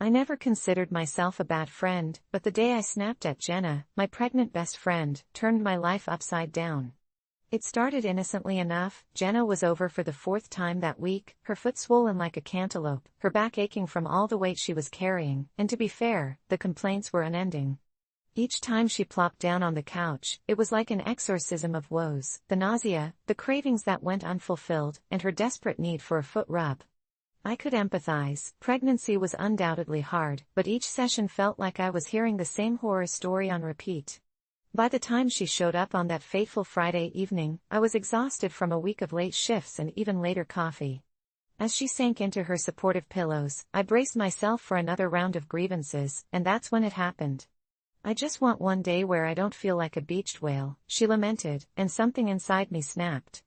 I never considered myself a bad friend, but the day I snapped at Jenna, my pregnant best friend, turned my life upside down. It started innocently enough. Jenna was over for the 4th time that week, her foot swollen like a cantaloupe, her back aching from all the weight she was carrying, and to be fair, the complaints were unending. Each time she plopped down on the couch, it was like an exorcism of woes, the nausea, the cravings that went unfulfilled, and her desperate need for a foot rub. I could empathize. Pregnancy was undoubtedly hard, but each session felt like I was hearing the same horror story on repeat. By the time she showed up on that fateful Friday evening, I was exhausted from a week of late shifts and even later coffee. As she sank into her supportive pillows, I braced myself for another round of grievances, and that's when it happened. "I just want one day where I don't feel like a beached whale," she lamented, and something inside me snapped.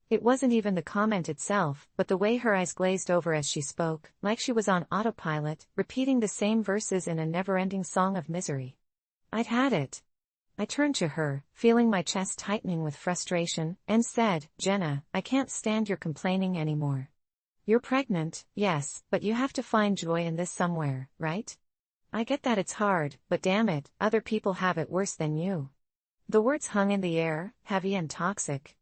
It wasn't even the comment itself, but the way her eyes glazed over as she spoke, like she was on autopilot, repeating the same verses in a never-ending song of misery. I'd had it. I turned to her, feeling my chest tightening with frustration, and said, "Jenna, I can't stand your complaining anymore. You're pregnant, yes, but you have to find joy in this somewhere, right? I get that it's hard, but damn it, other people have it worse than you." The words hung in the air, heavy and toxic.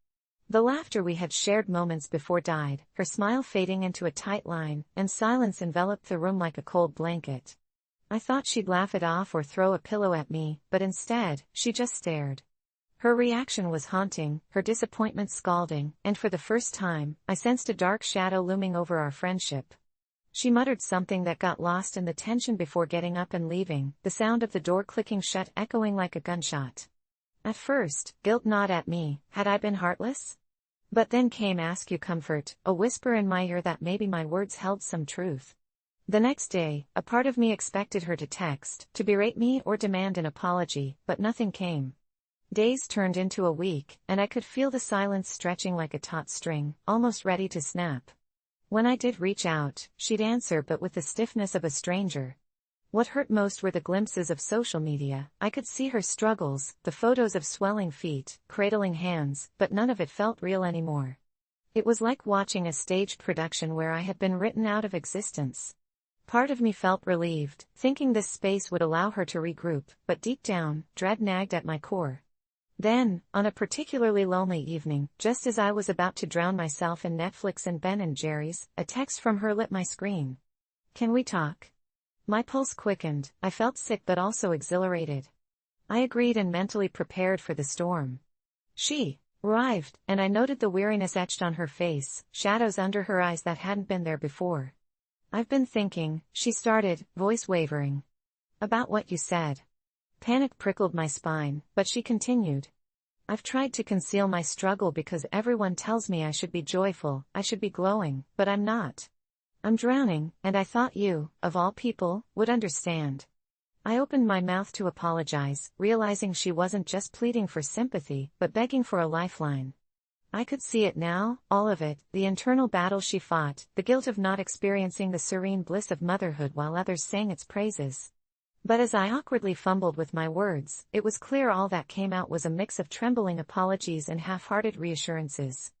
The laughter we had shared moments before died, her smile fading into a tight line, and silence enveloped the room like a cold blanket. I thought she'd laugh it off or throw a pillow at me, but instead, she just stared. Her reaction was haunting, her disappointment scalding, and for the first time, I sensed a dark shadow looming over our friendship. She muttered something that got lost in the tension before getting up and leaving, the sound of the door clicking shut echoing like a gunshot. At first, guilt gnawed at me. Had I been heartless? But then came "Ask You Comfort," a whisper in my ear that maybe my words held some truth. The next day, a part of me expected her to text, to berate me or demand an apology, but nothing came. Days turned into a week, and I could feel the silence stretching like a taut string, almost ready to snap. When I did reach out, she'd answer but with the stiffness of a stranger. What hurt most were the glimpses of social media. I could see her struggles, the photos of swelling feet, cradling hands, but none of it felt real anymore. It was like watching a staged production where I had been written out of existence. Part of me felt relieved, thinking this space would allow her to regroup, but deep down, dread nagged at my core. Then, on a particularly lonely evening, just as I was about to drown myself in Netflix and Ben & Jerry's, a text from her lit my screen. "Can we talk?" My pulse quickened. I felt sick but also exhilarated. I agreed and mentally prepared for the storm. She arrived, and I noted the weariness etched on her face, shadows under her eyes that hadn't been there before. "I've been thinking," she started, voice wavering. "About what you said." Panic prickled my spine, but she continued. "I've tried to conceal my struggle because everyone tells me I should be joyful, I should be glowing, but I'm not. I'm drowning, and I thought you, of all people, would understand." I opened my mouth to apologize, realizing she wasn't just pleading for sympathy, but begging for a lifeline. I could see it now, all of it, the internal battle she fought, the guilt of not experiencing the serene bliss of motherhood while others sang its praises. But as I awkwardly fumbled with my words, it was clear all that came out was a mix of trembling apologies and half-hearted reassurances.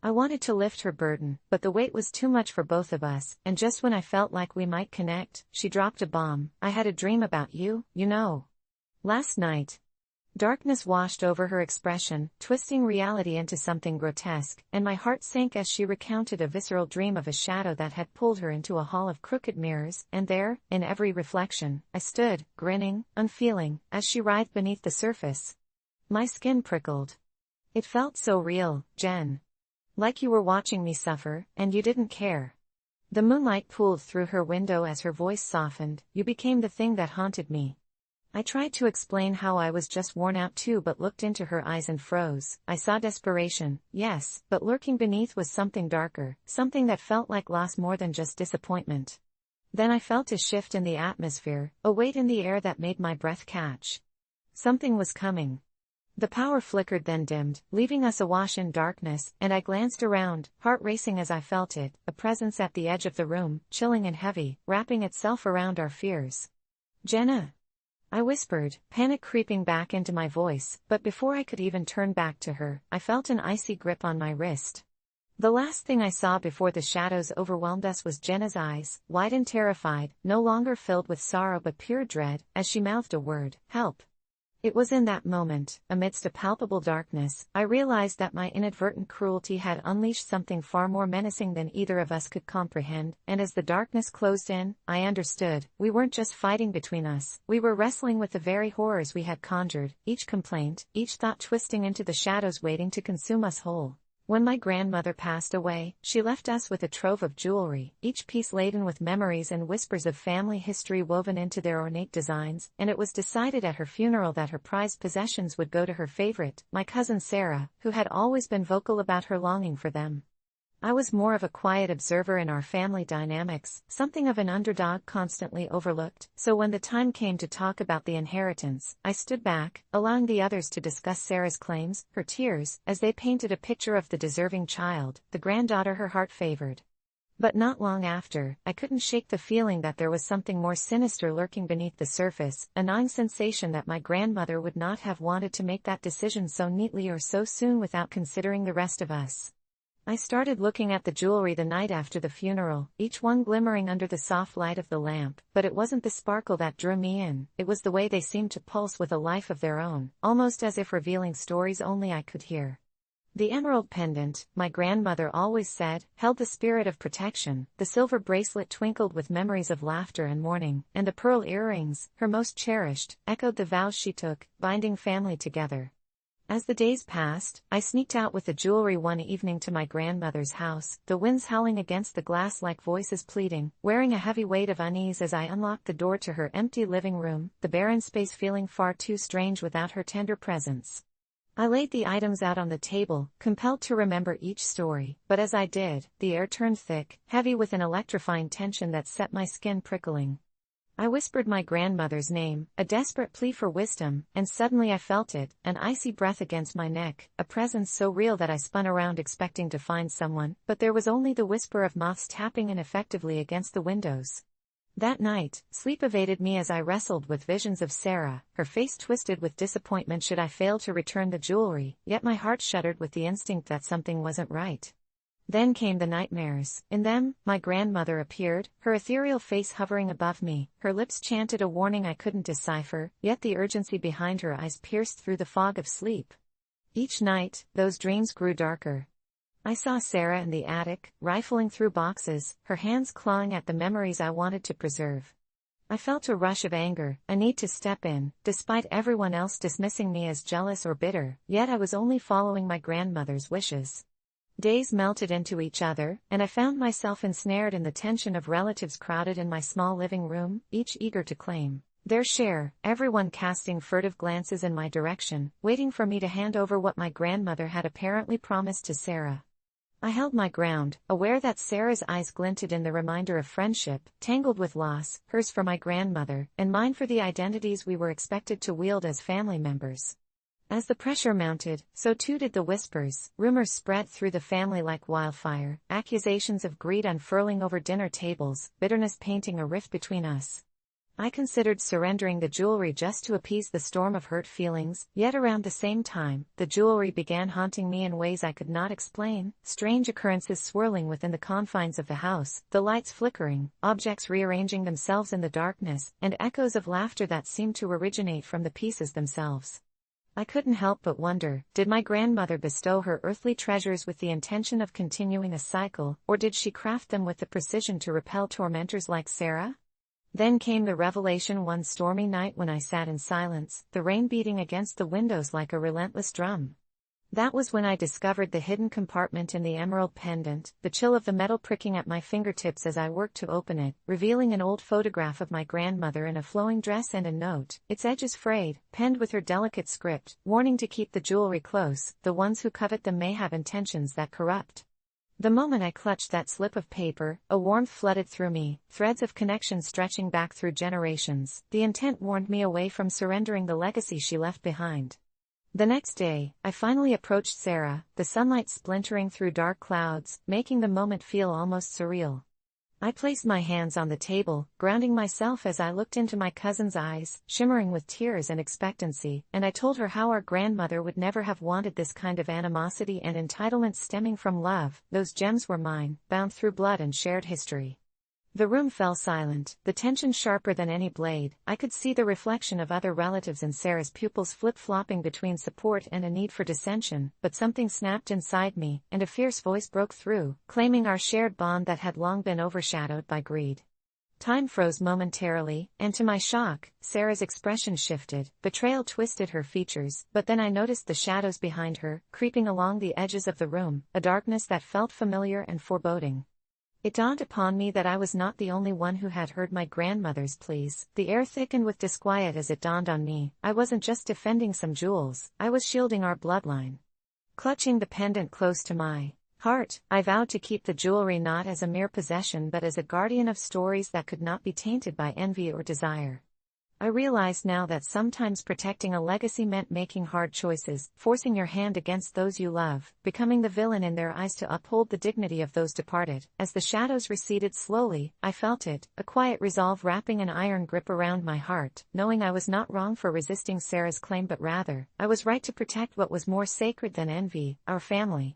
I wanted to lift her burden, but the weight was too much for both of us, and just when I felt like we might connect, she dropped a bomb. "I had a dream about you, you know. Last night." Darkness washed over her expression, twisting reality into something grotesque, and my heart sank as she recounted a visceral dream of a shadow that had pulled her into a hall of crooked mirrors, and there, in every reflection, I stood, grinning, unfeeling, as she writhed beneath the surface. My skin prickled. "It felt so real, Jen. Like you were watching me suffer, and you didn't care." The moonlight pooled through her window as her voice softened. "You became the thing that haunted me." I tried to explain how I was just worn out too, but looked into her eyes and froze. I saw desperation, yes, but lurking beneath was something darker, something that felt like loss more than just disappointment. Then I felt a shift in the atmosphere, a weight in the air that made my breath catch. Something was coming. The power flickered then dimmed, leaving us awash in darkness, and I glanced around, heart racing as I felt it, a presence at the edge of the room, chilling and heavy, wrapping itself around our fears. "Jenna," I whispered, panic creeping back into my voice, but before I could even turn back to her, I felt an icy grip on my wrist. The last thing I saw before the shadows overwhelmed us was Jenna's eyes, wide and terrified, no longer filled with sorrow but pure dread, as she mouthed a word, "Help." It was in that moment, amidst a palpable darkness, I realized that my inadvertent cruelty had unleashed something far more menacing than either of us could comprehend, and as the darkness closed in, I understood, we weren't just fighting between us, we were wrestling with the very horrors we had conjured, each complaint, each thought twisting into the shadows waiting to consume us whole. When my grandmother passed away, she left us with a trove of jewelry, each piece laden with memories and whispers of family history woven into their ornate designs, and it was decided at her funeral that her prized possessions would go to her favorite, my cousin Sarah, who had always been vocal about her longing for them. I was more of a quiet observer in our family dynamics, something of an underdog constantly overlooked, so when the time came to talk about the inheritance, I stood back, allowing the others to discuss Sarah's claims, her tears, as they painted a picture of the deserving child, the granddaughter her heart favored. But not long after, I couldn't shake the feeling that there was something more sinister lurking beneath the surface, a gnawing sensation that my grandmother would not have wanted to make that decision so neatly or so soon without considering the rest of us. I started looking at the jewelry the night after the funeral, each one glimmering under the soft light of the lamp, but it wasn't the sparkle that drew me in, it was the way they seemed to pulse with a life of their own, almost as if revealing stories only I could hear. The emerald pendant, my grandmother always said, held the spirit of protection, the silver bracelet twinkled with memories of laughter and mourning, and the pearl earrings, her most cherished, echoed the vows she took, binding family together. As the days passed, I sneaked out with the jewelry one evening to my grandmother's house, the winds howling against the glass like voices pleading, wearing a heavy weight of unease as I unlocked the door to her empty living room, the barren space feeling far too strange without her tender presence. I laid the items out on the table, compelled to remember each story, but as I did, the air turned thick, heavy with an electrifying tension that set my skin prickling. I whispered my grandmother's name, a desperate plea for wisdom, and suddenly I felt it, an icy breath against my neck, a presence so real that I spun around expecting to find someone, but there was only the whisper of moths tapping ineffectively against the windows. That night, sleep evaded me as I wrestled with visions of Sarah, her face twisted with disappointment should I fail to return the jewelry, yet my heart shuddered with the instinct that something wasn't right. Then came the nightmares. In them, my grandmother appeared, her ethereal face hovering above me, her lips chanted a warning I couldn't decipher, yet the urgency behind her eyes pierced through the fog of sleep. Each night, those dreams grew darker. I saw Sarah in the attic, rifling through boxes, her hands clawing at the memories I wanted to preserve. I felt a rush of anger, a need to step in, despite everyone else dismissing me as jealous or bitter, yet I was only following my grandmother's wishes. Days melted into each other, and I found myself ensnared in the tension of relatives crowded in my small living room, each eager to claim their share, everyone casting furtive glances in my direction, waiting for me to hand over what my grandmother had apparently promised to Sarah. I held my ground, aware that Sarah's eyes glinted in the reminder of friendship, tangled with loss, hers for my grandmother, and mine for the identities we were expected to wield as family members. As the pressure mounted, so too did the whispers. Rumors spread through the family like wildfire, accusations of greed unfurling over dinner tables, bitterness painting a rift between us. I considered surrendering the jewelry just to appease the storm of hurt feelings, yet around the same time, the jewelry began haunting me in ways I could not explain, strange occurrences swirling within the confines of the house, the lights flickering, objects rearranging themselves in the darkness, and echoes of laughter that seemed to originate from the pieces themselves. I couldn't help but wonder, did my grandmother bestow her earthly treasures with the intention of continuing a cycle, or did she craft them with the precision to repel tormentors like Sarah? Then came the revelation one stormy night when I sat in silence, the rain beating against the windows like a relentless drum. That was when I discovered the hidden compartment in the emerald pendant, the chill of the metal pricking at my fingertips as I worked to open it, revealing an old photograph of my grandmother in a flowing dress and a note, its edges frayed, penned with her delicate script, warning to keep the jewelry close, the ones who covet them may have intentions that corrupt. The moment I clutched that slip of paper, a warmth flooded through me, threads of connection stretching back through generations. The intent warned me away from surrendering the legacy she left behind. The next day, I finally approached Sarah, the sunlight splintering through dark clouds, making the moment feel almost surreal. I placed my hands on the table, grounding myself as I looked into my cousin's eyes, shimmering with tears and expectancy, and I told her how our grandmother would never have wanted this kind of animosity and entitlement stemming from love. Those gems were mine, bound through blood and shared history. The room fell silent, the tension sharper than any blade. I could see the reflection of other relatives in Sarah's pupils flip-flopping between support and a need for dissension, but something snapped inside me, and a fierce voice broke through, claiming our shared bond that had long been overshadowed by greed. Time froze momentarily, and to my shock, Sarah's expression shifted. Betrayal twisted her features, but then I noticed the shadows behind her, creeping along the edges of the room, a darkness that felt familiar and foreboding. It dawned upon me that I was not the only one who had heard my grandmother's pleas. The air thickened with disquiet as it dawned on me. I wasn't just defending some jewels, I was shielding our bloodline. Clutching the pendant close to my heart, I vowed to keep the jewelry not as a mere possession but as a guardian of stories that could not be tainted by envy or desire. I realized now that sometimes protecting a legacy meant making hard choices, forcing your hand against those you love, becoming the villain in their eyes to uphold the dignity of those departed. As the shadows receded slowly, I felt it, a quiet resolve wrapping an iron grip around my heart, knowing I was not wrong for resisting Sarah's claim but rather, I was right to protect what was more sacred than envy, our family.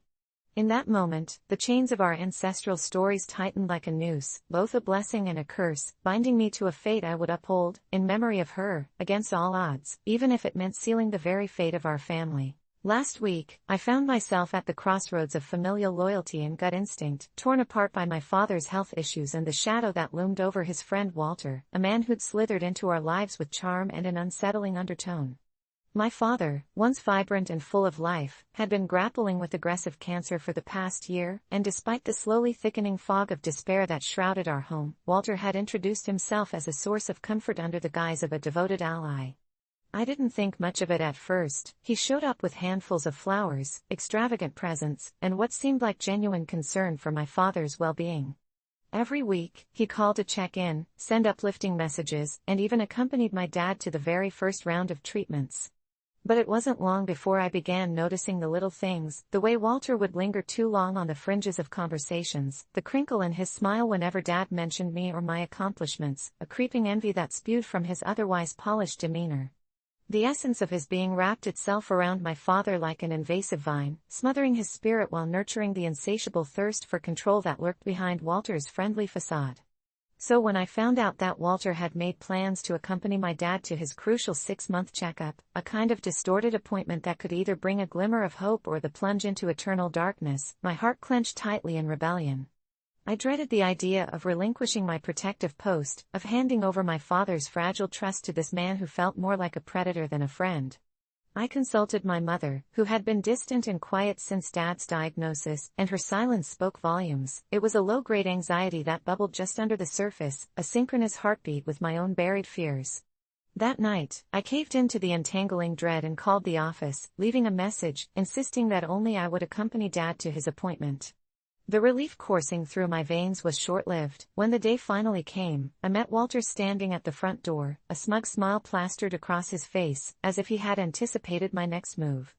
In that moment, the chains of our ancestral stories tightened like a noose, both a blessing and a curse, binding me to a fate I would uphold, in memory of her, against all odds, even if it meant sealing the very fate of our family. Last week, I found myself at the crossroads of familial loyalty and gut instinct, torn apart by my father's health issues and the shadow that loomed over his friend Walter, a man who'd slithered into our lives with charm and an unsettling undertone. My father, once vibrant and full of life, had been grappling with aggressive cancer for the past year, and despite the slowly thickening fog of despair that shrouded our home, Walter had introduced himself as a source of comfort under the guise of a devoted ally. I didn't think much of it at first. He showed up with handfuls of flowers, extravagant presents, and what seemed like genuine concern for my father's well-being. Every week, he called to check in, send uplifting messages, and even accompanied my dad to the very first round of treatments. But it wasn't long before I began noticing the little things, the way Walter would linger too long on the fringes of conversations, the crinkle in his smile whenever Dad mentioned me or my accomplishments, a creeping envy that spewed from his otherwise polished demeanor. The essence of his being wrapped itself around my father like an invasive vine, smothering his spirit while nurturing the insatiable thirst for control that lurked behind Walter's friendly facade. So when I found out that Walter had made plans to accompany my dad to his crucial 6-month checkup, a kind of distorted appointment that could either bring a glimmer of hope or the plunge into eternal darkness, my heart clenched tightly in rebellion. I dreaded the idea of relinquishing my protective post, of handing over my father's fragile trust to this man who felt more like a predator than a friend. I consulted my mother, who had been distant and quiet since Dad's diagnosis, and her silence spoke volumes. It was a low-grade anxiety that bubbled just under the surface, a synchronous heartbeat with my own buried fears. That night, I caved into the entangling dread and called the office, leaving a message, insisting that only I would accompany Dad to his appointment. The relief coursing through my veins was short-lived. When the day finally came, I met Walter standing at the front door, a smug smile plastered across his face, as if he had anticipated my next move.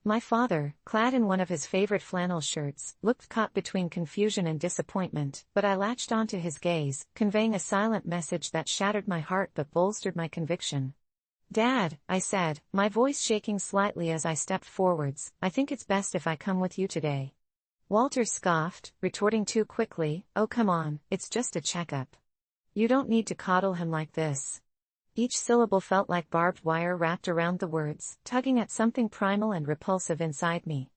My father, clad in one of his favorite flannel shirts, looked caught between confusion and disappointment, but I latched onto his gaze, conveying a silent message that shattered my heart but bolstered my conviction. "Dad," I said, my voice shaking slightly as I stepped forwards, "I think it's best if I come with you today." Walter scoffed, retorting too quickly, "Oh come on, it's just a checkup. You don't need to coddle him like this." Each syllable felt like barbed wire wrapped around the words, tugging at something primal and repulsive inside me.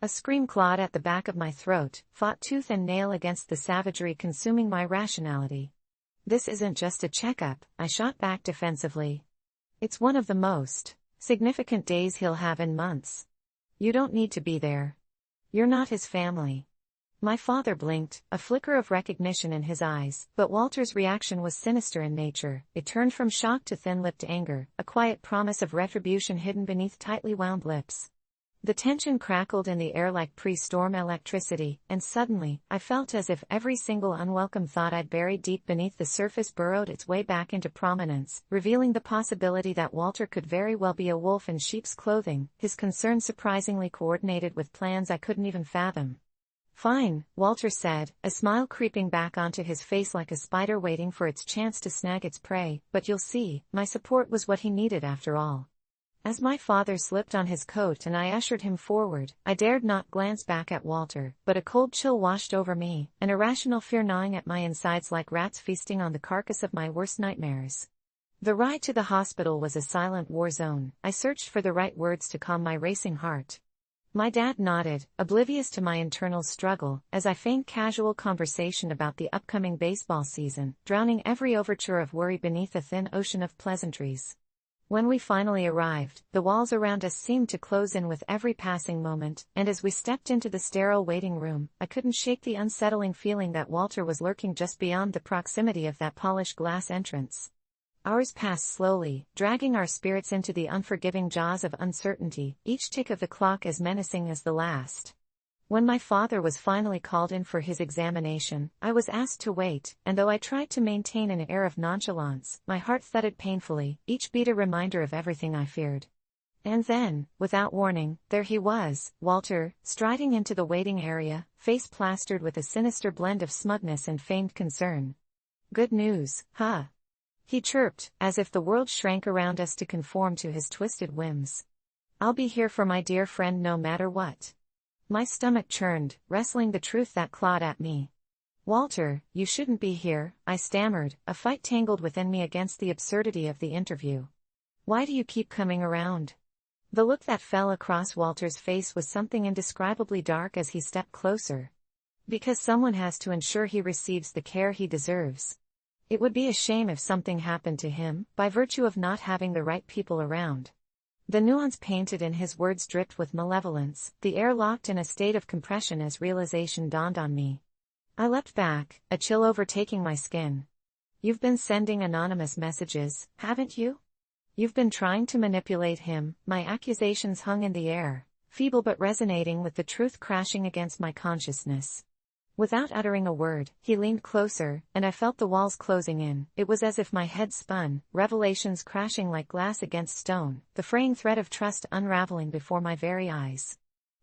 A scream clawed at the back of my throat, fought tooth and nail against the savagery consuming my rationality. "This isn't just a checkup," I shot back defensively. "It's one of the most significant days he'll have in months. You don't need to be there. You're not his family." My father blinked, a flicker of recognition in his eyes, but Walter's reaction was sinister in nature. It turned from shock to thin-lipped anger, a quiet promise of retribution hidden beneath tightly wound lips. The tension crackled in the air like pre-storm electricity, and suddenly, I felt as if every single unwelcome thought I'd buried deep beneath the surface burrowed its way back into prominence, revealing the possibility that Walter could very well be a wolf in sheep's clothing, his concerns surprisingly coordinated with plans I couldn't even fathom. Fine, Walter said, a smile creeping back onto his face like a spider waiting for its chance to snag its prey, but you'll see, my support was what he needed after all. As my father slipped on his coat and I ushered him forward, I dared not glance back at Walter, but a cold chill washed over me, an irrational fear gnawing at my insides like rats feasting on the carcass of my worst nightmares. The ride to the hospital was a silent war zone. I searched for the right words to calm my racing heart. My dad nodded, oblivious to my internal struggle, as I feigned casual conversation about the upcoming baseball season, drowning every overture of worry beneath a thin ocean of pleasantries. When we finally arrived, the walls around us seemed to close in with every passing moment, and as we stepped into the sterile waiting room, I couldn't shake the unsettling feeling that Walter was lurking just beyond the proximity of that polished glass entrance. Hours passed slowly, dragging our spirits into the unforgiving jaws of uncertainty, each tick of the clock as menacing as the last. When my father was finally called in for his examination, I was asked to wait, and though I tried to maintain an air of nonchalance, my heart thudded painfully, each beat a reminder of everything I feared. And then, without warning, there he was, Walter, striding into the waiting area, face plastered with a sinister blend of smugness and feigned concern. "Good news, huh?" he chirped, as if the world shrank around us to conform to his twisted whims. "I'll be here for my dear friend no matter what." My stomach churned, wrestling the truth that clawed at me. "Walter, you shouldn't be here," I stammered, a fight tangled within me against the absurdity of the interview. "Why do you keep coming around?" The look that fell across Walter's face was something indescribably dark as he stepped closer. "Because someone has to ensure he receives the care he deserves. It would be a shame if something happened to him, by virtue of not having the right people around." The nuance painted in his words dripped with malevolence, the air locked in a state of compression as realization dawned on me. I leapt back, a chill overtaking my skin. "You've been sending anonymous messages, haven't you? You've been trying to manipulate him." My accusations hung in the air, feeble but resonating with the truth crashing against my consciousness. Without uttering a word, he leaned closer, and I felt the walls closing in. It was as if my head spun, revelations crashing like glass against stone, the fraying thread of trust unraveling before my very eyes.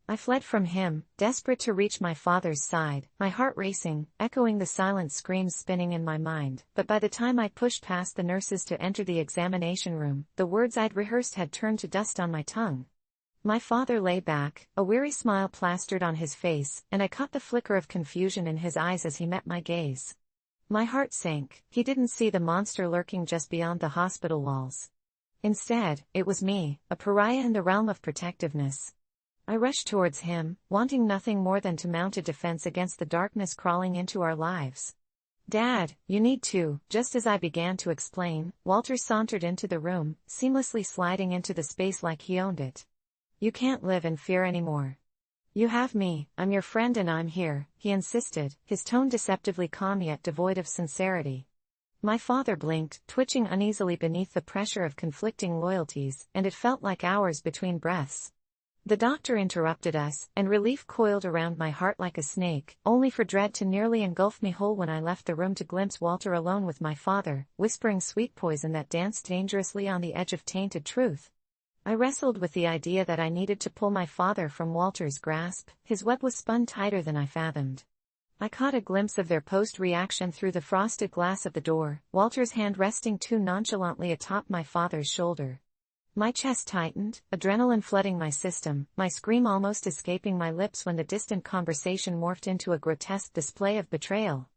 I fled from him, desperate to reach my father's side, my heart racing, echoing the silent screams spinning in my mind, but by the time I pushed past the nurses to enter the examination room, the words I'd rehearsed had turned to dust on my tongue. My father lay back, a weary smile plastered on his face, and I caught the flicker of confusion in his eyes as he met my gaze. My heart sank. He didn't see the monster lurking just beyond the hospital walls. Instead, it was me, a pariah in the realm of protectiveness. I rushed towards him, wanting nothing more than to mount a defense against the darkness crawling into our lives. "Dad, you need to." Just as I began to explain, Walter sauntered into the room, seamlessly sliding into the space like he owned it. "You can't live in fear anymore. You have me, I'm your friend and I'm here," he insisted, his tone deceptively calm yet devoid of sincerity. My father blinked, twitching uneasily beneath the pressure of conflicting loyalties, and it felt like hours between breaths. The doctor interrupted us, and relief coiled around my heart like a snake, only for dread to nearly engulf me whole when I left the room to glimpse Walter alone with my father, whispering sweet poison that danced dangerously on the edge of tainted truth. I wrestled with the idea that I needed to pull my father from Walter's grasp. His web was spun tighter than I fathomed. I caught a glimpse of their post-reaction through the frosted glass of the door, Walter's hand resting too nonchalantly atop my father's shoulder. My chest tightened, adrenaline flooding my system, my scream almost escaping my lips when the distant conversation morphed into a grotesque display of betrayal.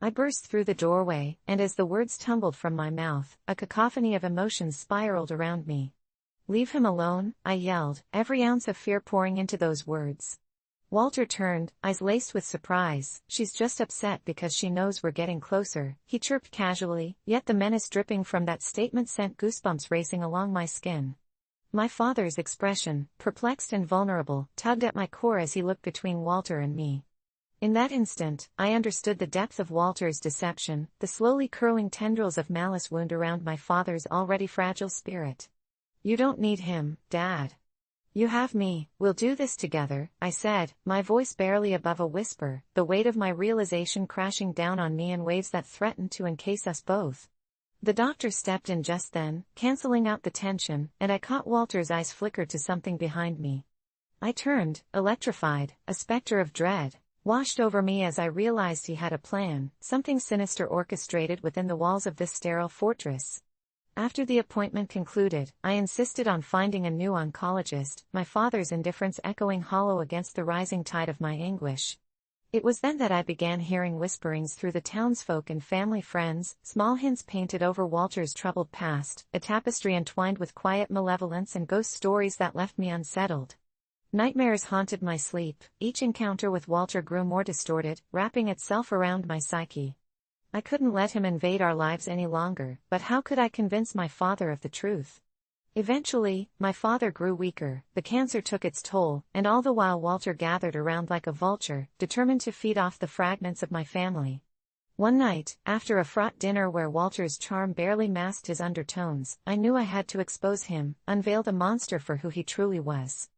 I burst through the doorway, and as the words tumbled from my mouth, a cacophony of emotions spiraled around me. "Leave him alone," I yelled, every ounce of fear pouring into those words. Walter turned, eyes laced with surprise. "She's just upset because she knows we're getting closer," he chirped casually, yet the menace dripping from that statement sent goosebumps racing along my skin. My father's expression, perplexed and vulnerable, tugged at my core as he looked between Walter and me. In that instant, I understood the depth of Walter's deception, the slowly curling tendrils of malice wound around my father's already fragile spirit. "You don't need him, Dad. You have me. We'll do this together," I said, my voice barely above a whisper, the weight of my realization crashing down on me in waves that threatened to encase us both. The doctor stepped in just then, canceling out the tension, and I caught Walter's eyes flicker to something behind me. I turned, electrified, a specter of dread. washed over me as I realized he had a plan, something sinister orchestrated within the walls of this sterile fortress. After the appointment concluded, I insisted on finding a new oncologist, my father's indifference echoing hollow against the rising tide of my anguish. It was then that I began hearing whisperings through the townsfolk and family friends, small hints painted over Walter's troubled past, a tapestry entwined with quiet malevolence and ghost stories that left me unsettled. Nightmares haunted my sleep, each encounter with Walter grew more distorted, wrapping itself around my psyche. I couldn't let him invade our lives any longer, but how could I convince my father of the truth? Eventually, my father grew weaker, the cancer took its toll, and all the while Walter gathered around like a vulture, determined to feed off the fragments of my family. One night, after a fraught dinner where Walter's charm barely masked his undertones, I knew I had to expose him, unveil the monster for who he truly was.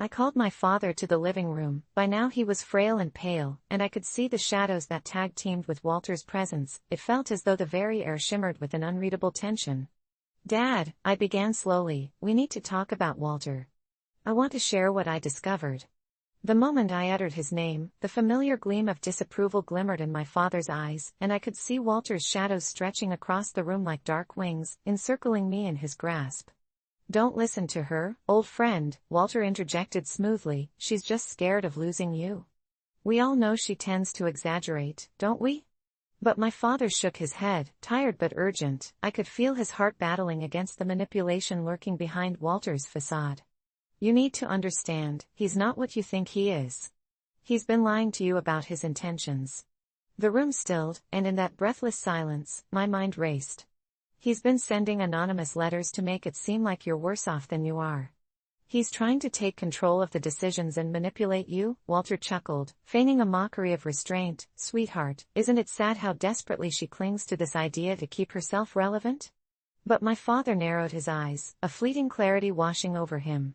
I called my father to the living room. By now he was frail and pale, and I could see the shadows that tag-teamed with Walter's presence. It felt as though the very air shimmered with an unreadable tension. "Dad," I began slowly, "we need to talk about Walter. I want to share what I discovered." The moment I uttered his name, the familiar gleam of disapproval glimmered in my father's eyes, and I could see Walter's shadows stretching across the room like dark wings, encircling me in his grasp. "Don't listen to her, old friend," Walter interjected smoothly, "she's just scared of losing you. We all know she tends to exaggerate, don't we?" But my father shook his head, tired but urgent. I could feel his heart battling against the manipulation lurking behind Walter's facade. "You need to understand, he's not what you think he is. He's been lying to you about his intentions." The room stilled, and in that breathless silence, my mind raced. "He's been sending anonymous letters to make it seem like you're worse off than you are. He's trying to take control of the decisions and manipulate you," Walter chuckled, feigning a mockery of restraint. "Sweetheart, isn't it sad how desperately she clings to this idea to keep herself relevant?" But my father narrowed his eyes, a fleeting clarity washing over him.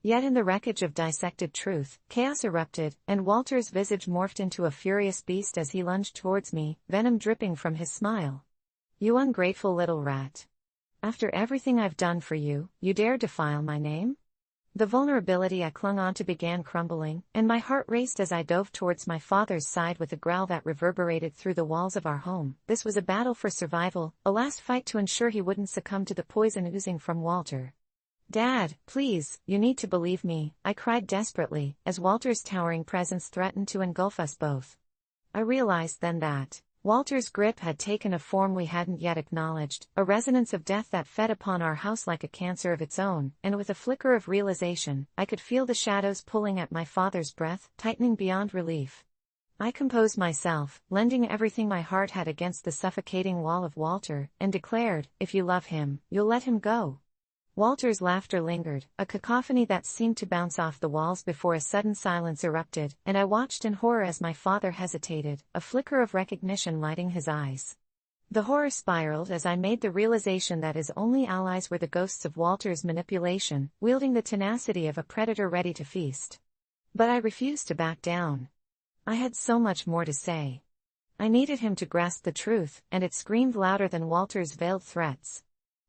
Yet in the wreckage of dissected truth, chaos erupted, and Walter's visage morphed into a furious beast as he lunged towards me, venom dripping from his smile. "You ungrateful little rat. After everything I've done for you, you dare defile my name?" The vulnerability I clung onto began crumbling, and my heart raced as I dove towards my father's side with a growl that reverberated through the walls of our home. This was a battle for survival, a last fight to ensure he wouldn't succumb to the poison oozing from Walter. "Dad, please, you need to believe me," I cried desperately, as Walter's towering presence threatened to engulf us both. I realized then that Walter's grip had taken a form we hadn't yet acknowledged, a resonance of death that fed upon our house like a cancer of its own, and with a flicker of realization, I could feel the shadows pulling at my father's breath, tightening beyond relief. I composed myself, lending everything my heart had against the suffocating wall of Walter, and declared, "If you love him, you'll let him go." Walter's laughter lingered, a cacophony that seemed to bounce off the walls before a sudden silence erupted, and I watched in horror as my father hesitated, a flicker of recognition lighting his eyes. The horror spiraled as I made the realization that his only allies were the ghosts of Walter's manipulation, wielding the tenacity of a predator ready to feast. But I refused to back down. I had so much more to say. I needed him to grasp the truth, and it screamed louder than Walter's veiled threats.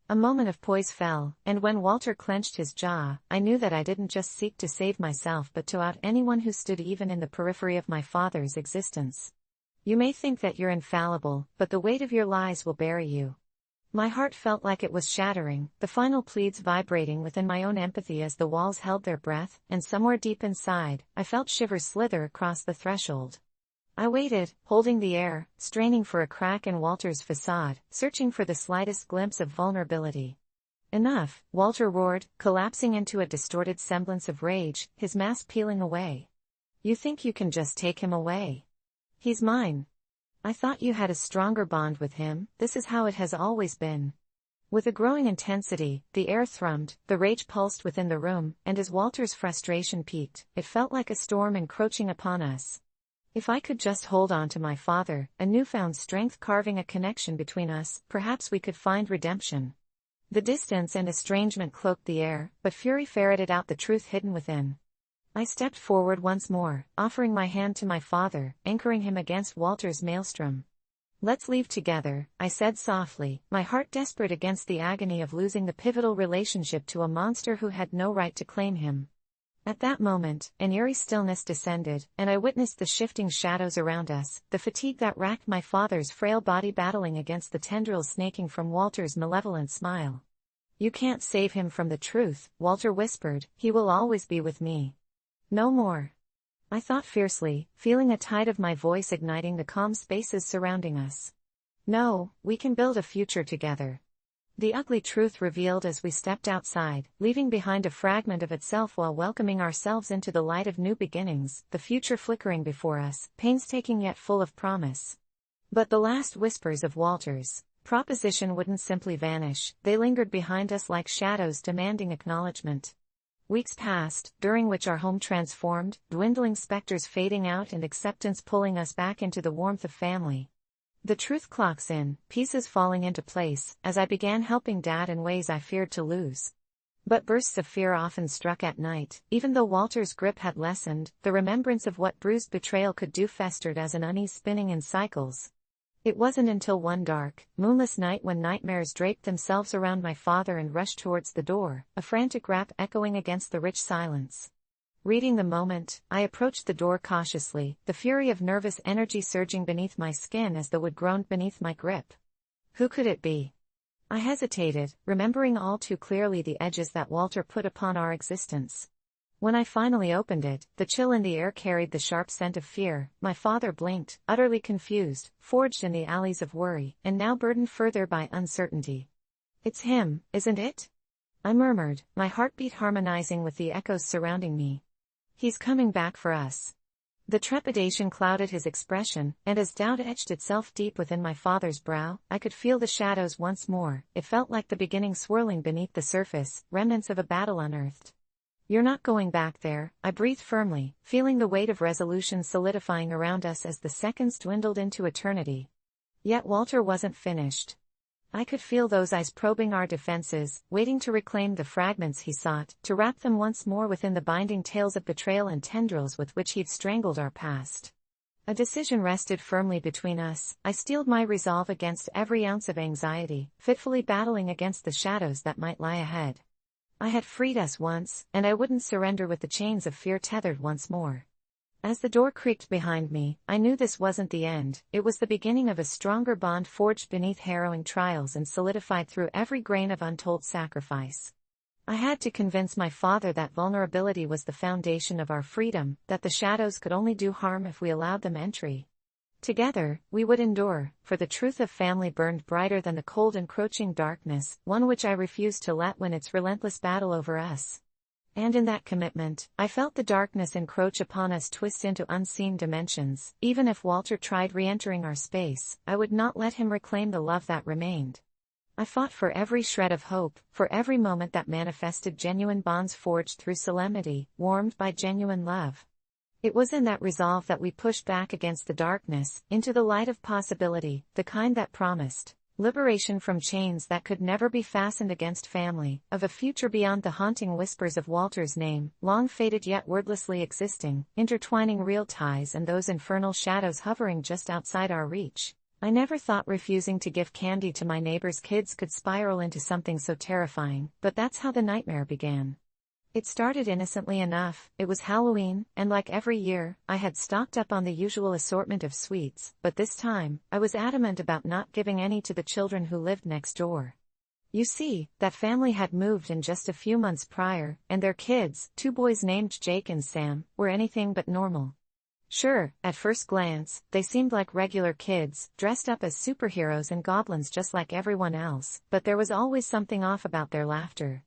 A moment of poise fell, and when Walter clenched his jaw, I knew that I didn't just seek to save myself but to out anyone who stood even in the periphery of my father's existence. "You may think that you're infallible, but the weight of your lies will bury you." My heart felt like it was shattering, the final pleads vibrating within my own empathy as the walls held their breath, and somewhere deep inside, I felt shivers slither across the threshold. I waited, holding the air, straining for a crack in Walter's facade, searching for the slightest glimpse of vulnerability. "Enough," Walter roared, collapsing into a distorted semblance of rage, his mask peeling away. "You think you can just take him away? He's mine. I thought you had a stronger bond with him. This is how it has always been." With a growing intensity, the air thrummed, the rage pulsed within the room, and as Walter's frustration peaked, it felt like a storm encroaching upon us. If I could just hold on to my father, a newfound strength carving a connection between us, perhaps we could find redemption. The distance and estrangement cloaked the air, but fury ferreted out the truth hidden within. I stepped forward once more, offering my hand to my father, anchoring him against Walter's maelstrom. "Let's leave together," I said softly, my heart desperate against the agony of losing the pivotal relationship to a monster who had no right to claim him. At that moment, an eerie stillness descended, and I witnessed the shifting shadows around us, the fatigue that racked my father's frail body battling against the tendrils snaking from Walter's malevolent smile. "You can't save him from the truth," Walter whispered, "he will always be with me." "No more," I thought fiercely, feeling a tide of my voice igniting the calm spaces surrounding us. "No, we can build a future together." The ugly truth revealed as we stepped outside, leaving behind a fragment of itself while welcoming ourselves into the light of new beginnings, the future flickering before us, painstaking yet full of promise. But the last whispers of Walter's proposition wouldn't simply vanish, they lingered behind us like shadows demanding acknowledgement. Weeks passed, during which our home transformed, dwindling specters fading out and acceptance pulling us back into the warmth of family. The truth clocks in, pieces falling into place, as I began helping Dad in ways I feared to lose. But bursts of fear often struck at night. Even though Walter's grip had lessened, the remembrance of what bruised betrayal could do festered as an unease spinning in cycles. It wasn't until one dark, moonless night when nightmares draped themselves around my father and rushed towards the door, a frantic rap echoing against the rich silence. Reading the moment, I approached the door cautiously, the fury of nervous energy surging beneath my skin as the wood groaned beneath my grip. Who could it be? I hesitated, remembering all too clearly the edges that Walter put upon our existence. When I finally opened it, the chill in the air carried the sharp scent of fear. My father blinked, utterly confused, forged in the alleys of worry, and now burdened further by uncertainty. "It's him, isn't it?" I murmured, my heartbeat harmonizing with the echoes surrounding me. "He's coming back for us." The trepidation clouded his expression, and as doubt etched itself deep within my father's brow, I could feel the shadows once more. It felt like the beginning swirling beneath the surface, remnants of a battle unearthed. "You're not going back there," I breathed firmly, feeling the weight of resolution solidifying around us as the seconds dwindled into eternity. Yet Walter wasn't finished. I could feel those eyes probing our defenses, waiting to reclaim the fragments he sought, to wrap them once more within the binding tales of betrayal and tendrils with which he'd strangled our past. A decision rested firmly between us. I steeled my resolve against every ounce of anxiety, fitfully battling against the shadows that might lie ahead. I had freed us once, and I wouldn't surrender with the chains of fear tethered once more. As the door creaked behind me, I knew this wasn't the end. It was the beginning of a stronger bond forged beneath harrowing trials and solidified through every grain of untold sacrifice. I had to convince my father that vulnerability was the foundation of our freedom, that the shadows could only do harm if we allowed them entry. Together, we would endure, for the truth of family burned brighter than the cold encroaching darkness, one which I refused to let win its relentless battle over us. And in that commitment, I felt the darkness encroach upon us, twist into unseen dimensions. Even if Walter tried re-entering our space, I would not let him reclaim the love that remained. I fought for every shred of hope, for every moment that manifested genuine bonds forged through solemnity, warmed by genuine love. It was in that resolve that we pushed back against the darkness, into the light of possibility, the kind that promised liberation from chains that could never be fastened against family, of a future beyond the haunting whispers of Walter's name, long faded yet wordlessly existing, intertwining real ties and those infernal shadows hovering just outside our reach. I never thought refusing to give candy to my neighbor's kids could spiral into something so terrifying, but that's how the nightmare began. It started innocently enough. It was Halloween, and like every year, I had stocked up on the usual assortment of sweets, but this time, I was adamant about not giving any to the children who lived next door. You see, that family had moved in just a few months prior, and their kids, 2 boys named Jake and Sam, were anything but normal. Sure, at first glance, they seemed like regular kids, dressed up as superheroes and goblins just like everyone else, but there was always something off about their laughter.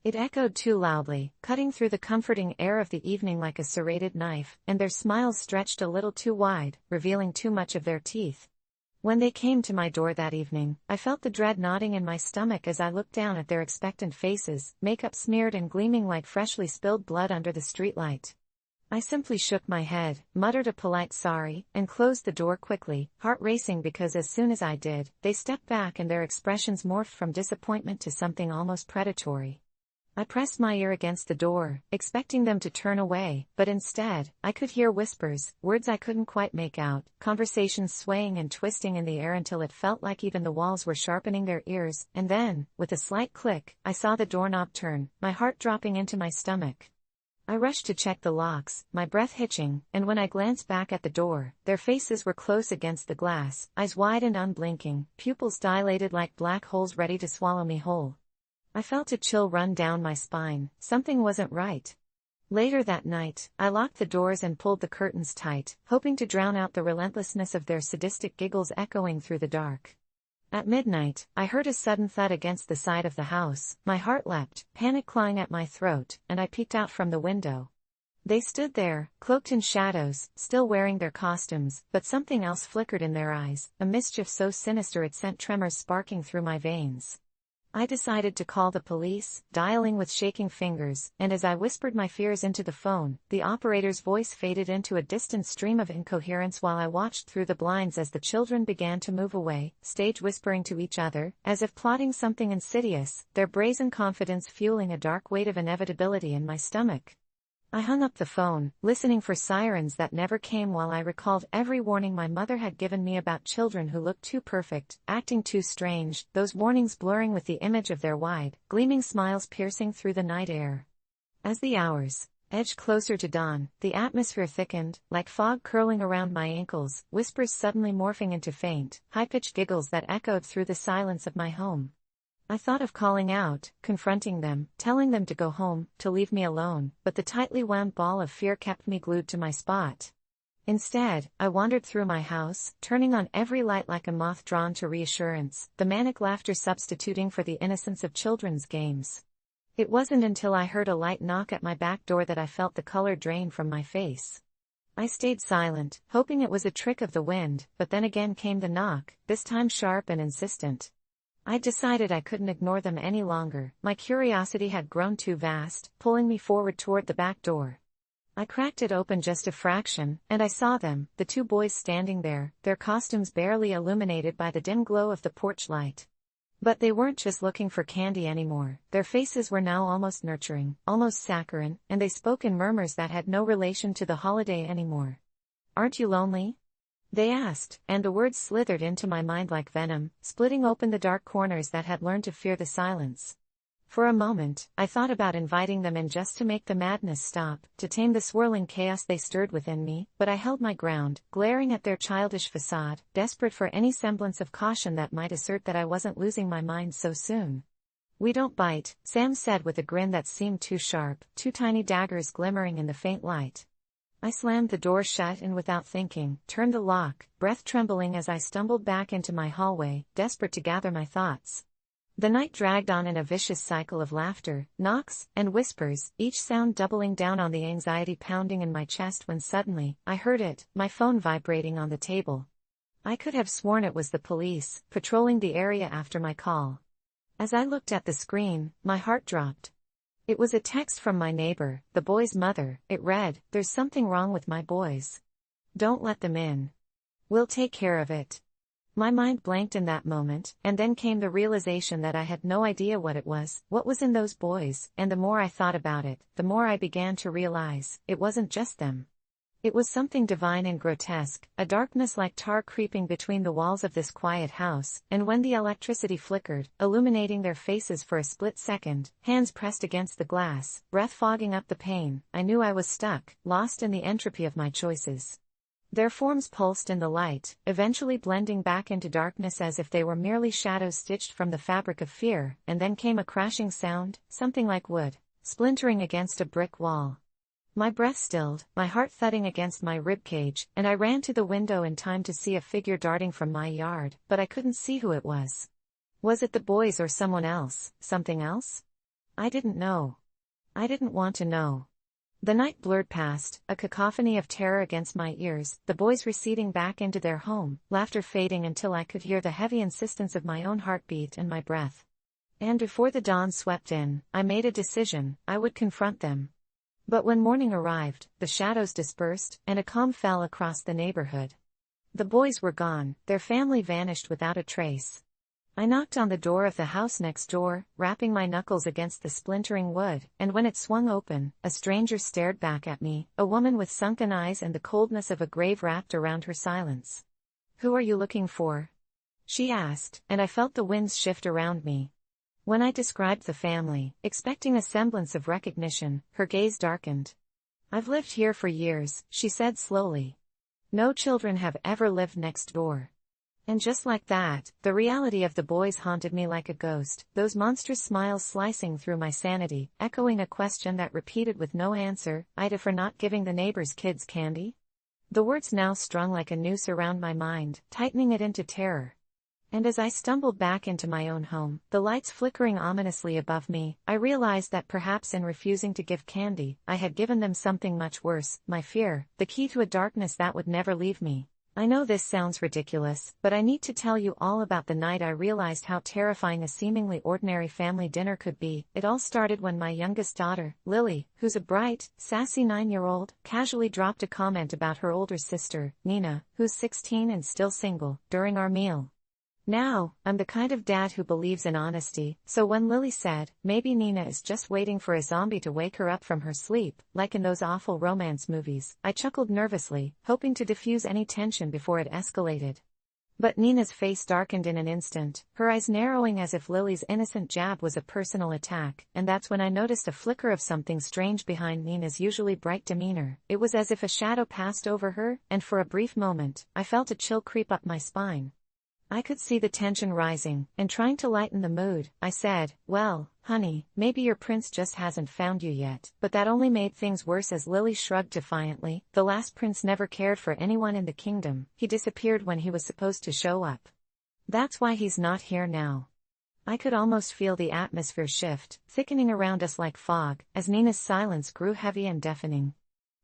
It echoed too loudly, cutting through the comforting air of the evening like a serrated knife, and their smiles stretched a little too wide, revealing too much of their teeth. When they came to my door that evening, I felt the dread knotting in my stomach as I looked down at their expectant faces, makeup smeared and gleaming like freshly spilled blood under the streetlight. I simply shook my head, muttered a polite sorry, and closed the door quickly, heart racing because as soon as I did, they stepped back and their expressions morphed from disappointment to something almost predatory. I pressed my ear against the door, expecting them to turn away, but instead, I could hear whispers, words I couldn't quite make out, conversations swaying and twisting in the air until it felt like even the walls were sharpening their ears, and then, with a slight click, I saw the doorknob turn, my heart dropping into my stomach. I rushed to check the locks, my breath hitching, and when I glanced back at the door, their faces were close against the glass, eyes wide and unblinking, pupils dilated like black holes ready to swallow me whole. I felt a chill run down my spine. Something wasn't right. Later that night, I locked the doors and pulled the curtains tight, hoping to drown out the relentlessness of their sadistic giggles echoing through the dark. At midnight, I heard a sudden thud against the side of the house, my heart leapt, panic clawing at my throat, and I peeked out from the window. They stood there, cloaked in shadows, still wearing their costumes, but something else flickered in their eyes, a mischief so sinister it sent tremors sparking through my veins. I decided to call the police, dialing with shaking fingers, and as I whispered my fears into the phone, the operator's voice faded into a distant stream of incoherence while I watched through the blinds as the children began to move away, stage whispering to each other, as if plotting something insidious, their brazen confidence fueling a dark weight of inevitability in my stomach. I hung up the phone, listening for sirens that never came while I recalled every warning my mother had given me about children who looked too perfect, acting too strange, those warnings blurring with the image of their wide, gleaming smiles piercing through the night air. As the hours edged closer to dawn, the atmosphere thickened, like fog curling around my ankles, whispers suddenly morphing into faint, high-pitched giggles that echoed through the silence of my home. I thought of calling out, confronting them, telling them to go home, to leave me alone, but the tightly wound ball of fear kept me glued to my spot. Instead, I wandered through my house, turning on every light like a moth drawn to reassurance, the manic laughter substituting for the innocence of children's games. It wasn't until I heard a light knock at my back door that I felt the color drain from my face. I stayed silent, hoping it was a trick of the wind, but then again came the knock, this time sharp and insistent. I decided I couldn't ignore them any longer. My curiosity had grown too vast, pulling me forward toward the back door. I cracked it open just a fraction, and I saw them, the two boys standing there, their costumes barely illuminated by the dim glow of the porch light. But they weren't just looking for candy anymore. Their faces were now almost nurturing, almost saccharine, and they spoke in murmurs that had no relation to the holiday anymore. "Aren't you lonely?" they asked, and the words slithered into my mind like venom, splitting open the dark corners that had learned to fear the silence. For a moment, I thought about inviting them in just to make the madness stop, to tame the swirling chaos they stirred within me, but I held my ground, glaring at their childish facade, desperate for any semblance of caution that might assert that I wasn't losing my mind so soon. "We don't bite," Sam said with a grin that seemed too sharp, two tiny daggers glimmering in the faint light. I slammed the door shut and without thinking, turned the lock, breath trembling as I stumbled back into my hallway, desperate to gather my thoughts. The night dragged on in a vicious cycle of laughter, knocks, and whispers, each sound doubling down on the anxiety pounding in my chest when suddenly, I heard it, my phone vibrating on the table. I could have sworn it was the police, patrolling the area after my call. As I looked at the screen, my heart dropped. It was a text from my neighbor, the boy's mother. It read, "There's something wrong with my boys. Don't let them in. We'll take care of it." My mind blanked in that moment, and then came the realization that I had no idea what it was, what was in those boys, and the more I thought about it, the more I began to realize, it wasn't just them. It was something divine and grotesque, a darkness like tar creeping between the walls of this quiet house, and when the electricity flickered, illuminating their faces for a split second, hands pressed against the glass, breath fogging up the pain, I knew I was stuck, lost in the entropy of my choices. Their forms pulsed in the light, eventually blending back into darkness as if they were merely shadows stitched from the fabric of fear, and then came a crashing sound, something like wood splintering against a brick wall. My breath stilled, my heart thudding against my ribcage, and I ran to the window in time to see a figure darting from my yard, but I couldn't see who it was. Was it the boys or someone else, something else? I didn't know. I didn't want to know. The night blurred past, a cacophony of terror against my ears, the boys receding back into their home, laughter fading until I could hear the heavy insistence of my own heartbeat and my breath. And before the dawn swept in, I made a decision, I would confront them. But when morning arrived, the shadows dispersed, and a calm fell across the neighborhood. The boys were gone, their family vanished without a trace. I knocked on the door of the house next door, rapping my knuckles against the splintering wood, and when it swung open, a stranger stared back at me, a woman with sunken eyes and the coldness of a grave wrapped around her silence. "Who are you looking for?" she asked, and I felt the winds shift around me. When I described the family, expecting a semblance of recognition, her gaze darkened. I've lived here for years, she said slowly. No children have ever lived next door. And just like that, the reality of the boys haunted me like a ghost, those monstrous smiles slicing through my sanity, echoing a question that repeated with no answer, AITA for not giving the neighbor's kids candy? The words now strung like a noose around my mind, tightening it into terror. And as I stumbled back into my own home, the lights flickering ominously above me, I realized that perhaps in refusing to give candy, I had given them something much worse, my fear, the key to a darkness that would never leave me. I know this sounds ridiculous, but I need to tell you all about the night I realized how terrifying a seemingly ordinary family dinner could be. It all started when my youngest daughter, Lily, who's a bright, sassy 9-year-old, casually dropped a comment about her older sister, Nina, who's 16 and still single, during our meal. Now, I'm the kind of dad who believes in honesty, so when Lily said, maybe Nina is just waiting for a zombie to wake her up from her sleep, like in those awful romance movies, I chuckled nervously, hoping to diffuse any tension before it escalated. But Nina's face darkened in an instant, her eyes narrowing as if Lily's innocent jab was a personal attack, and that's when I noticed a flicker of something strange behind Nina's usually bright demeanor. It was as if a shadow passed over her, and for a brief moment, I felt a chill creep up my spine. I could see the tension rising, and trying to lighten the mood, I said, well, honey, maybe your prince just hasn't found you yet. But that only made things worse as Lily shrugged defiantly. The last prince never cared for anyone in the kingdom, he disappeared when he was supposed to show up. That's why he's not here now. I could almost feel the atmosphere shift, thickening around us like fog, as Nina's silence grew heavy and deafening.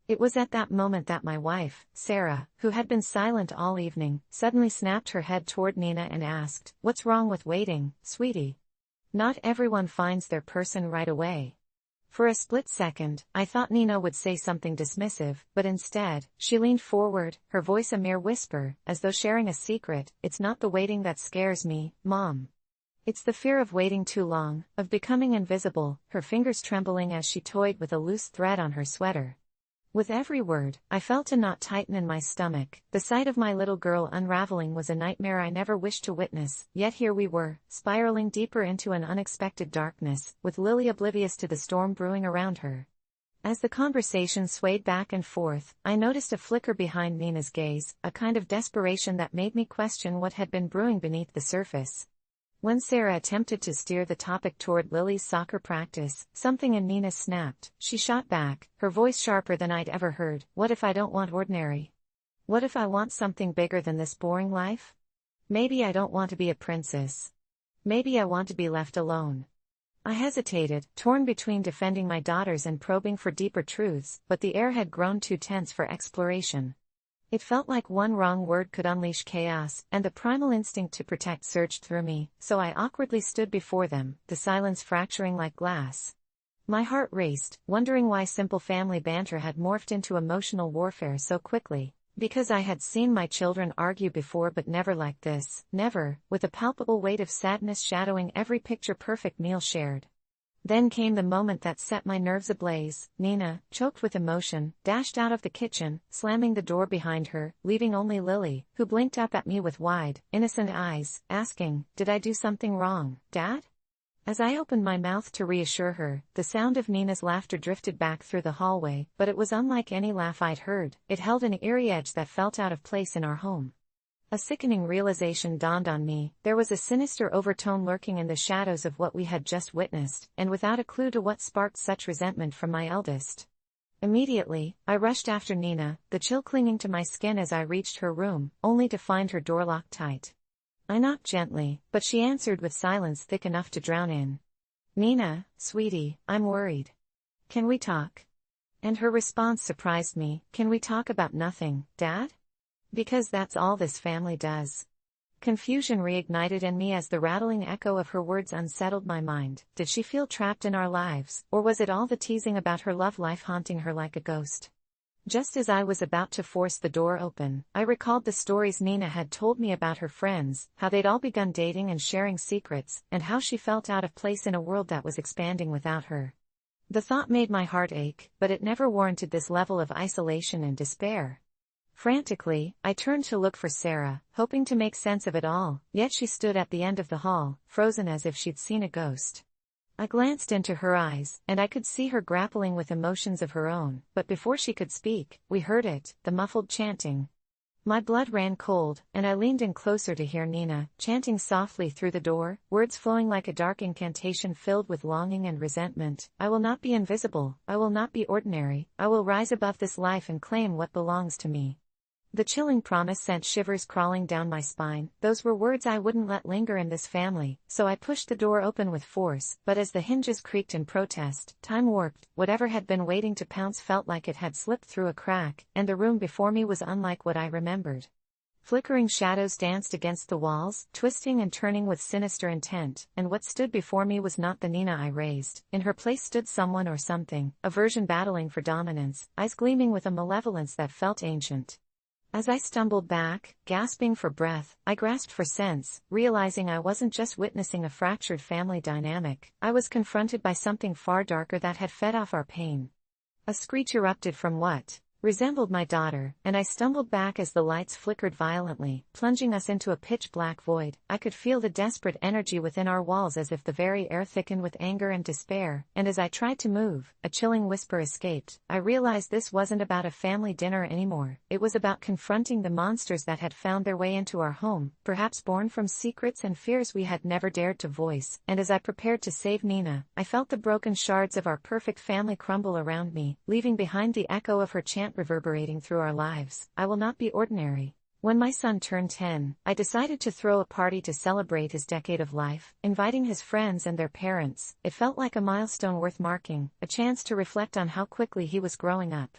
It was at that moment that my wife, Sarah, who had been silent all evening, suddenly snapped her head toward Nina and asked, "What's wrong with waiting, sweetie? Not everyone finds their person right away." For a split second, I thought Nina would say something dismissive, but instead, she leaned forward, her voice a mere whisper, as though sharing a secret. "It's not the waiting that scares me, Mom. It's the fear of waiting too long, of becoming invisible," her fingers trembling as she toyed with a loose thread on her sweater. With every word, I felt a knot tighten in my stomach. The sight of my little girl unraveling was a nightmare I never wished to witness, yet here we were, spiraling deeper into an unexpected darkness, with Lily oblivious to the storm brewing around her. As the conversation swayed back and forth, I noticed a flicker behind Nina's gaze, a kind of desperation that made me question what had been brewing beneath the surface. When Sarah attempted to steer the topic toward Lily's soccer practice, something in Nina snapped. She shot back, her voice sharper than I'd ever heard. "What if I don't want ordinary? What if I want something bigger than this boring life? Maybe I don't want to be a princess. Maybe I want to be left alone." I hesitated, torn between defending my daughters and probing for deeper truths, but the air had grown too tense for exploration. It felt like one wrong word could unleash chaos, and the primal instinct to protect surged through me, so I awkwardly stood before them, the silence fracturing like glass. My heart raced, wondering why simple family banter had morphed into emotional warfare so quickly. Because I had seen my children argue before, but never like this, never, with a palpable weight of sadness shadowing every picture-perfect meal shared. Then came the moment that set my nerves ablaze. Nina, choked with emotion, dashed out of the kitchen, slamming the door behind her, leaving only Lily, who blinked up at me with wide, innocent eyes, asking, "Did I do something wrong, Dad?" As I opened my mouth to reassure her, the sound of Nina's laughter drifted back through the hallway, but it was unlike any laugh I'd heard. It held an eerie edge that felt out of place in our home. A sickening realization dawned on me. There was a sinister overtone lurking in the shadows of what we had just witnessed, and without a clue to what sparked such resentment from my eldest. Immediately, I rushed after Nina, the chill clinging to my skin as I reached her room, only to find her door locked tight. I knocked gently, but she answered with silence thick enough to drown in. "Nina, sweetie, I'm worried. Can we talk?" And her response surprised me. "Can we talk about nothing, Dad? Because that's all this family does." Confusion reignited in me as the rattling echo of her words unsettled my mind. Did she feel trapped in our lives, or was it all the teasing about her love life haunting her like a ghost? Just as I was about to force the door open, I recalled the stories Nina had told me about her friends, how they'd all begun dating and sharing secrets, and how she felt out of place in a world that was expanding without her. The thought made my heart ache, but it never warranted this level of isolation and despair. Frantically, I turned to look for Sarah, hoping to make sense of it all, yet she stood at the end of the hall, frozen as if she'd seen a ghost. I glanced into her eyes, and I could see her grappling with emotions of her own, but before she could speak, we heard it, the muffled chanting. My blood ran cold, and I leaned in closer to hear Nina, chanting softly through the door, words flowing like a dark incantation filled with longing and resentment. I will not be invisible, I will not be ordinary, I will rise above this life and claim what belongs to me. The chilling promise sent shivers crawling down my spine. Those were words I wouldn't let linger in this family, so I pushed the door open with force, but as the hinges creaked in protest, time warped. Whatever had been waiting to pounce felt like it had slipped through a crack, and the room before me was unlike what I remembered. Flickering shadows danced against the walls, twisting and turning with sinister intent, and what stood before me was not the Nina I raised. In her place stood someone or something, a version battling for dominance, eyes gleaming with a malevolence that felt ancient. As I stumbled back, gasping for breath, I grasped for sense, realizing I wasn't just witnessing a fractured family dynamic. I was confronted by something far darker that had fed off our pain. A screech erupted from what resembled my daughter, and I stumbled back as the lights flickered violently, plunging us into a pitch-black void. I could feel the desperate energy within our walls as if the very air thickened with anger and despair, and as I tried to move, a chilling whisper escaped. I realized this wasn't about a family dinner anymore, it was about confronting the monsters that had found their way into our home, perhaps born from secrets and fears we had never dared to voice. And as I prepared to save Nina, I felt the broken shards of our perfect family crumble around me, leaving behind the echo of her chant reverberating through our lives. I will not be ordinary. When my son turned 10, I decided to throw a party to celebrate his decade of life, inviting his friends and their parents. It felt like a milestone worth marking, a chance to reflect on how quickly he was growing up.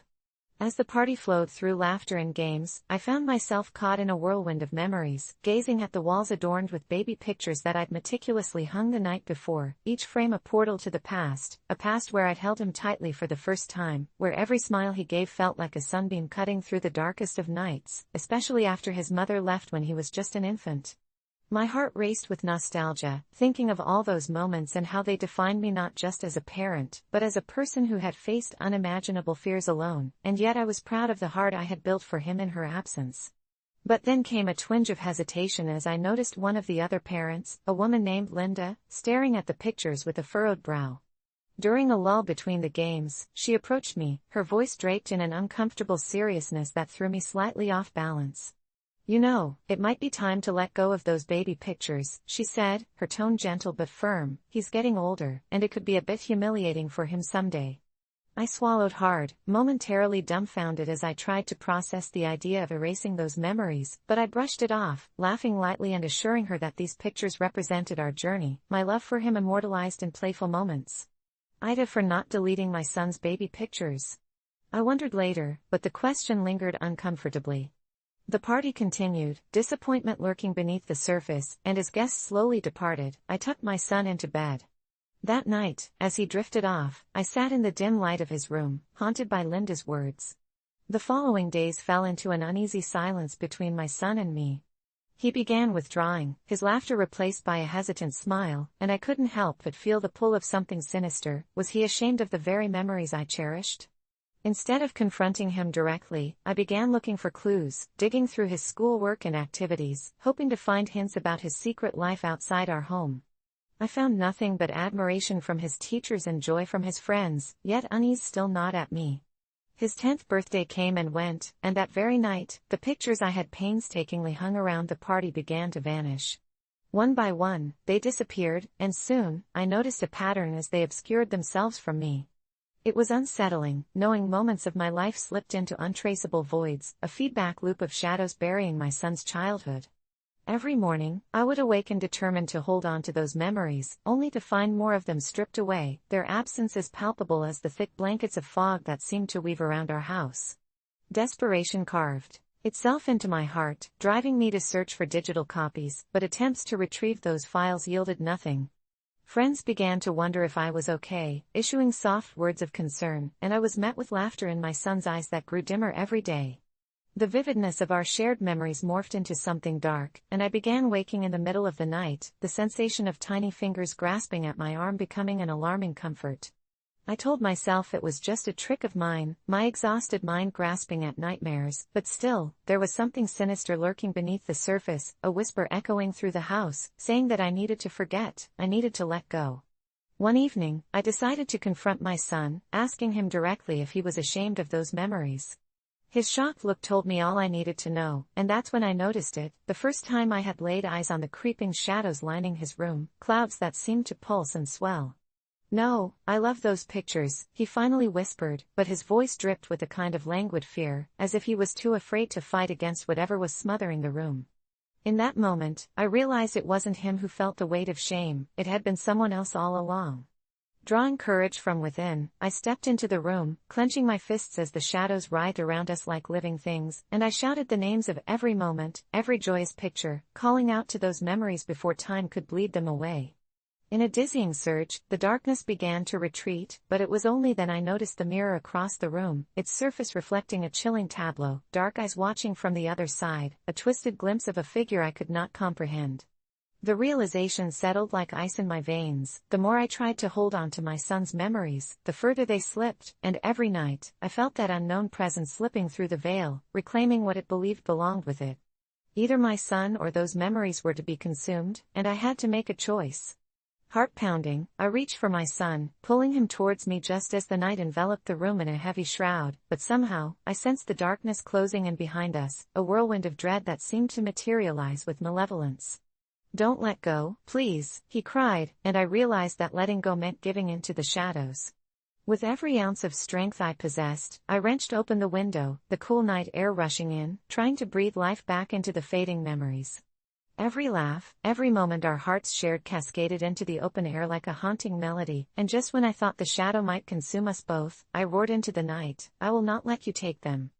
As the party flowed through laughter and games, I found myself caught in a whirlwind of memories, gazing at the walls adorned with baby pictures that I'd meticulously hung the night before, each frame a portal to the past, a past where I'd held him tightly for the first time, where every smile he gave felt like a sunbeam cutting through the darkest of nights, especially after his mother left when he was just an infant. My heart raced with nostalgia, thinking of all those moments and how they defined me not just as a parent, but as a person who had faced unimaginable fears alone, and yet I was proud of the heart I had built for him in her absence. But then came a twinge of hesitation as I noticed one of the other parents, a woman named Linda, staring at the pictures with a furrowed brow. During a lull between the games, she approached me, her voice draped in an uncomfortable seriousness that threw me slightly off balance. "You know, it might be time to let go of those baby pictures," she said, her tone gentle but firm. "He's getting older, and it could be a bit humiliating for him someday." I swallowed hard, momentarily dumbfounded as I tried to process the idea of erasing those memories, but I brushed it off, laughing lightly and assuring her that these pictures represented our journey, my love for him immortalized in playful moments. AITA for not deleting my son's baby pictures. I wondered later, but the question lingered uncomfortably. The party continued, disappointment lurking beneath the surface, and as guests slowly departed, I tucked my son into bed. That night, as he drifted off, I sat in the dim light of his room, haunted by Linda's words. The following days fell into an uneasy silence between my son and me. He began withdrawing, his laughter replaced by a hesitant smile, and I couldn't help but feel the pull of something sinister. Was he ashamed of the very memories I cherished? Instead of confronting him directly, I began looking for clues, digging through his schoolwork and activities, hoping to find hints about his secret life outside our home. I found nothing but admiration from his teachers and joy from his friends, yet unease still gnawed at me. His 10th birthday came and went, and that very night, the pictures I had painstakingly hung around the party began to vanish. One by one, they disappeared, and soon, I noticed a pattern as they obscured themselves from me. It was unsettling, knowing moments of my life slipped into untraceable voids, a feedback loop of shadows burying my son's childhood. Every morning, I would awaken determined to hold on to those memories, only to find more of them stripped away, their absence as palpable as the thick blankets of fog that seemed to weave around our house. Desperation carved itself into my heart, driving me to search for digital copies, but attempts to retrieve those files yielded nothing. Friends began to wonder if I was okay, issuing soft words of concern, and I was met with laughter in my son's eyes that grew dimmer every day. The vividness of our shared memories morphed into something dark, and I began waking in the middle of the night, the sensation of tiny fingers grasping at my arm becoming an alarming comfort. I told myself it was just a trick of mine, my exhausted mind grasping at nightmares, but still, there was something sinister lurking beneath the surface, a whisper echoing through the house, saying that I needed to forget, I needed to let go. One evening, I decided to confront my son, asking him directly if he was ashamed of those memories. His shocked look told me all I needed to know, and that's when I noticed it, the first time I had laid eyes on the creeping shadows lining his room, clouds that seemed to pulse and swell. "No, I love those pictures," he finally whispered, but his voice dripped with a kind of languid fear, as if he was too afraid to fight against whatever was smothering the room. In that moment, I realized it wasn't him who felt the weight of shame, it had been someone else all along. Drawing courage from within, I stepped into the room, clenching my fists as the shadows writhed around us like living things, and I shouted the names of every moment, every joyous picture, calling out to those memories before time could bleed them away. In a dizzying surge, the darkness began to retreat, but it was only then I noticed the mirror across the room, its surface reflecting a chilling tableau, dark eyes watching from the other side, a twisted glimpse of a figure I could not comprehend. The realization settled like ice in my veins. The more I tried to hold on to my son's memories, the further they slipped, and every night, I felt that unknown presence slipping through the veil, reclaiming what it believed belonged with it. Either my son or those memories were to be consumed, and I had to make a choice. Heart pounding, I reached for my son, pulling him towards me just as the night enveloped the room in a heavy shroud, but somehow, I sensed the darkness closing in behind us, a whirlwind of dread that seemed to materialize with malevolence. "Don't let go, please," he cried, and I realized that letting go meant giving in to the shadows. With every ounce of strength I possessed, I wrenched open the window, the cool night air rushing in, trying to breathe life back into the fading memories. Every laugh, every moment our hearts shared cascaded into the open air like a haunting melody, and just when I thought the shadow might consume us both, I roared into the night, "I will not let you take them."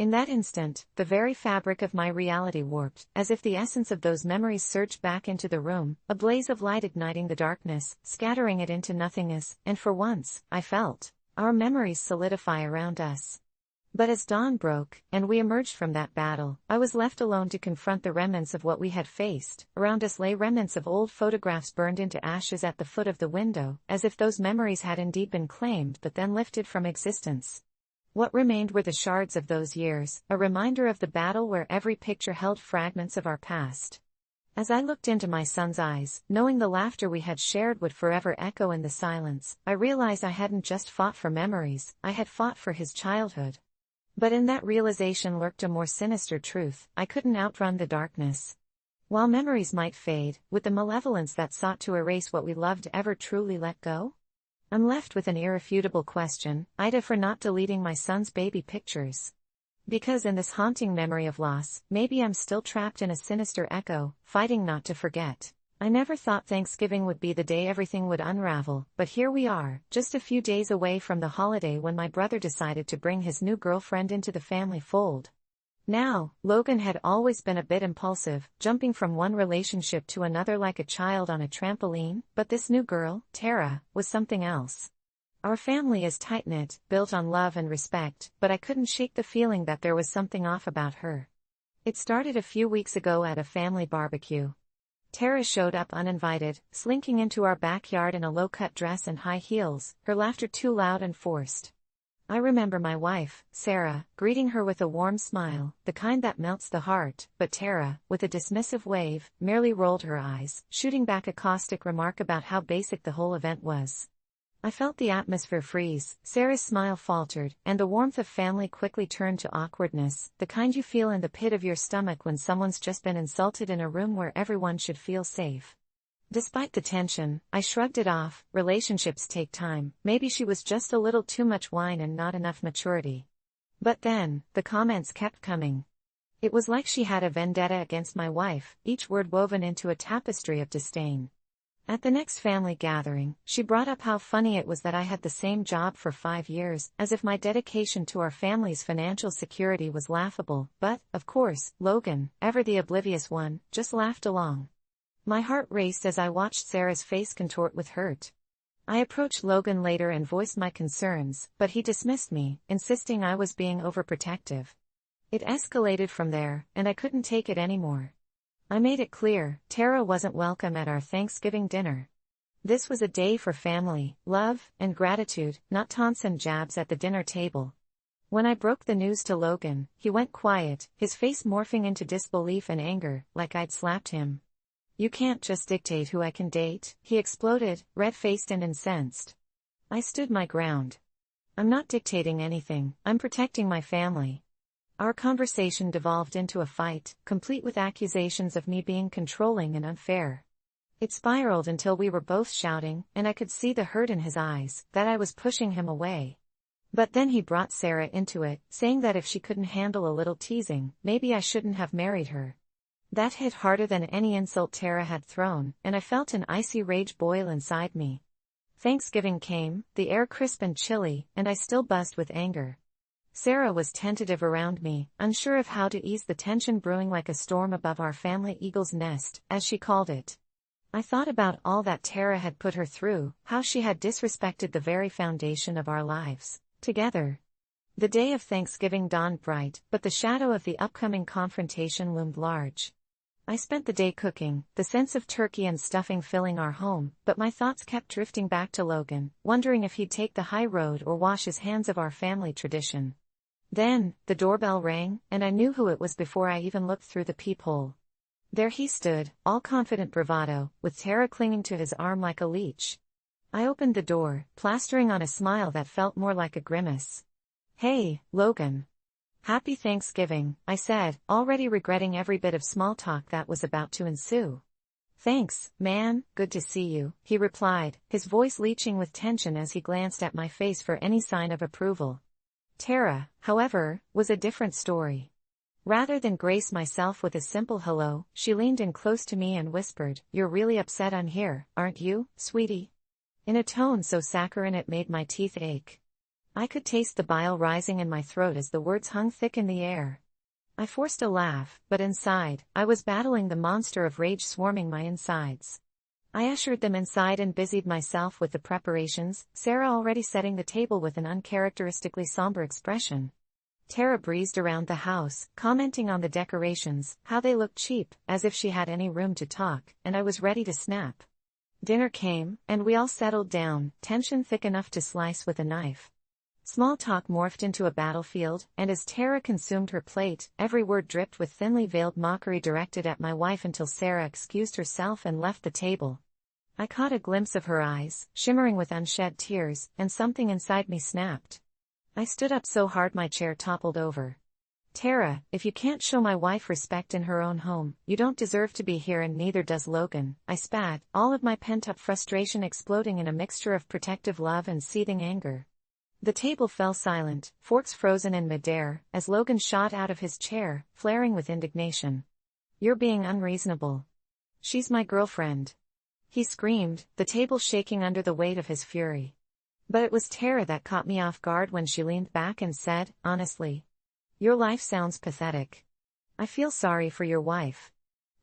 In that instant, the very fabric of my reality warped, as if the essence of those memories surged back into the room, a blaze of light igniting the darkness, scattering it into nothingness, and for once, I felt our memories solidify around us. But as dawn broke, and we emerged from that battle, I was left alone to confront the remnants of what we had faced. Around us lay remnants of old photographs burned into ashes at the foot of the window, as if those memories had indeed been claimed but then lifted from existence. What remained were the shards of those years, a reminder of the battle where every picture held fragments of our past. As I looked into my son's eyes, knowing the laughter we had shared would forever echo in the silence, I realized I hadn't just fought for memories, I had fought for his childhood. But in that realization lurked a more sinister truth: I couldn't outrun the darkness. While memories might fade, would the malevolence that sought to erase what we loved ever truly let go? I'm left with an irrefutable question: AITA for not deleting my son's baby pictures. Because in this haunting memory of loss, maybe I'm still trapped in a sinister echo, fighting not to forget. I never thought Thanksgiving would be the day everything would unravel, but here we are, just a few days away from the holiday when my brother decided to bring his new girlfriend into the family fold. Now, Logan had always been a bit impulsive, jumping from one relationship to another like a child on a trampoline, but this new girl, Tara, was something else. Our family is tight-knit, built on love and respect, but I couldn't shake the feeling that there was something off about her. It started a few weeks ago at a family barbecue. Tara showed up uninvited, slinking into our backyard in a low-cut dress and high heels, her laughter too loud and forced. I remember my wife, Sarah, greeting her with a warm smile, the kind that melts the heart, but Tara, with a dismissive wave, merely rolled her eyes, shooting back a caustic remark about how basic the whole event was. I felt the atmosphere freeze, Sarah's smile faltered, and the warmth of family quickly turned to awkwardness, the kind you feel in the pit of your stomach when someone's just been insulted in a room where everyone should feel safe. Despite the tension, I shrugged it off. Relationships take time, maybe she was just a little too much wine and not enough maturity. But then, the comments kept coming. It was like she had a vendetta against my wife, each word woven into a tapestry of disdain. At the next family gathering, she brought up how funny it was that I had the same job for 5 years, as if my dedication to our family's financial security was laughable, but, of course, Logan, ever the oblivious one, just laughed along. My heart raced as I watched Sarah's face contort with hurt. I approached Logan later and voiced my concerns, but he dismissed me, insisting I was being overprotective. It escalated from there, and I couldn't take it anymore. I made it clear, Tara wasn't welcome at our Thanksgiving dinner. This was a day for family, love, and gratitude, not taunts and jabs at the dinner table. When I broke the news to Logan, he went quiet, his face morphing into disbelief and anger, like I'd slapped him. You can't just dictate who I can date, he exploded, red-faced and incensed. I stood my ground. I'm not dictating anything, I'm protecting my family. Our conversation devolved into a fight, complete with accusations of me being controlling and unfair. It spiraled until we were both shouting, and I could see the hurt in his eyes, that I was pushing him away. But then he brought Sarah into it, saying that if she couldn't handle a little teasing, maybe I shouldn't have married her. That hit harder than any insult Tara had thrown, and I felt an icy rage boil inside me. Thanksgiving came, the air crisp and chilly, and I still buzzed with anger. Sarah was tentative around me, unsure of how to ease the tension brewing like a storm above our family eagle's nest, as she called it. I thought about all that Tara had put her through, how she had disrespected the very foundation of our lives together. The day of Thanksgiving dawned bright, but the shadow of the upcoming confrontation loomed large. I spent the day cooking, the scents of turkey and stuffing filling our home, but my thoughts kept drifting back to Logan, wondering if he'd take the high road or wash his hands of our family tradition. Then, the doorbell rang, and I knew who it was before I even looked through the peephole. There he stood, all confident bravado, with Tara clinging to his arm like a leech. I opened the door, plastering on a smile that felt more like a grimace. "Hey, Logan. Happy Thanksgiving," I said, already regretting every bit of small talk that was about to ensue. "Thanks, man, good to see you," he replied, his voice leeching with tension as he glanced at my face for any sign of approval. Tara, however, was a different story. Rather than grace myself with a simple hello, she leaned in close to me and whispered, "You're really upset I'm here, aren't you, sweetie?" In a tone so saccharine it made my teeth ache. I could taste the bile rising in my throat as the words hung thick in the air. I forced a laugh, but inside, I was battling the monster of rage swarming my insides. I ushered them inside and busied myself with the preparations, Sarah already setting the table with an uncharacteristically somber expression. Tara breezed around the house, commenting on the decorations, how they looked cheap, as if she had any room to talk, and I was ready to snap. Dinner came, and we all settled down, tension thick enough to slice with a knife. Small talk morphed into a battlefield, and as Tara consumed her plate, every word dripped with thinly veiled mockery directed at my wife until Sarah excused herself and left the table. I caught a glimpse of her eyes, shimmering with unshed tears, and something inside me snapped. I stood up so hard my chair toppled over. "Tara, if you can't show my wife respect in her own home, you don't deserve to be here and neither does Logan," I spat, all of my pent-up frustration exploding in a mixture of protective love and seething anger. The table fell silent, forks frozen in midair, as Logan shot out of his chair, flaring with indignation. "You're being unreasonable. She's my girlfriend," he screamed, the table shaking under the weight of his fury. But it was Tara that caught me off guard when she leaned back and said, "Honestly, your life sounds pathetic. I feel sorry for your wife."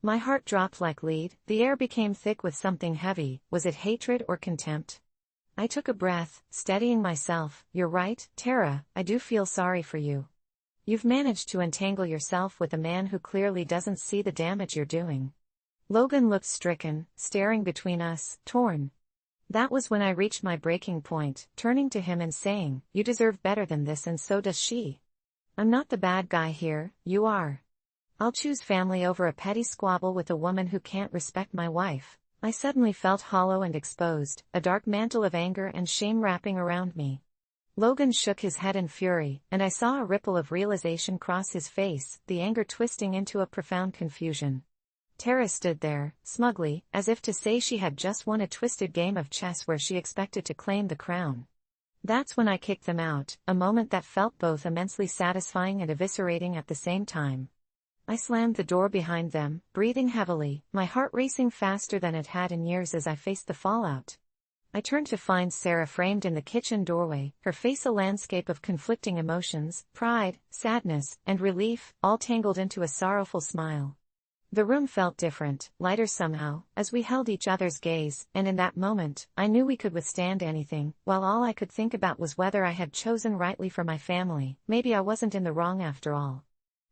My heart dropped like lead, the air became thick with something heavy. Was it hatred or contempt? I took a breath, steadying myself. "You're right, Tara, I do feel sorry for you. You've managed to entangle yourself with a man who clearly doesn't see the damage you're doing." Logan looked stricken, staring between us, torn. That was when I reached my breaking point, turning to him and saying, "You deserve better than this and so does she. I'm not the bad guy here, you are. I'll choose family over a petty squabble with a woman who can't respect my wife." I suddenly felt hollow and exposed, a dark mantle of anger and shame wrapping around me. Logan shook his head in fury, and I saw a ripple of realization cross his face, the anger twisting into a profound confusion. Tara stood there, smugly, as if to say she had just won a twisted game of chess where she expected to claim the crown. That's when I kicked them out, a moment that felt both immensely satisfying and eviscerating at the same time. I slammed the door behind them, breathing heavily, my heart racing faster than it had in years as I faced the fallout. I turned to find Sarah framed in the kitchen doorway, her face a landscape of conflicting emotions, pride, sadness, and relief, all tangled into a sorrowful smile. The room felt different, lighter somehow, as we held each other's gaze, and in that moment, I knew we could withstand anything, while all I could think about was whether I had chosen rightly for my family. Maybe I wasn't in the wrong after all.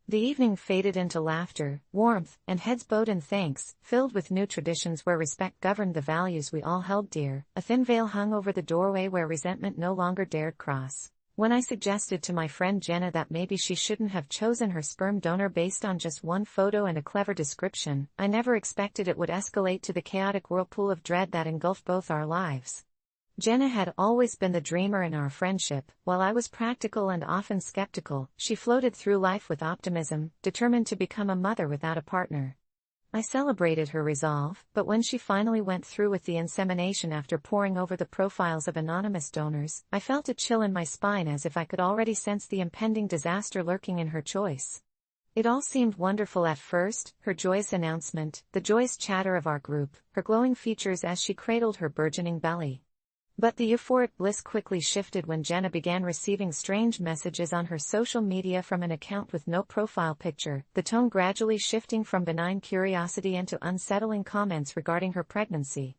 The evening faded into laughter, warmth, and heads bowed in thanks, filled with new traditions where respect governed the values we all held dear. A thin veil hung over the doorway where resentment no longer dared cross. When I suggested to my friend Jenna that maybe she shouldn't have chosen her sperm donor based on just one photo and a clever description, I never expected it would escalate to the chaotic whirlpool of dread that engulfed both our lives. Jenna had always been the dreamer in our friendship. While I was practical and often skeptical, she floated through life with optimism, determined to become a mother without a partner. I celebrated her resolve, but when she finally went through with the insemination after poring over the profiles of anonymous donors, I felt a chill in my spine as if I could already sense the impending disaster lurking in her choice. It all seemed wonderful at first, her joyous announcement, the joyous chatter of our group, her glowing features as she cradled her burgeoning belly. But the euphoric bliss quickly shifted when Jenna began receiving strange messages on her social media from an account with no profile picture, the tone gradually shifting from benign curiosity into unsettling comments regarding her pregnancy.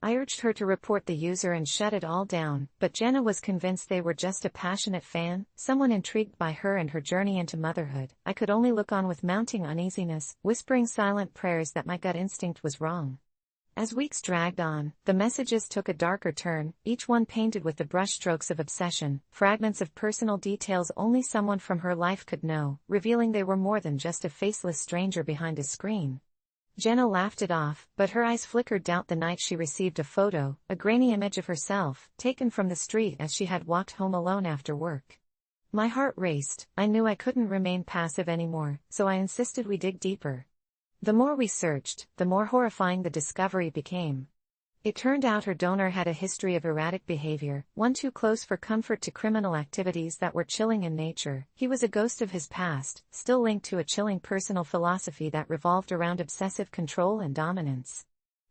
I urged her to report the user and shut it all down, but Jenna was convinced they were just a passionate fan, someone intrigued by her and her journey into motherhood. I could only look on with mounting uneasiness, whispering silent prayers that my gut instinct was wrong. As weeks dragged on, the messages took a darker turn, each one painted with the brushstrokes of obsession, fragments of personal details only someone from her life could know, revealing they were more than just a faceless stranger behind a screen. Jenna laughed it off, but her eyes flickered doubt the night she received a photo, a grainy image of herself, taken from the street as she had walked home alone after work. My heart raced. I knew I couldn't remain passive anymore, so I insisted we dig deeper. The more we searched, the more horrifying the discovery became. It turned out her donor had a history of erratic behavior, one too close for comfort to criminal activities that were chilling in nature. He was a ghost of his past, still linked to a chilling personal philosophy that revolved around obsessive control and dominance.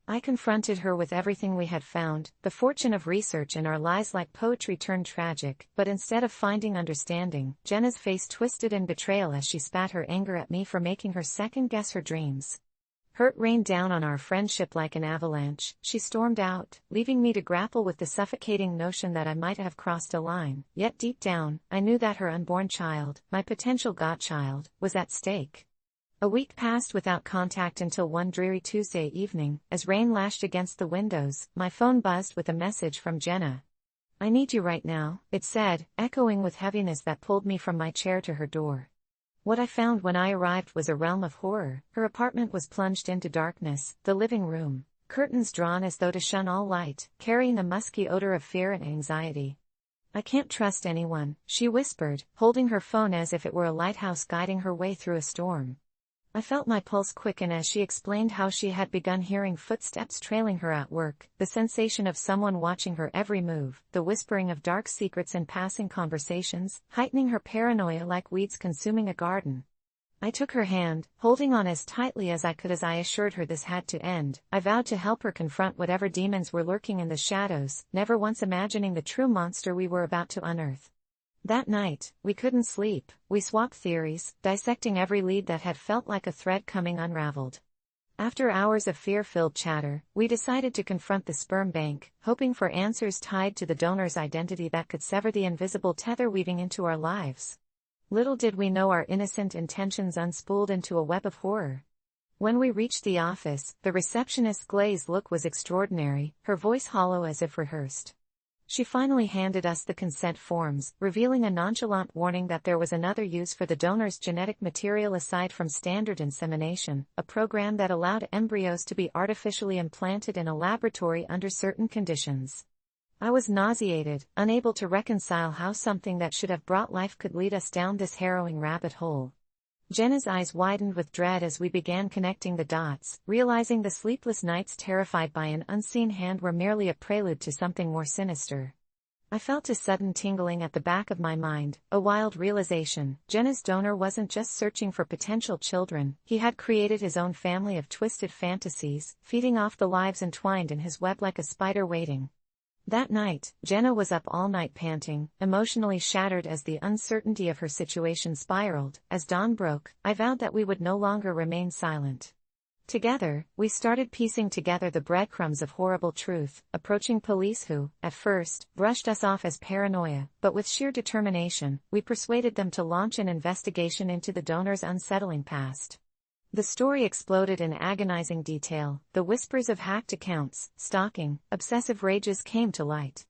I confronted her with everything we had found, the fortune of research and our lies like poetry turned tragic, but instead of finding understanding, Jenna's face twisted in betrayal as she spat her anger at me for making her second-guess her dreams. Hurt rained down on our friendship like an avalanche. She stormed out, leaving me to grapple with the suffocating notion that I might have crossed a line, yet deep down, I knew that her unborn child, my potential godchild, was at stake. A week passed without contact until one dreary Tuesday evening, as rain lashed against the windows, my phone buzzed with a message from Jenna. "I need you right now," it said, echoing with heaviness that pulled me from my chair to her door. What I found when I arrived was a realm of horror. Her apartment was plunged into darkness, the living room, curtains drawn as though to shun all light, carrying a musky odor of fear and anxiety. "I can't trust anyone," she whispered, holding her phone as if it were a lighthouse guiding her way through a storm. I felt my pulse quicken as she explained how she had begun hearing footsteps trailing her at work, the sensation of someone watching her every move, the whispering of dark secrets in passing conversations, heightening her paranoia like weeds consuming a garden. I took her hand, holding on as tightly as I could as I assured her this had to end. I vowed to help her confront whatever demons were lurking in the shadows, never once imagining the true monster we were about to unearth. That night, we couldn't sleep. We swapped theories, dissecting every lead that had felt like a thread coming unraveled. After hours of fear-filled chatter, we decided to confront the sperm bank, hoping for answers tied to the donor's identity that could sever the invisible tether weaving into our lives. Little did we know our innocent intentions unspooled into a web of horror. When we reached the office, the receptionist's glazed look was extraordinary, her voice hollow as if rehearsed. She finally handed us the consent forms, revealing a nonchalant warning that there was another use for the donor's genetic material aside from standard insemination, a program that allowed embryos to be artificially implanted in a laboratory under certain conditions. I was nauseated, unable to reconcile how something that should have brought life could lead us down this harrowing rabbit hole. Jenna's eyes widened with dread as we began connecting the dots, realizing the sleepless nights terrified by an unseen hand were merely a prelude to something more sinister. I felt a sudden tingling at the back of my mind, a wild realization. Jenna's donor wasn't just searching for potential children, he had created his own family of twisted fantasies, feeding off the lives entwined in his web like a spider waiting. That night, Jenna was up all night panting, emotionally shattered as the uncertainty of her situation spiraled. As dawn broke, I vowed that we would no longer remain silent. Together, we started piecing together the breadcrumbs of horrible truth, approaching police who, at first, brushed us off as paranoia, but with sheer determination, we persuaded them to launch an investigation into the donor's unsettling past. The story exploded in agonizing detail. The whispers of hacked accounts, stalking, obsessive rages came to light.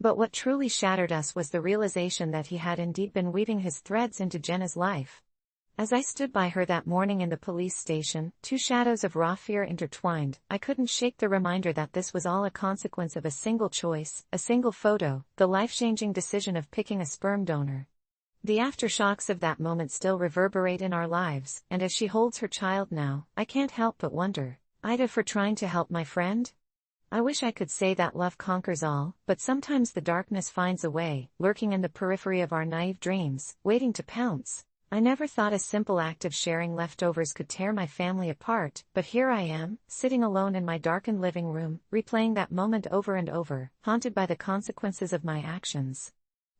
But what truly shattered us was the realization that he had indeed been weaving his threads into Jenna's life. As I stood by her that morning in the police station, two shadows of raw fear intertwined, I couldn't shake the reminder that this was all a consequence of a single choice, a single photo, the life-changing decision of picking a sperm donor. The aftershocks of that moment still reverberate in our lives, and as she holds her child now, I can't help but wonder, Ida, for trying to help my friend? I wish I could say that love conquers all, but sometimes the darkness finds a way, lurking in the periphery of our naive dreams, waiting to pounce. I never thought a simple act of sharing leftovers could tear my family apart, but here I am, sitting alone in my darkened living room, replaying that moment over and over, haunted by the consequences of my actions.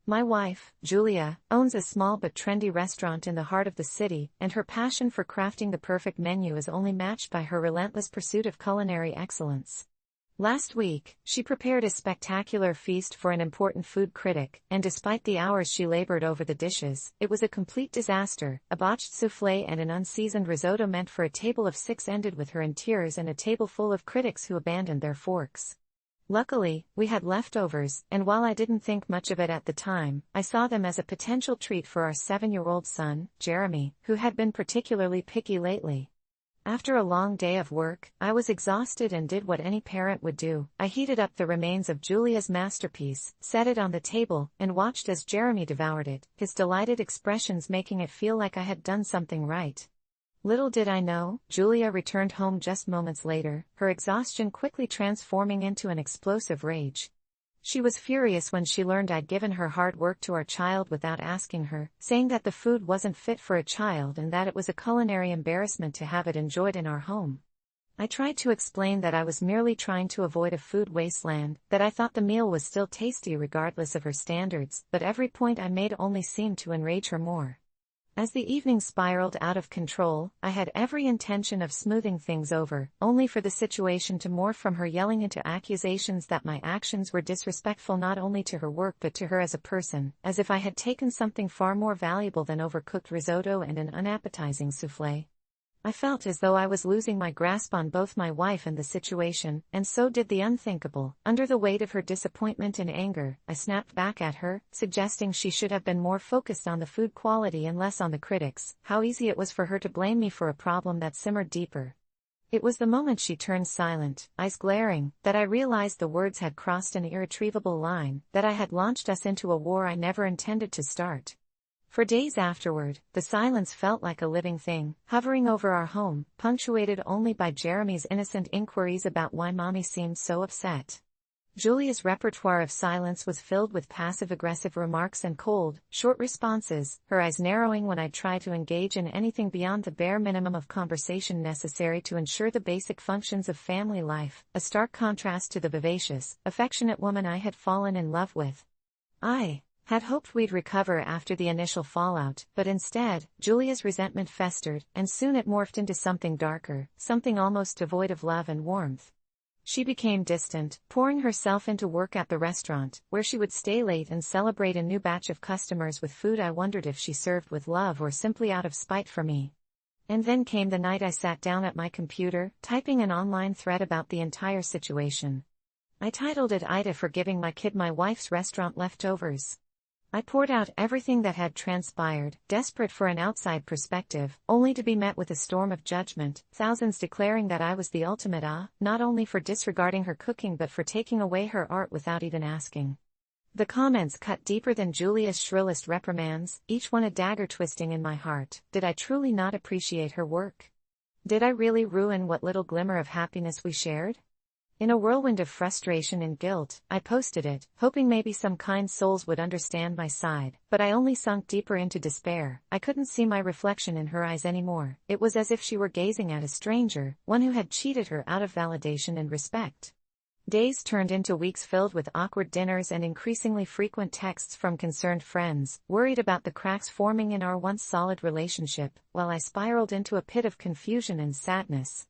My wife, Julia, owns a small but trendy restaurant in the heart of the city, and her passion for crafting the perfect menu is only matched by her relentless pursuit of culinary excellence. Last week, she prepared a spectacular feast for an important food critic, and despite the hours she labored over the dishes, it was a complete disaster. A botched soufflé and an unseasoned risotto meant for a table of 6 ended with her in tears and a table full of critics who abandoned their forks. Luckily, we had leftovers, and while I didn't think much of it at the time, I saw them as a potential treat for our 7-year-old son, Jeremy, who had been particularly picky lately. After a long day of work, I was exhausted and did what any parent would do. I heated up the remains of Julia's masterpiece, set it on the table, and watched as Jeremy devoured it, his delighted expressions making it feel like I had done something right. Little did I know, Julia returned home just moments later, her exhaustion quickly transforming into an explosive rage. She was furious when she learned I'd given her hard work to our child without asking her, saying that the food wasn't fit for a child and that it was a culinary embarrassment to have it enjoyed in our home. I tried to explain that I was merely trying to avoid a food wasteland, that I thought the meal was still tasty regardless of her standards, but every point I made only seemed to enrage her more. As the evening spiraled out of control, I had every intention of smoothing things over, only for the situation to morph from her yelling into accusations that my actions were disrespectful not only to her work but to her as a person, as if I had taken something far more valuable than overcooked risotto and an unappetizing soufflé. I felt as though I was losing my grasp on both my wife and the situation, and so did the unthinkable. Under the weight of her disappointment and anger, I snapped back at her, suggesting she should have been more focused on the food quality and less on the critics. How easy it was for her to blame me for a problem that simmered deeper. It was the moment she turned silent, eyes glaring, that I realized the words had crossed an irretrievable line, that I had launched us into a war I never intended to start. For days afterward, the silence felt like a living thing, hovering over our home, punctuated only by Jeremy's innocent inquiries about why Mommy seemed so upset. Julia's repertoire of silence was filled with passive-aggressive remarks and cold, short responses, her eyes narrowing when I tried to engage in anything beyond the bare minimum of conversation necessary to ensure the basic functions of family life, a stark contrast to the vivacious, affectionate woman I had fallen in love with. I had hoped we'd recover after the initial fallout, but instead, Julia's resentment festered, and soon it morphed into something darker, something almost devoid of love and warmth. She became distant, pouring herself into work at the restaurant, where she would stay late and celebrate a new batch of customers with food I wondered if she served with love or simply out of spite for me. And then came the night I sat down at my computer, typing an online thread about the entire situation. I titled it "Ida for giving my kid my wife's restaurant leftovers." I poured out everything that had transpired, desperate for an outside perspective, only to be met with a storm of judgment, thousands declaring that I was the ultimate not only for disregarding her cooking but for taking away her art without even asking. The comments cut deeper than Julia's shrillest reprimands, each one a dagger twisting in my heart. Did I truly not appreciate her work? Did I really ruin what little glimmer of happiness we shared? In a whirlwind of frustration and guilt, I posted it, hoping maybe some kind souls would understand my side, but I only sunk deeper into despair. I couldn't see my reflection in her eyes anymore. It was as if she were gazing at a stranger, one who had cheated her out of validation and respect. Days turned into weeks filled with awkward dinners and increasingly frequent texts from concerned friends, worried about the cracks forming in our once solid relationship, while I spiraled into a pit of confusion and sadness.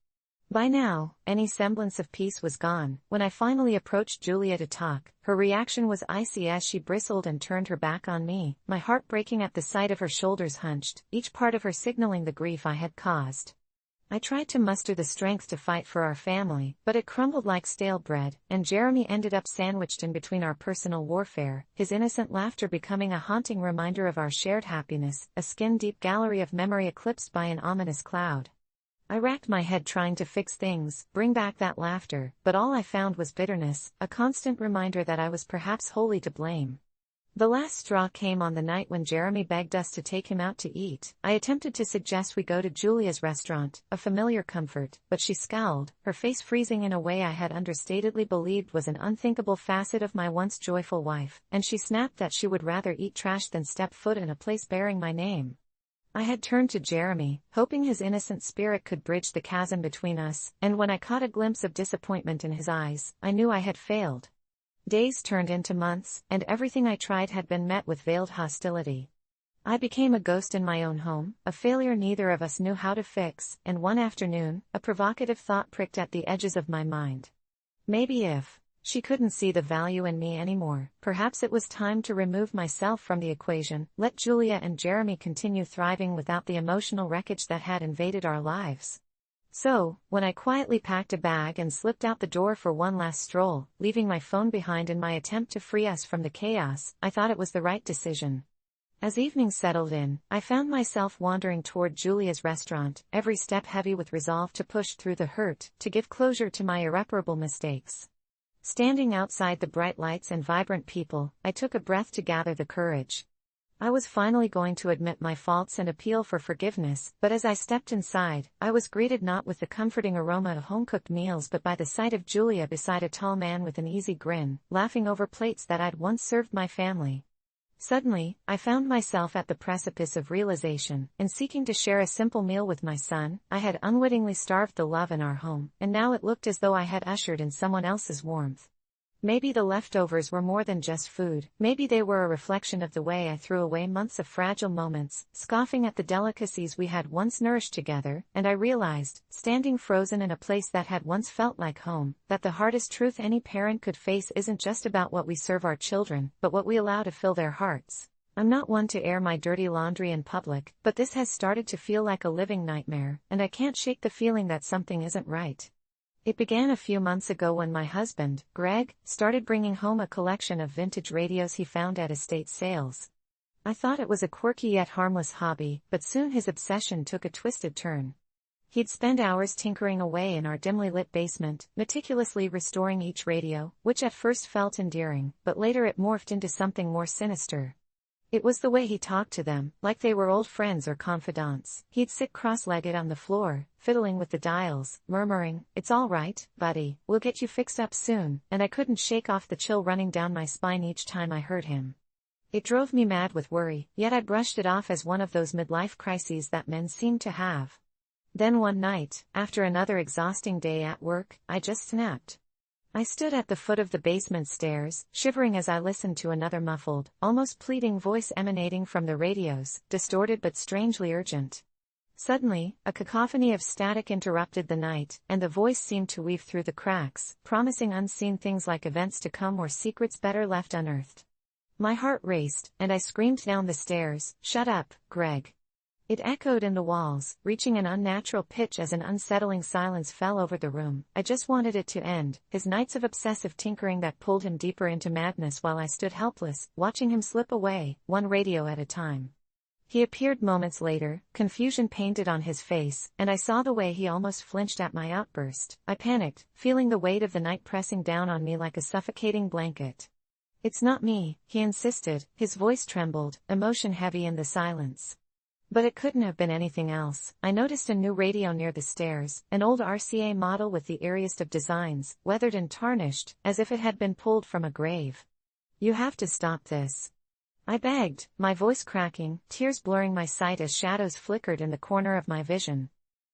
By now, any semblance of peace was gone. When I finally approached Julia to talk, her reaction was icy as she bristled and turned her back on me, my heart breaking at the sight of her shoulders hunched, each part of her signaling the grief I had caused. I tried to muster the strength to fight for our family, but it crumbled like stale bread, and Jeremy ended up sandwiched in between our personal warfare, his innocent laughter becoming a haunting reminder of our shared happiness, a skin-deep gallery of memory eclipsed by an ominous cloud. I racked my head trying to fix things, bring back that laughter, but all I found was bitterness, a constant reminder that I was perhaps wholly to blame. The last straw came on the night when Jeremy begged us to take him out to eat. I attempted to suggest we go to Julia's restaurant, a familiar comfort, but she scowled, her face freezing in a way I had understatedly believed was an unthinkable facet of my once joyful wife, and she snapped that she would rather eat trash than step foot in a place bearing my name. I had turned to Jeremy, hoping his innocent spirit could bridge the chasm between us, and when I caught a glimpse of disappointment in his eyes, I knew I had failed. Days turned into months, and everything I tried had been met with veiled hostility. I became a ghost in my own home, a failure neither of us knew how to fix, and one afternoon, a provocative thought pricked at the edges of my mind. Maybe if she couldn't see the value in me anymore, perhaps it was time to remove myself from the equation, let Julia and Jeremy continue thriving without the emotional wreckage that had invaded our lives. So, when I quietly packed a bag and slipped out the door for one last stroll, leaving my phone behind in my attempt to free us from the chaos, I thought it was the right decision. As evening settled in, I found myself wandering toward Julia's restaurant, every step heavy with resolve to push through the hurt, to give closure to my irreparable mistakes. Standing outside the bright lights and vibrant people, I took a breath to gather the courage. I was finally going to admit my faults and appeal for forgiveness, but as I stepped inside, I was greeted not with the comforting aroma of home-cooked meals but by the sight of Julia beside a tall man with an easy grin, laughing over plates that I'd once served my family. Suddenly, I found myself at the precipice of realization, and seeking to share a simple meal with my son, I had unwittingly starved the love in our home, and now it looked as though I had ushered in someone else's warmth. Maybe the leftovers were more than just food, maybe they were a reflection of the way I threw away months of fragile moments, scoffing at the delicacies we had once nourished together, and I realized, standing frozen in a place that had once felt like home, that the hardest truth any parent could face isn't just about what we serve our children, but what we allow to fill their hearts. I'm not one to air my dirty laundry in public, but this has started to feel like a living nightmare, and I can't shake the feeling that something isn't right. It began a few months ago when my husband, Greg, started bringing home a collection of vintage radios he found at estate sales. I thought it was a quirky yet harmless hobby, but soon his obsession took a twisted turn. He'd spend hours tinkering away in our dimly lit basement, meticulously restoring each radio, which at first felt endearing, but later it morphed into something more sinister. It was the way he talked to them, like they were old friends or confidants. He'd sit cross-legged on the floor, fiddling with the dials, murmuring, "It's all right, buddy, we'll get you fixed up soon," and I couldn't shake off the chill running down my spine each time I heard him. It drove me mad with worry, yet I brushed it off as one of those midlife crises that men seem to have. Then one night, after another exhausting day at work, I just snapped. I stood at the foot of the basement stairs, shivering as I listened to another muffled, almost pleading voice emanating from the radios, distorted but strangely urgent. Suddenly, a cacophony of static interrupted the night, and the voice seemed to weave through the cracks, promising unseen things like events to come or secrets better left unearthed. My heart raced, and I screamed down the stairs, "Shut up, Greg." It echoed in the walls, reaching an unnatural pitch as an unsettling silence fell over the room. I just wanted it to end, his nights of obsessive tinkering that pulled him deeper into madness while I stood helpless, watching him slip away, one radio at a time. He appeared moments later, confusion painted on his face, and I saw the way he almost flinched at my outburst. I panicked, feeling the weight of the night pressing down on me like a suffocating blanket. "It's not me," he insisted, his voice trembled, emotion heavy in the silence. But it couldn't have been anything else. I noticed a new radio near the stairs, an old RCA model with the eeriest of designs, weathered and tarnished, as if it had been pulled from a grave. "You have to stop this," I begged, my voice cracking, tears blurring my sight as shadows flickered in the corner of my vision.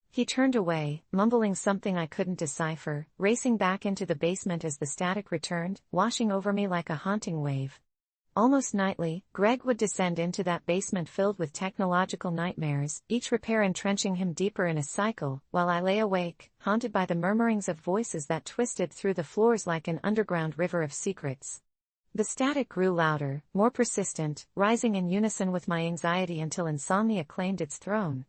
He turned away, mumbling something I couldn't decipher, racing back into the basement as the static returned, washing over me like a haunting wave. Almost nightly, Greg would descend into that basement filled with technological nightmares, each repair entrenching him deeper in a cycle, while I lay awake, haunted by the murmurings of voices that twisted through the floors like an underground river of secrets. The static grew louder, more persistent, rising in unison with my anxiety until insomnia claimed its throne.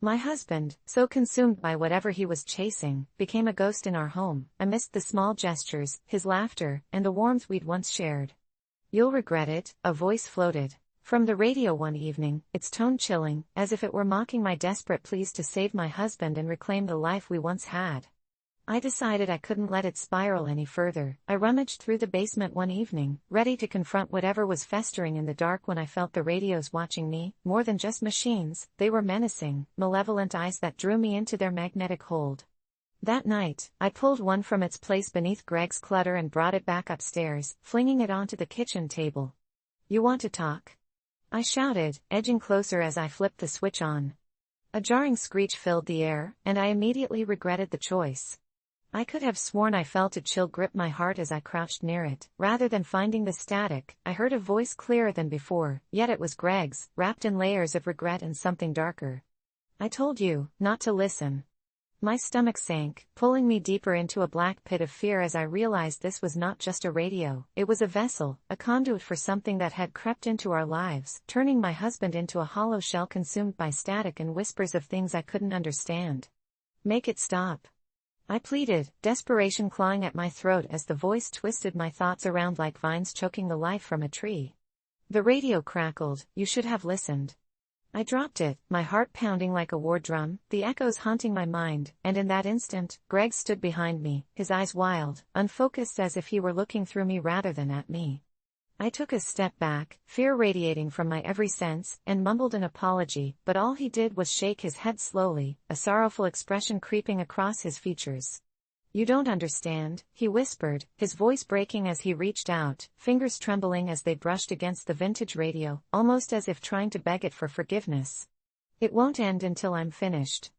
My husband, so consumed by whatever he was chasing, became a ghost in our home. I missed the small gestures, his laughter, and the warmth we'd once shared. "You'll regret it," a voice floated from the radio one evening, its tone chilling, as if it were mocking my desperate pleas to save my husband and reclaim the life we once had. I decided I couldn't let it spiral any further. I rummaged through the basement one evening, ready to confront whatever was festering in the dark when I felt the radios watching me. More than just machines, they were menacing, malevolent eyes that drew me into their magnetic hold. That night, I pulled one from its place beneath Greg's clutter and brought it back upstairs, flinging it onto the kitchen table. "You want to talk?" I shouted, edging closer as I flipped the switch on. A jarring screech filled the air, and I immediately regretted the choice. I could have sworn I felt a chill grip my heart as I crouched near it. Rather than finding the static, I heard a voice clearer than before, yet it was Greg's, wrapped in layers of regret and something darker. "I told you not to listen." My stomach sank, pulling me deeper into a black pit of fear as I realized this was not just a radio. It was a vessel, a conduit for something that had crept into our lives, turning my husband into a hollow shell consumed by static and whispers of things I couldn't understand. "Make it stop," I pleaded, desperation clawing at my throat as the voice twisted my thoughts around like vines choking the life from a tree. The radio crackled. "You should have listened." I dropped it, my heart pounding like a war drum, the echoes haunting my mind, and in that instant, Greg stood behind me, his eyes wild, unfocused as if he were looking through me rather than at me. I took a step back, fear radiating from my every sense, and mumbled an apology, but all he did was shake his head slowly, a sorrowful expression creeping across his features. "You don't understand," he whispered, his voice breaking as he reached out, fingers trembling as they brushed against the vintage radio, almost as if trying to beg it for forgiveness. "It won't end until I'm finished."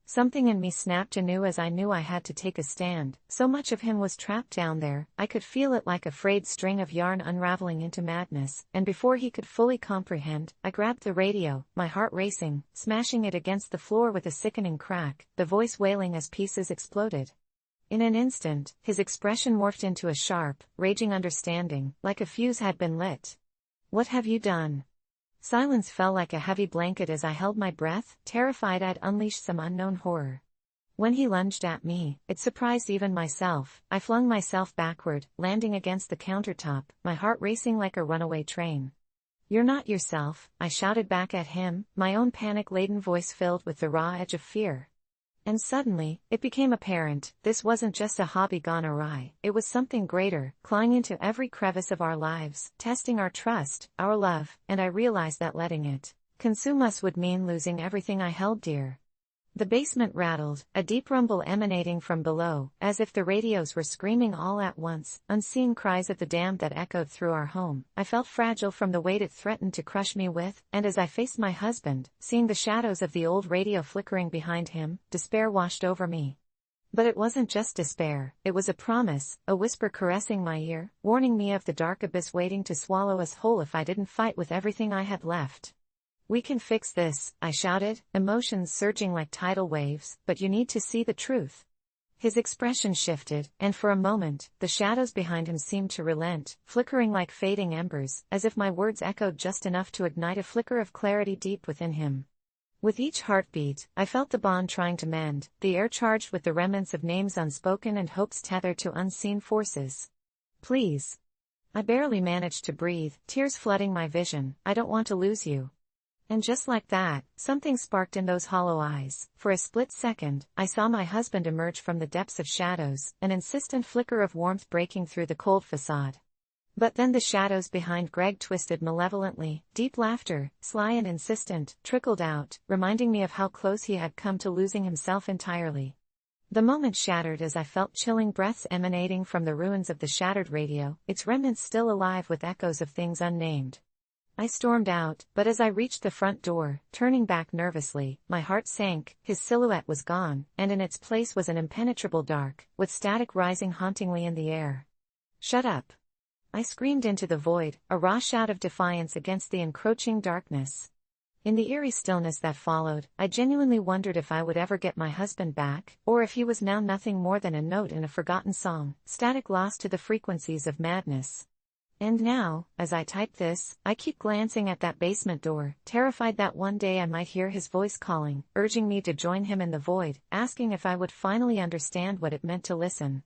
Something in me snapped anew as I knew I had to take a stand. So much of him was trapped down there, I could feel it like a frayed string of yarn unraveling into madness, and before he could fully comprehend, I grabbed the radio, my heart racing, smashing it against the floor with a sickening crack, the voice wailing as pieces exploded. In an instant, his expression morphed into a sharp, raging understanding, like a fuse had been lit. "What have you done?" Silence fell like a heavy blanket as I held my breath, terrified I'd unleashed some unknown horror. When he lunged at me, it surprised even myself. I flung myself backward, landing against the countertop, my heart racing like a runaway train. "You're not yourself," I shouted back at him, my own panic-laden voice filled with the raw edge of fear. And suddenly, it became apparent, this wasn't just a hobby gone awry, it was something greater, clawing into every crevice of our lives, testing our trust, our love, and I realized that letting it consume us would mean losing everything I held dear. The basement rattled, a deep rumble emanating from below, as if the radios were screaming all at once, unseeing cries of the damned that echoed through our home. I felt fragile from the weight it threatened to crush me with, and as I faced my husband, seeing the shadows of the old radio flickering behind him, despair washed over me. But it wasn't just despair, it was a promise, a whisper caressing my ear, warning me of the dark abyss waiting to swallow us whole if I didn't fight with everything I had left. "We can fix this," I shouted, emotions surging like tidal waves, "but you need to see the truth." His expression shifted, and for a moment, the shadows behind him seemed to relent, flickering like fading embers, as if my words echoed just enough to ignite a flicker of clarity deep within him. With each heartbeat, I felt the bond trying to mend, the air charged with the remnants of names unspoken and hopes tethered to unseen forces. "Please." I barely managed to breathe, tears flooding my vision. "I don't want to lose you." And just like that, something sparked in those hollow eyes. For a split second, I saw my husband emerge from the depths of shadows, an insistent flicker of warmth breaking through the cold facade. But then the shadows behind Greg twisted malevolently, deep laughter, sly and insistent, trickled out, reminding me of how close he had come to losing himself entirely. The moment shattered as I felt chilling breaths emanating from the ruins of the shattered radio, its remnants still alive with echoes of things unnamed. I stormed out, but as I reached the front door, turning back nervously, my heart sank. His silhouette was gone, and in its place was an impenetrable dark, with static rising hauntingly in the air. "Shut up!" I screamed into the void, a raw shout of defiance against the encroaching darkness. In the eerie stillness that followed, I genuinely wondered if I would ever get my husband back, or if he was now nothing more than a note in a forgotten song, static lost to the frequencies of madness. And now, as I type this, I keep glancing at that basement door, terrified that one day I might hear his voice calling, urging me to join him in the void, asking if I would finally understand what it meant to listen.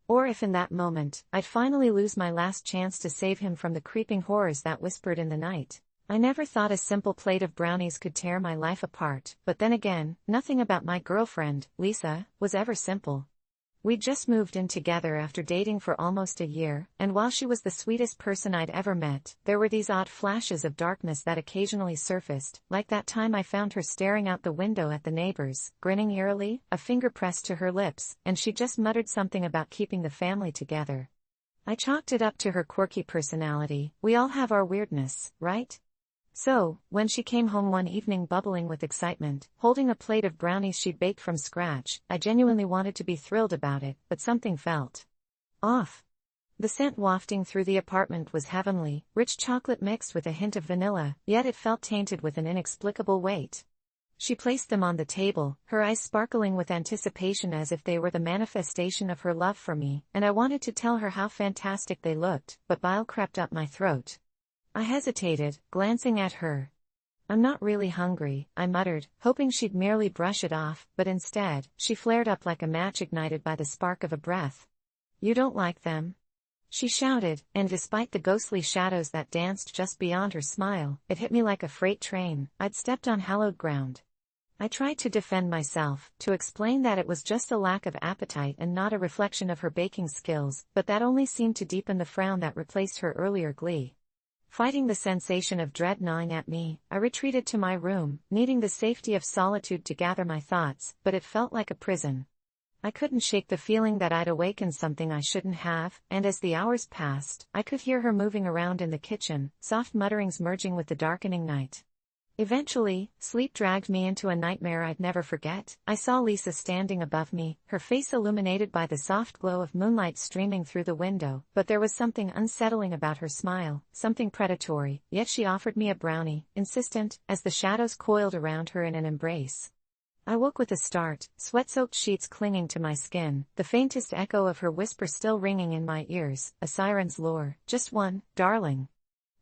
Or if in that moment, I'd finally lose my last chance to save him from the creeping horrors that whispered in the night. I never thought a simple plate of brownies could tear my life apart, but then again, nothing about my girlfriend, Lisa, was ever simple. We'd just moved in together after dating for almost a year, and while she was the sweetest person I'd ever met, there were these odd flashes of darkness that occasionally surfaced, like that time I found her staring out the window at the neighbors, grinning eerily, a finger pressed to her lips, and she just muttered something about keeping the family together. I chalked it up to her quirky personality. We all have our weirdness, right? So, when she came home one evening bubbling with excitement, holding a plate of brownies she'd baked from scratch, I genuinely wanted to be thrilled about it, but something felt off. The scent wafting through the apartment was heavenly, rich chocolate mixed with a hint of vanilla, yet it felt tainted with an inexplicable weight. She placed them on the table, her eyes sparkling with anticipation as if they were the manifestation of her love for me, and I wanted to tell her how fantastic they looked, but bile crept up my throat. I hesitated, glancing at her. "I'm not really hungry," I muttered, hoping she'd merely brush it off, but instead, she flared up like a match ignited by the spark of a breath. "You don't like them?" she shouted, and despite the ghostly shadows that danced just beyond her smile, it hit me like a freight train. I'd stepped on hallowed ground. I tried to defend myself, to explain that it was just a lack of appetite and not a reflection of her baking skills, but that only seemed to deepen the frown that replaced her earlier glee. Fighting the sensation of dread gnawing at me, I retreated to my room, needing the safety of solitude to gather my thoughts, but it felt like a prison. I couldn't shake the feeling that I'd awakened something I shouldn't have, and as the hours passed, I could hear her moving around in the kitchen, soft mutterings merging with the darkening night. Eventually, sleep dragged me into a nightmare I'd never forget. I saw Lisa standing above me, her face illuminated by the soft glow of moonlight streaming through the window, but there was something unsettling about her smile, something predatory, yet she offered me a brownie, insistent, as the shadows coiled around her in an embrace. I woke with a start, sweat-soaked sheets clinging to my skin, the faintest echo of her whisper still ringing in my ears, a siren's lure, "Just one, darling."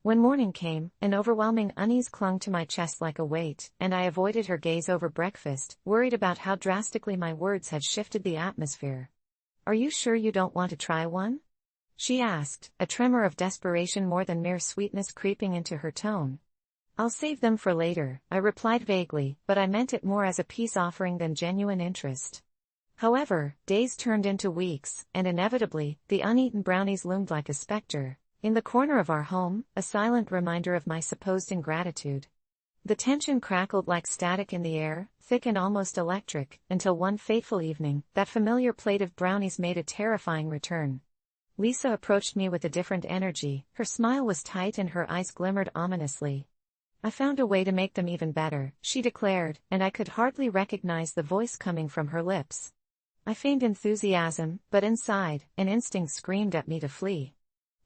When morning came, an overwhelming unease clung to my chest like a weight, and I avoided her gaze over breakfast, worried about how drastically my words had shifted the atmosphere. "Are you sure you don't want to try one?" she asked, a tremor of desperation more than mere sweetness creeping into her tone. "I'll save them for later," I replied vaguely, but I meant it more as a peace offering than genuine interest. However, days turned into weeks, and inevitably, the uneaten brownies loomed like a specter. In the corner of our home, a silent reminder of my supposed ingratitude. The tension crackled like static in the air, thick and almost electric, until one fateful evening, that familiar plate of brownies made a terrifying return. Lisa approached me with a different energy, her smile was tight and her eyes glimmered ominously. "I found a way to make them even better," she declared, and I could hardly recognize the voice coming from her lips. I feigned enthusiasm, but inside, an instinct screamed at me to flee.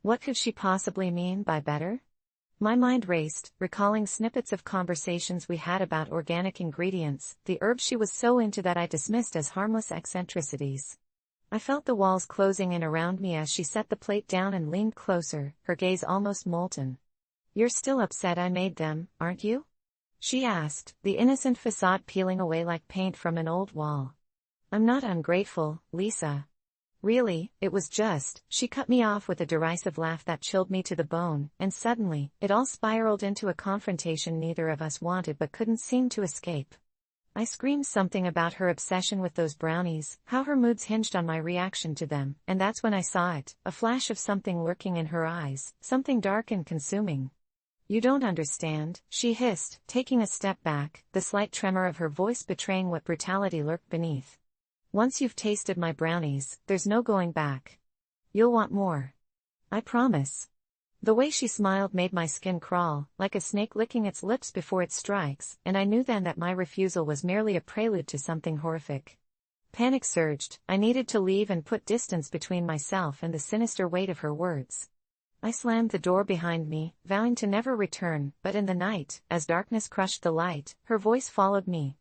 What could she possibly mean by better? My mind raced, recalling snippets of conversations we had about organic ingredients, the herbs she was so into that I dismissed as harmless eccentricities. I felt the walls closing in around me as she set the plate down and leaned closer, her gaze almost molten. "You're still upset I made them, aren't you?" she asked, the innocent facade peeling away like paint from an old wall. "I'm not ungrateful, Lisa. Really, it was just," she cut me off with a derisive laugh that chilled me to the bone, and suddenly, it all spiraled into a confrontation neither of us wanted but couldn't seem to escape. I screamed something about her obsession with those brownies, how her moods hinged on my reaction to them, and that's when I saw it, a flash of something lurking in her eyes, something dark and consuming. "You don't understand," she hissed, taking a step back, the slight tremor of her voice betraying what brutality lurked beneath. "Once you've tasted my brownies, there's no going back. You'll want more. I promise." The way she smiled made my skin crawl, like a snake licking its lips before it strikes, and I knew then that my refusal was merely a prelude to something horrific. Panic surged, I needed to leave and put distance between myself and the sinister weight of her words. I slammed the door behind me, vowing to never return, but in the night, as darkness crushed the light, her voice followed me.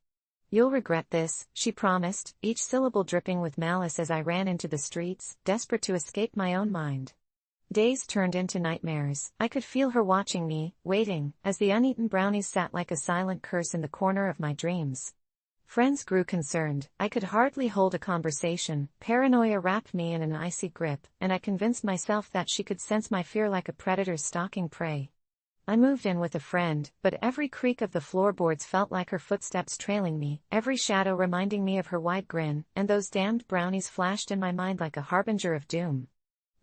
"You'll regret this," she promised, each syllable dripping with malice as I ran into the streets, desperate to escape my own mind. Days turned into nightmares. I could feel her watching me, waiting, as the uneaten brownies sat like a silent curse in the corner of my dreams. Friends grew concerned. I could hardly hold a conversation. Paranoia wrapped me in an icy grip, and I convinced myself that she could sense my fear like a predator stalking prey. I moved in with a friend, but every creak of the floorboards felt like her footsteps trailing me, every shadow reminding me of her wide grin, and those damned brownies flashed in my mind like a harbinger of doom.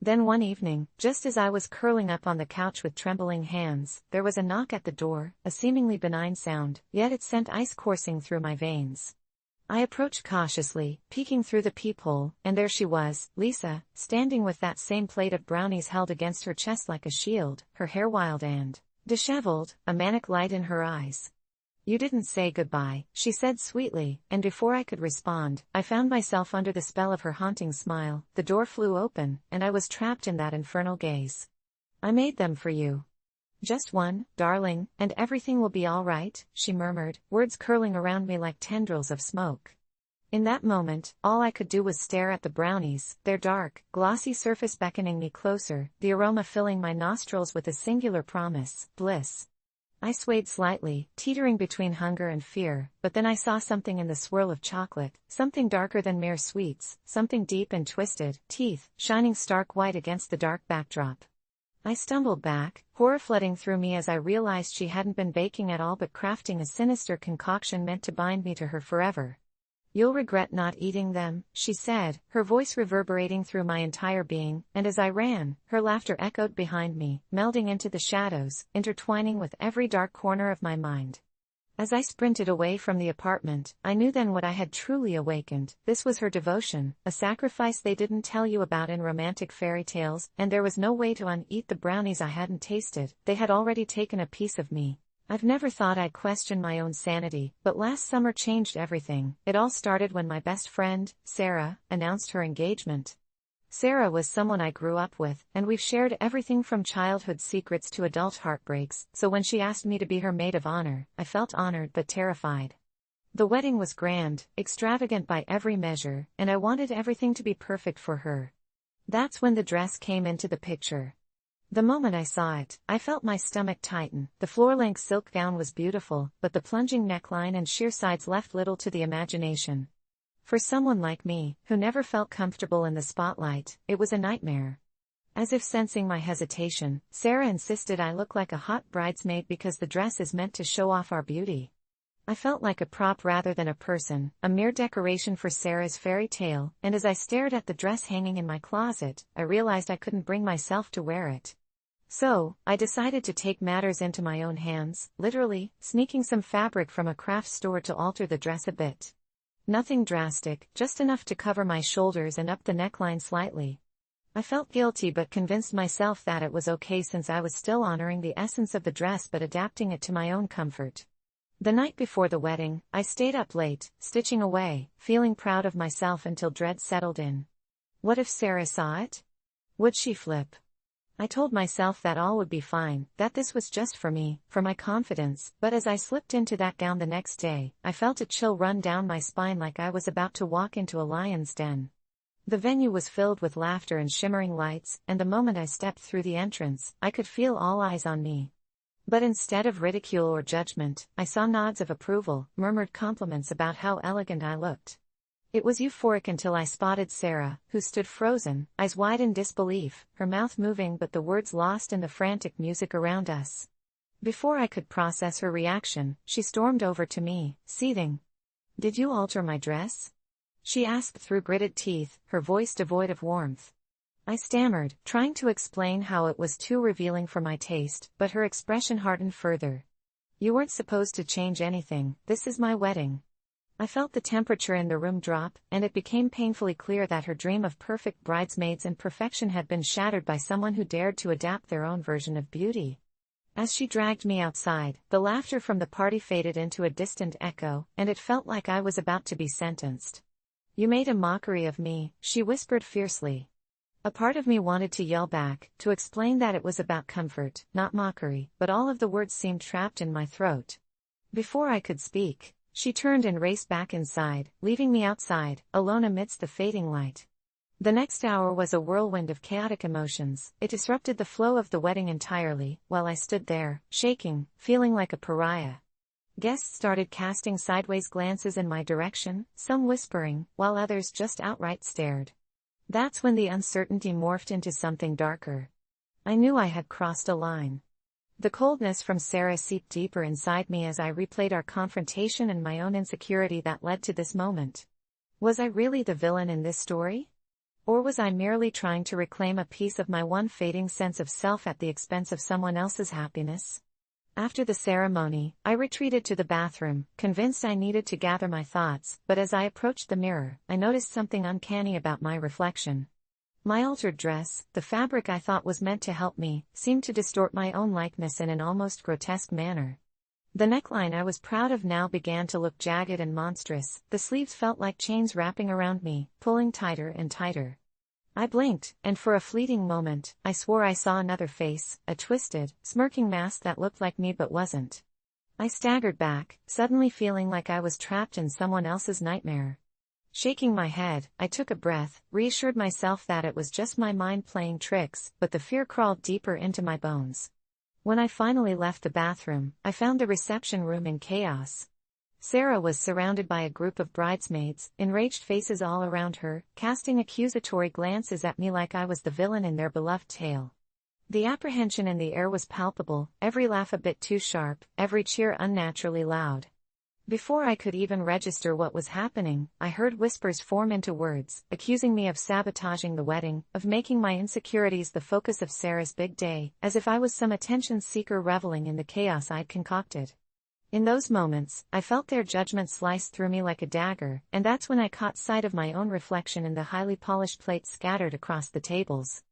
Then one evening, just as I was curling up on the couch with trembling hands, there was a knock at the door, a seemingly benign sound, yet it sent ice coursing through my veins. I approached cautiously, peeking through the peephole, and there she was, Lisa, standing with that same plate of brownies held against her chest like a shield, her hair wild and disheveled, a manic light in her eyes. "You didn't say goodbye," she said sweetly, and before I could respond, I found myself under the spell of her haunting smile. The door flew open, and I was trapped in that infernal gaze. "I made them for you. Just one, darling, and everything will be all right," she murmured, words curling around me like tendrils of smoke. In that moment, all I could do was stare at the brownies, their dark, glossy surface beckoning me closer, the aroma filling my nostrils with a singular promise: bliss. I swayed slightly, teetering between hunger and fear, but then I saw something in the swirl of chocolate, something darker than mere sweets, something deep and twisted, teeth, shining stark white against the dark backdrop. I stumbled back, horror flooding through me as I realized she hadn't been baking at all but crafting a sinister concoction meant to bind me to her forever. "You'll regret not eating them," she said, her voice reverberating through my entire being, and as I ran, her laughter echoed behind me, melding into the shadows, intertwining with every dark corner of my mind. As I sprinted away from the apartment, I knew then what I had truly awakened. This was her devotion, a sacrifice they didn't tell you about in romantic fairy tales, and there was no way to uneat the brownies I hadn't tasted. They had already taken a piece of me. I've never thought I'd question my own sanity, but last summer changed everything. It all started when my best friend, Sarah, announced her engagement. Sarah was someone I grew up with, and we've shared everything from childhood secrets to adult heartbreaks, so when she asked me to be her maid of honor, I felt honored but terrified. The wedding was grand, extravagant by every measure, and I wanted everything to be perfect for her. That's when the dress came into the picture. The moment I saw it, I felt my stomach tighten. The floor-length silk gown was beautiful, but the plunging neckline and sheer sides left little to the imagination. For someone like me, who never felt comfortable in the spotlight, it was a nightmare. As if sensing my hesitation, Sarah insisted I look like a hot bridesmaid because the dress is meant to show off our beauty. I felt like a prop rather than a person, a mere decoration for Sarah's fairy tale, and as I stared at the dress hanging in my closet, I realized I couldn't bring myself to wear it. So, I decided to take matters into my own hands, literally, sneaking some fabric from a craft store to alter the dress a bit. Nothing drastic, just enough to cover my shoulders and up the neckline slightly. I felt guilty but convinced myself that it was okay since I was still honoring the essence of the dress but adapting it to my own comfort. The night before the wedding, I stayed up late, stitching away, feeling proud of myself until dread settled in. What if Sarah saw it? Would she flip? I told myself that all would be fine, that this was just for me, for my confidence, but as I slipped into that gown the next day, I felt a chill run down my spine like I was about to walk into a lion's den. The venue was filled with laughter and shimmering lights, and the moment I stepped through the entrance, I could feel all eyes on me. But instead of ridicule or judgment, I saw nods of approval, murmured compliments about how elegant I looked. It was euphoric until I spotted Sarah, who stood frozen, eyes wide in disbelief, her mouth moving but the words lost in the frantic music around us. Before I could process her reaction, she stormed over to me, seething. "Did you alter my dress?" she asked through gritted teeth, her voice devoid of warmth. I stammered, trying to explain how it was too revealing for my taste, but her expression hardened further. "You weren't supposed to change anything, this is my wedding." I felt the temperature in the room drop, and it became painfully clear that her dream of perfect bridesmaids and perfection had been shattered by someone who dared to adapt their own version of beauty. As she dragged me outside, the laughter from the party faded into a distant echo, and it felt like I was about to be sentenced. "You made a mockery of me," she whispered fiercely. A part of me wanted to yell back, to explain that it was about comfort, not mockery, but all of the words seemed trapped in my throat. Before I could speak, she turned and raced back inside, leaving me outside, alone amidst the fading light. The next hour was a whirlwind of chaotic emotions. It disrupted the flow of the wedding entirely, while I stood there, shaking, feeling like a pariah. Guests started casting sideways glances in my direction, some whispering, while others just outright stared. That's when the uncertainty morphed into something darker. I knew I had crossed a line. The coldness from Sarah seeped deeper inside me as I replayed our confrontation and my own insecurity that led to this moment. Was I really the villain in this story? Or was I merely trying to reclaim a piece of my one fading sense of self at the expense of someone else's happiness? After the ceremony, I retreated to the bathroom, convinced I needed to gather my thoughts, but as I approached the mirror, I noticed something uncanny about my reflection. My altered dress, the fabric I thought was meant to help me, seemed to distort my own likeness in an almost grotesque manner. The neckline I was proud of now began to look jagged and monstrous, the sleeves felt like chains wrapping around me, pulling tighter and tighter. I blinked, and for a fleeting moment, I swore I saw another face, a twisted, smirking mask that looked like me but wasn't. I staggered back, suddenly feeling like I was trapped in someone else's nightmare. Shaking my head, I took a breath, reassured myself that it was just my mind playing tricks, but the fear crawled deeper into my bones. When I finally left the bathroom, I found the reception room in chaos. Sarah was surrounded by a group of bridesmaids, enraged faces all around her, casting accusatory glances at me like I was the villain in their beloved tale. The apprehension in the air was palpable, every laugh a bit too sharp, every cheer unnaturally loud. Before I could even register what was happening, I heard whispers form into words, accusing me of sabotaging the wedding, of making my insecurities the focus of Sarah's big day, as if I was some attention seeker reveling in the chaos I'd concocted. In those moments, I felt their judgment slice through me like a dagger, and that's when I caught sight of my own reflection in the highly polished plates scattered across the tables.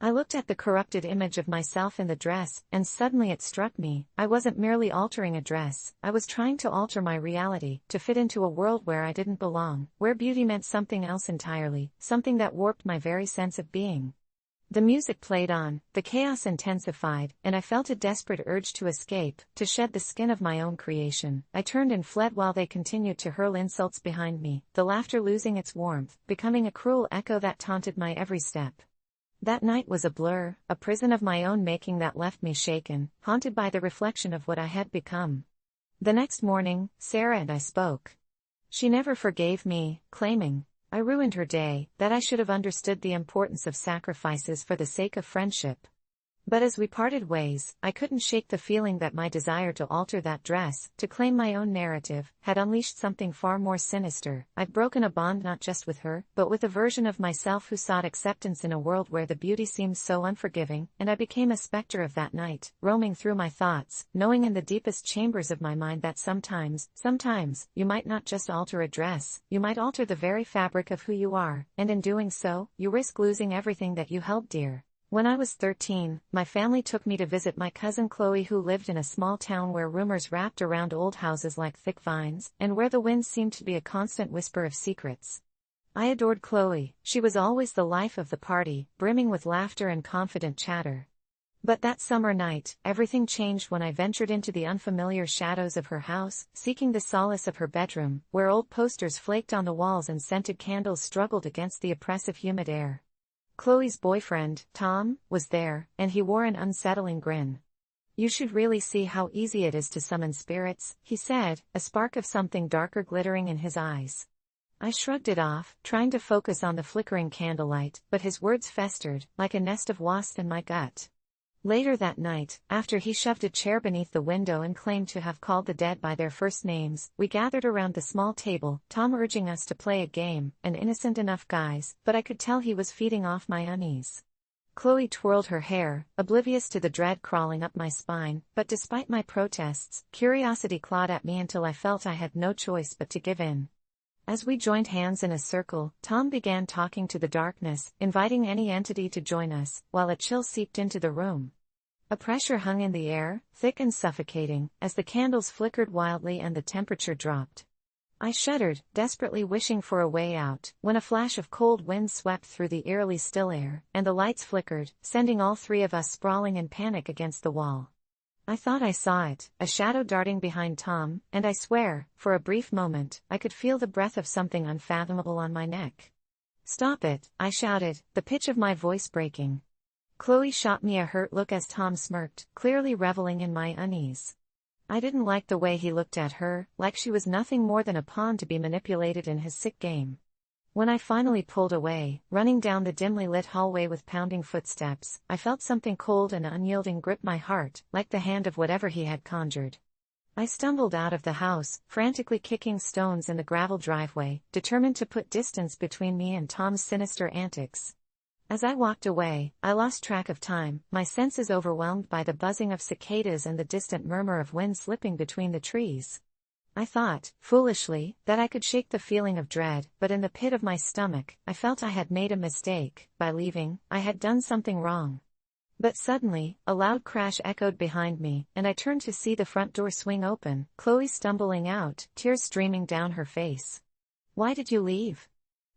I looked at the corrupted image of myself in the dress, and suddenly it struck me, I wasn't merely altering a dress, I was trying to alter my reality, to fit into a world where I didn't belong, where beauty meant something else entirely, something that warped my very sense of being. The music played on, the chaos intensified, and I felt a desperate urge to escape, to shed the skin of my own creation. I turned and fled while they continued to hurl insults behind me, the laughter losing its warmth, becoming a cruel echo that taunted my every step. That night was a blur, a prison of my own making that left me shaken, haunted by the reflection of what I had become. The next morning, Sarah and I spoke. She never forgave me, claiming, I ruined her day, that I should have understood the importance of sacrifices for the sake of friendship. But as we parted ways, I couldn't shake the feeling that my desire to alter that dress, to claim my own narrative, had unleashed something far more sinister. I'd broken a bond not just with her, but with a version of myself who sought acceptance in a world where the beauty seemed so unforgiving, and I became a specter of that night, roaming through my thoughts, knowing in the deepest chambers of my mind that sometimes, you might not just alter a dress, you might alter the very fabric of who you are, and in doing so, you risk losing everything that you held dear. When I was 13, my family took me to visit my cousin Chloe, who lived in a small town where rumors wrapped around old houses like thick vines, and where the wind seemed to be a constant whisper of secrets. I adored Chloe, she was always the life of the party, brimming with laughter and confident chatter. But that summer night, everything changed when I ventured into the unfamiliar shadows of her house, seeking the solace of her bedroom, where old posters flaked on the walls and scented candles struggled against the oppressive humid air. Chloe's boyfriend, Tom, was there, and he wore an unsettling grin. You should really see how easy it is to summon spirits, he said, a spark of something darker glittering in his eyes. I shrugged it off, trying to focus on the flickering candlelight, but his words festered, like a nest of wasps in my gut. Later that night, after he shoved a chair beneath the window and claimed to have called the dead by their first names, we gathered around the small table, Tom urging us to play a game, an innocent enough guise, but I could tell he was feeding off my unease. Chloe twirled her hair, oblivious to the dread crawling up my spine, but despite my protests, curiosity clawed at me until I felt I had no choice but to give in. As we joined hands in a circle, Tom began talking to the darkness, inviting any entity to join us, while a chill seeped into the room. A pressure hung in the air, thick and suffocating, as the candles flickered wildly and the temperature dropped. I shuddered, desperately wishing for a way out, when a flash of cold wind swept through the eerily still air, and the lights flickered, sending all three of us sprawling in panic against the wall. I thought I saw it, a shadow darting behind Tom, and I swear, for a brief moment, I could feel the breath of something unfathomable on my neck. "Stop it," I shouted, the pitch of my voice breaking. Chloe shot me a hurt look as Tom smirked, clearly reveling in my unease. I didn't like the way he looked at her, like she was nothing more than a pawn to be manipulated in his sick game. When I finally pulled away, running down the dimly lit hallway with pounding footsteps, I felt something cold and unyielding grip my heart, like the hand of whatever he had conjured. I stumbled out of the house, frantically kicking stones in the gravel driveway, determined to put distance between me and Tom's sinister antics. As I walked away, I lost track of time, my senses overwhelmed by the buzzing of cicadas and the distant murmur of wind slipping between the trees. I thought, foolishly, that I could shake the feeling of dread, but in the pit of my stomach, I felt I had made a mistake. By leaving, I had done something wrong. But suddenly, a loud crash echoed behind me, and I turned to see the front door swing open, Chloe stumbling out, tears streaming down her face. "Why did you leave?"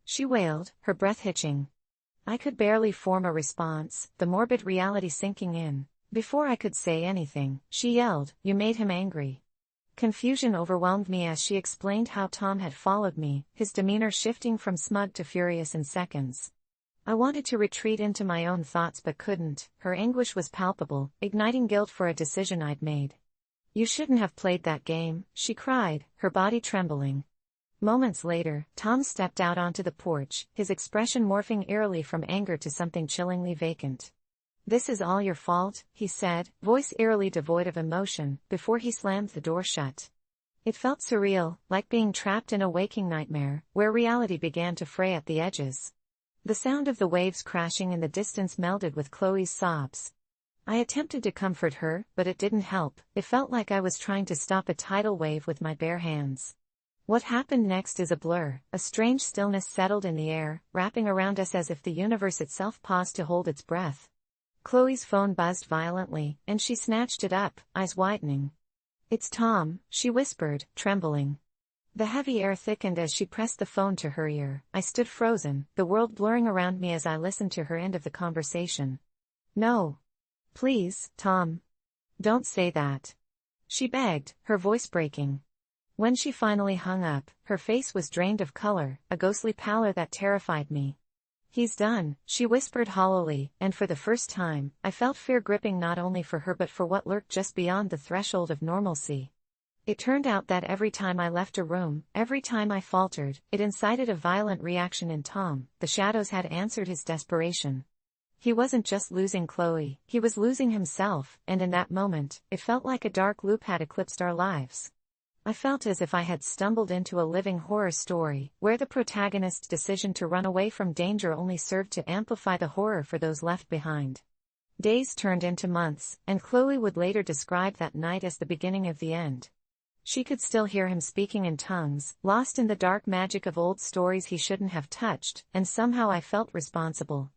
she wailed, her breath hitching. I could barely form a response, the morbid reality sinking in. Before I could say anything, she yelled, "You made him angry." Confusion overwhelmed me as she explained how Tom had followed me, his demeanor shifting from smug to furious in seconds. I wanted to retreat into my own thoughts but couldn't. Her anguish was palpable, igniting guilt for a decision I'd made. "You shouldn't have played that game," she cried, her body trembling. Moments later, Tom stepped out onto the porch, his expression morphing eerily from anger to something chillingly vacant. "This is all your fault," he said, voice eerily devoid of emotion, before he slammed the door shut. It felt surreal, like being trapped in a waking nightmare, where reality began to fray at the edges. The sound of the waves crashing in the distance melded with Chloe's sobs. I attempted to comfort her, but it didn't help. It felt like I was trying to stop a tidal wave with my bare hands. What happened next is a blur. A strange stillness settled in the air, wrapping around us as if the universe itself paused to hold its breath. Chloe's phone buzzed violently, and she snatched it up, eyes widening. "It's Tom," she whispered, trembling. The heavy air thickened as she pressed the phone to her ear. I stood frozen, the world blurring around me as I listened to her end of the conversation. "No. Please, Tom. Don't say that," she begged, her voice breaking. When she finally hung up, her face was drained of color, a ghostly pallor that terrified me. "He's done," she whispered hollowly, and for the first time, I felt fear gripping not only for her but for what lurked just beyond the threshold of normalcy. It turned out that every time I left a room, every time I faltered, it incited a violent reaction in Tom. The shadows had answered his desperation. He wasn't just losing Chloe, he was losing himself, and in that moment, it felt like a dark loop had eclipsed our lives. I felt as if I had stumbled into a living horror story, where the protagonist's decision to run away from danger only served to amplify the horror for those left behind. Days turned into months, and Chloe would later describe that night as the beginning of the end. She could still hear him speaking in tongues, lost in the dark magic of old stories he shouldn't have touched, and somehow I felt responsible.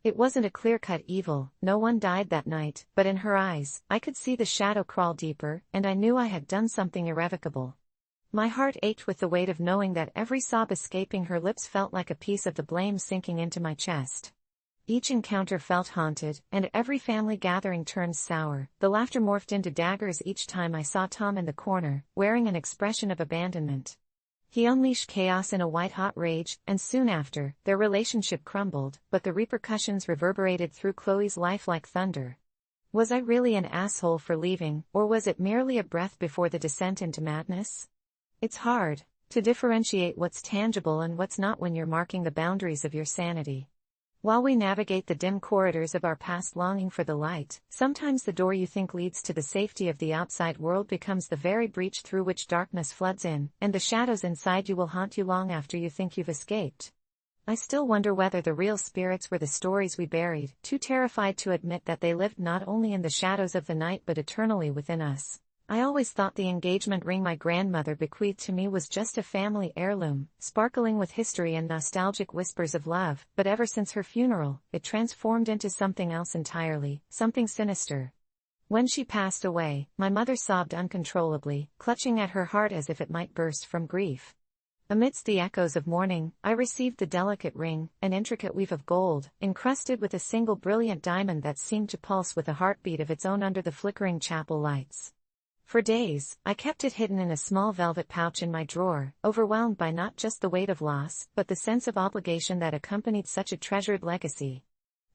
It wasn't a clear-cut evil, no one died that night, but in her eyes, I could see the shadow crawl deeper, and I knew I had done something irrevocable. My heart ached with the weight of knowing that every sob escaping her lips felt like a piece of the blame sinking into my chest. Each encounter felt haunted, and every family gathering turned sour. The laughter morphed into daggers each time I saw Tom in the corner, wearing an expression of abandonment. He unleashed chaos in a white-hot rage, and soon after, their relationship crumbled, but the repercussions reverberated through Chloe's life like thunder. Was I really an asshole for leaving, or was it merely a breath before the descent into madness? It's hard to differentiate what's tangible and what's not when you're marking the boundaries of your sanity. While we navigate the dim corridors of our past longing for the light, sometimes the door you think leads to the safety of the outside world becomes the very breach through which darkness floods in, and the shadows inside you will haunt you long after you think you've escaped. I still wonder whether the real spirits were the stories we buried, too terrified to admit that they lived not only in the shadows of the night but eternally within us. I always thought the engagement ring my grandmother bequeathed to me was just a family heirloom, sparkling with history and nostalgic whispers of love, but ever since her funeral, it transformed into something else entirely, something sinister. When she passed away, my mother sobbed uncontrollably, clutching at her heart as if it might burst from grief. Amidst the echoes of mourning, I received the delicate ring, an intricate weave of gold, encrusted with a single brilliant diamond that seemed to pulse with a heartbeat of its own under the flickering chapel lights. For days, I kept it hidden in a small velvet pouch in my drawer, overwhelmed by not just the weight of loss, but the sense of obligation that accompanied such a treasured legacy.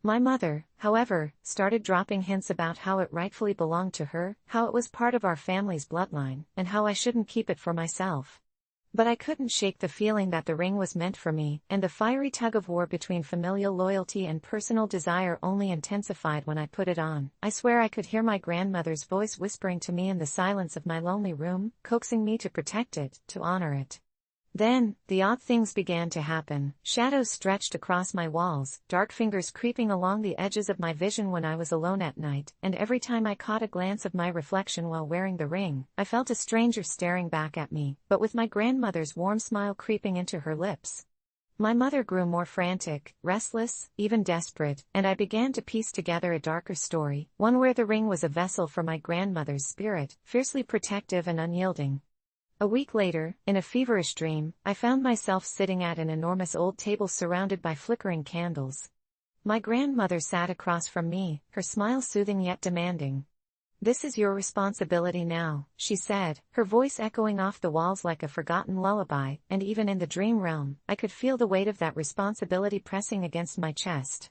My mother, however, started dropping hints about how it rightfully belonged to her, how it was part of our family's bloodline, and how I shouldn't keep it for myself. But I couldn't shake the feeling that the ring was meant for me, and the fiery tug-of-war between familial loyalty and personal desire only intensified when I put it on. I swear I could hear my grandmother's voice whispering to me in the silence of my lonely room, coaxing me to protect it, to honor it. Then, the odd things began to happen. Shadows stretched across my walls, dark fingers creeping along the edges of my vision when I was alone at night, and every time I caught a glance of my reflection while wearing the ring, I felt a stranger staring back at me, but with my grandmother's warm smile creeping into her lips. My mother grew more frantic, restless, even desperate, and I began to piece together a darker story, one where the ring was a vessel for my grandmother's spirit, fiercely protective and unyielding. A week later, in a feverish dream, I found myself sitting at an enormous old table surrounded by flickering candles. My grandmother sat across from me, her smile soothing yet demanding. "This is your responsibility now," she said, her voice echoing off the walls like a forgotten lullaby, and even in the dream realm, I could feel the weight of that responsibility pressing against my chest.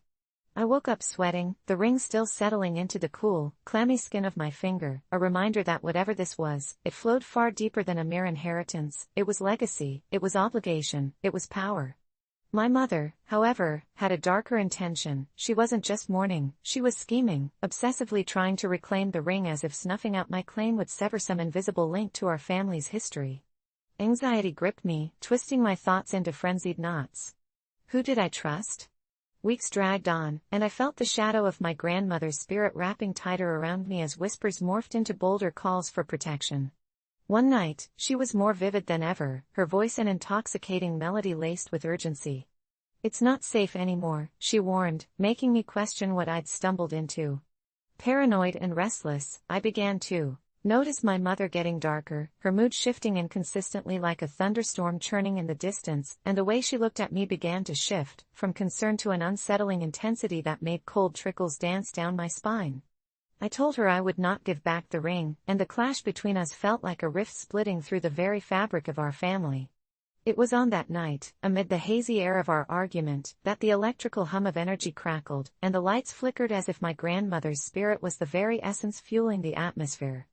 I woke up sweating, the ring still settling into the cool, clammy skin of my finger, a reminder that whatever this was, it flowed far deeper than a mere inheritance. It was legacy, it was obligation, it was power. My mother, however, had a darker intention. She wasn't just mourning, she was scheming, obsessively trying to reclaim the ring as if snuffing out my claim would sever some invisible link to our family's history. Anxiety gripped me, twisting my thoughts into frenzied knots. Who did I trust? Weeks dragged on, and I felt the shadow of my grandmother's spirit wrapping tighter around me as whispers morphed into bolder calls for protection. One night, she was more vivid than ever, her voice an intoxicating melody laced with urgency. "It's not safe anymore," she warned, making me question what I'd stumbled into. Paranoid and restless, I began to notice my mother getting darker, her mood shifting inconsistently like a thunderstorm churning in the distance, and the way she looked at me began to shift, from concern to an unsettling intensity that made cold trickles dance down my spine. I told her I would not give back the ring, and the clash between us felt like a rift splitting through the very fabric of our family. It was on that night, amid the hazy air of our argument, that the electrical hum of energy crackled, and the lights flickered as if my grandmother's spirit was the very essence fueling the atmosphere.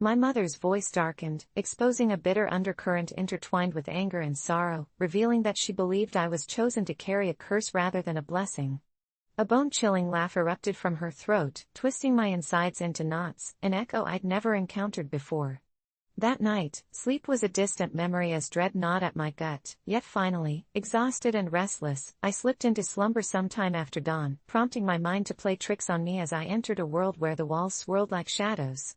My mother's voice darkened, exposing a bitter undercurrent intertwined with anger and sorrow, revealing that she believed I was chosen to carry a curse rather than a blessing. A bone-chilling laugh erupted from her throat, twisting my insides into knots, an echo I'd never encountered before. That night, sleep was a distant memory as dread gnawed at my gut, yet finally, exhausted and restless, I slipped into slumber sometime after dawn, prompting my mind to play tricks on me as I entered a world where the walls swirled like shadows.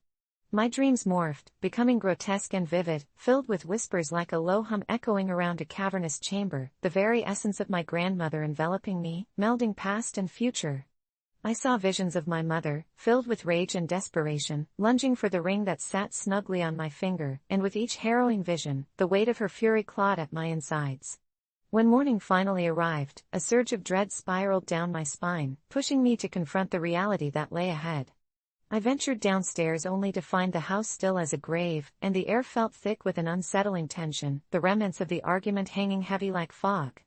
My dreams morphed, becoming grotesque and vivid, filled with whispers like a low hum echoing around a cavernous chamber, the very essence of my grandmother enveloping me, melding past and future. I saw visions of my mother, filled with rage and desperation, lunging for the ring that sat snugly on my finger, and with each harrowing vision, the weight of her fury clawed at my insides. When morning finally arrived, a surge of dread spiraled down my spine, pushing me to confront the reality that lay ahead. I ventured downstairs only to find the house still as a grave, and the air felt thick with an unsettling tension, the remnants of the argument hanging heavy like fog.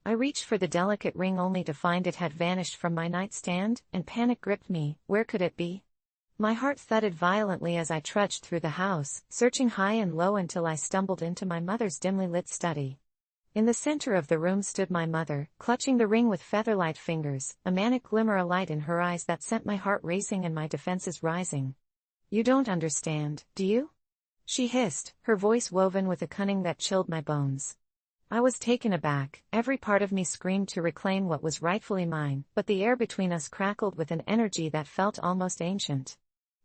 I reached for the delicate ring only to find it had vanished from my nightstand, and panic gripped me. Where could it be? My heart thudded violently as I trudged through the house, searching high and low until I stumbled into my mother's dimly lit study. In the center of the room stood my mother, clutching the ring with feather-light fingers, a manic glimmer alight in her eyes that sent my heart racing and my defenses rising. "You don't understand, do you?" she hissed, her voice woven with a cunning that chilled my bones. I was taken aback, every part of me screamed to reclaim what was rightfully mine, but the air between us crackled with an energy that felt almost ancient.